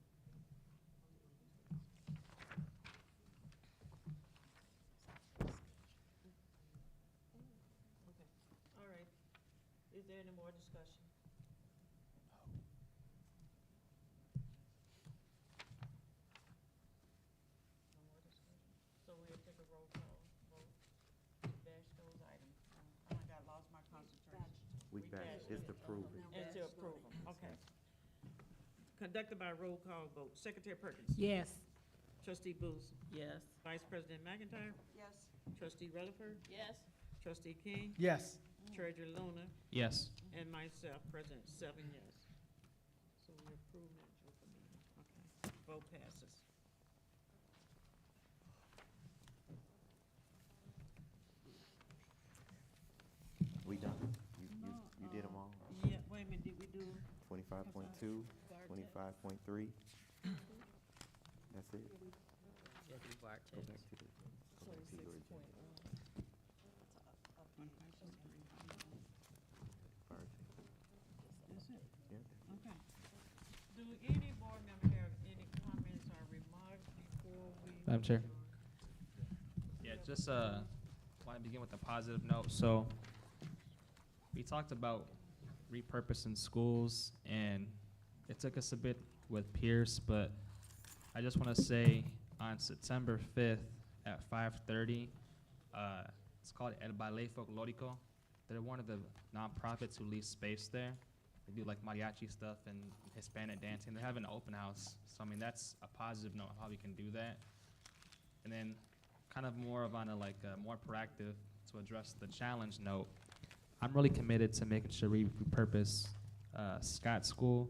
Okay. All right. Is there any more discussion? No more discussion? So we'll take a roll call vote to bash those items. Oh my God, lost my concentration. We bashed, it's to prove it. And to approve them, okay. Conducted by roll call vote. Secretary Perkins? Yes. Trustee Booth? Yes. Vice President McIntyre? Yes. Trustee Relaford? Yes. Trustee King? Yes. Treasurer Luna? Yes. And myself, President, 7 yes. So we approve that, Joker meeting. Okay, vote passes. We done? You did them all? Yeah, wait a minute, did we do? 25.2, 25.3. That's it? Go back to your agenda. That's it? Yeah. Okay. Do any board member have any comments or remarks before we? Madam Chair. Yeah, just want to begin with a positive note. So we talked about repurposing schools, and it took us a bit with Pierce, but I just want to say on September 5th at 5:30, It's called El Ballet Folklorico. They're one of the nonprofits who lease space there. They do like mariachi stuff and Hispanic dancing. They're having an open house. So I mean, that's a positive note of how we can do that. And then kind of more of on a like more proactive to address the challenge note. I'm really committed to making sure we repurpose Scott School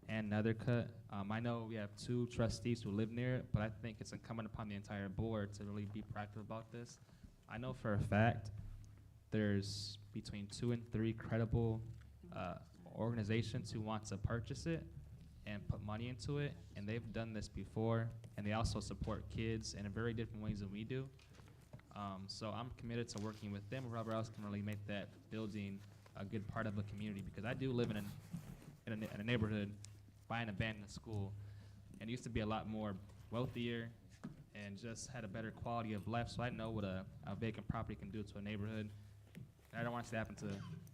and Nethercutt. I know we have 2 trustees who live near it, but I think it's incumbent upon the entire board to really be proactive about this. I know for a fact there's between 2 and 3 credible organizations who want to purchase it and put money into it, and they've done this before, and they also support kids in very different ways than we do. So I'm committed to working with them or whoever else can really make that building a good part of a community, because I do live in a neighborhood by an abandoned school, and it used to be a lot more wealthier and just had a better quality of life, so I know what a vacant property can do to a neighborhood. And I don't want it to happen to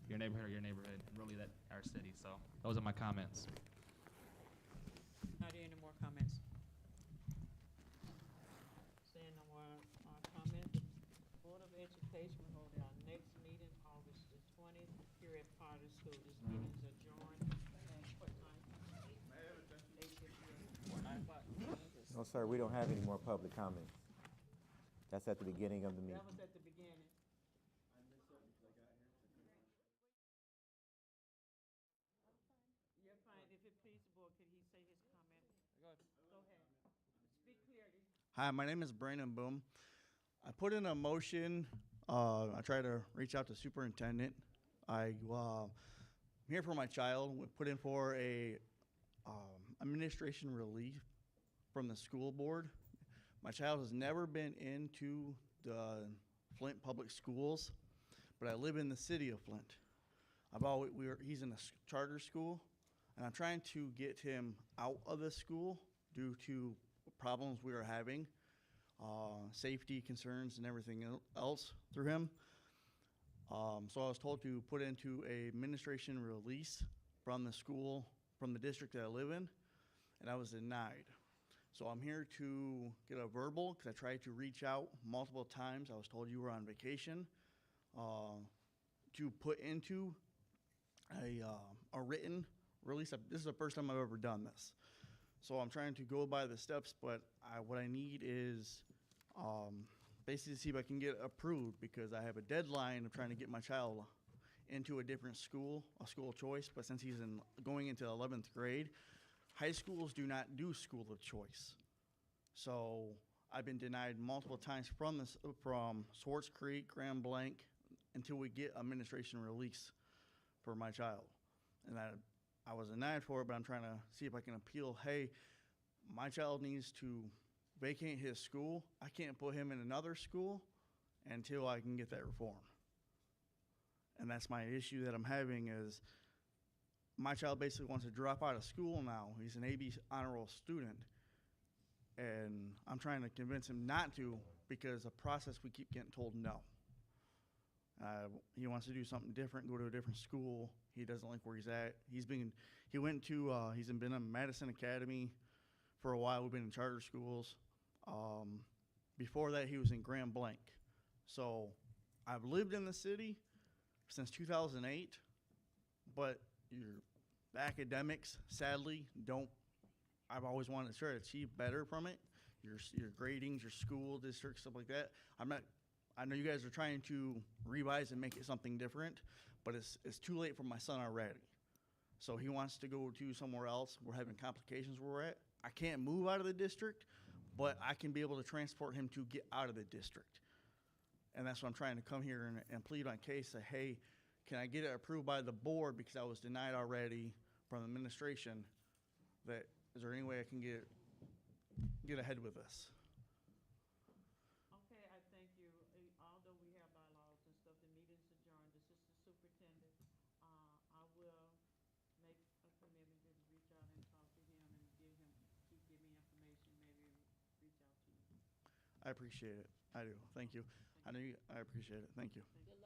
your neighborhood or your neighborhood, and really that our city. So those are my comments. Are there any more comments? Seeing no more comments, the Board of Education will hold our next meeting August the 20th here at Potter School. This meeting is adjourned at what time? 8:50. No, sir, we don't have any more public comments. That's at the beginning of the meeting. That was at the beginning. You're fine. If it please the board, could he say his comment? Go ahead. Speak clearly. Hi, my name is Brandon Boom. I put in a motion. I tried to reach out to superintendent. I'm here for my child. We put in for a administration relief from the school board. My child has never been into the Flint Public Schools, but I live in the city of Flint. He's in a charter school, and I'm trying to get him out of the school due to problems we are having, safety concerns and everything else through him. So I was told to put into a administration release from the school, from the district that I live in, and I was denied. So I'm here to get a verbal, because I tried to reach out multiple times. I was told you were on vacation, to put into a written release. This is the first time I've ever done this. So I'm trying to go by the steps, but what I need is basically to see if I can get approved, because I have a deadline of trying to get my child into a different school, a school choice. But since he's going into 11th grade, high schools do not do school of choice. So I've been denied multiple times from Swartz Creek, Grand Blanc, until we get administration release for my child. And I was denied for it, but I'm trying to see if I can appeal. Hey, my child needs to vacate his school. I can't put him in another school until I can get that reform. And that's my issue that I'm having is my child basically wants to drop out of school now. He's an AB honor roll student. And I'm trying to convince him not to, because the process we keep getting told no. He wants to do something different, go to a different school. He doesn't like where he's at. He's been in Madison Academy for a while. We've been in charter schools. Before that, he was in Grand Blanc. So I've lived in the city since 2008, but the academics, sadly, I've always wanted to try to achieve better from it. Your gradings, your school district, stuff like that. I know you guys are trying to revise and make it something different, but it's too late for my son already. So he wants to go to somewhere else. We're having complications where we're at. I can't move out of the district, but I can be able to transport him to get out of the district. And that's why I'm trying to come here and plead on case, say, hey, can I get it approved by the board, because I was denied already from administration? Is there any way I can get ahead with this? Okay, I thank you. Although we have bylaws and stuff, the meeting's adjourned. This is the superintendent. I will make a commitment to reach out and talk to him and give me information, maybe reach out to you. I appreciate it. I do. Thank you. I appreciate it. Thank you. Good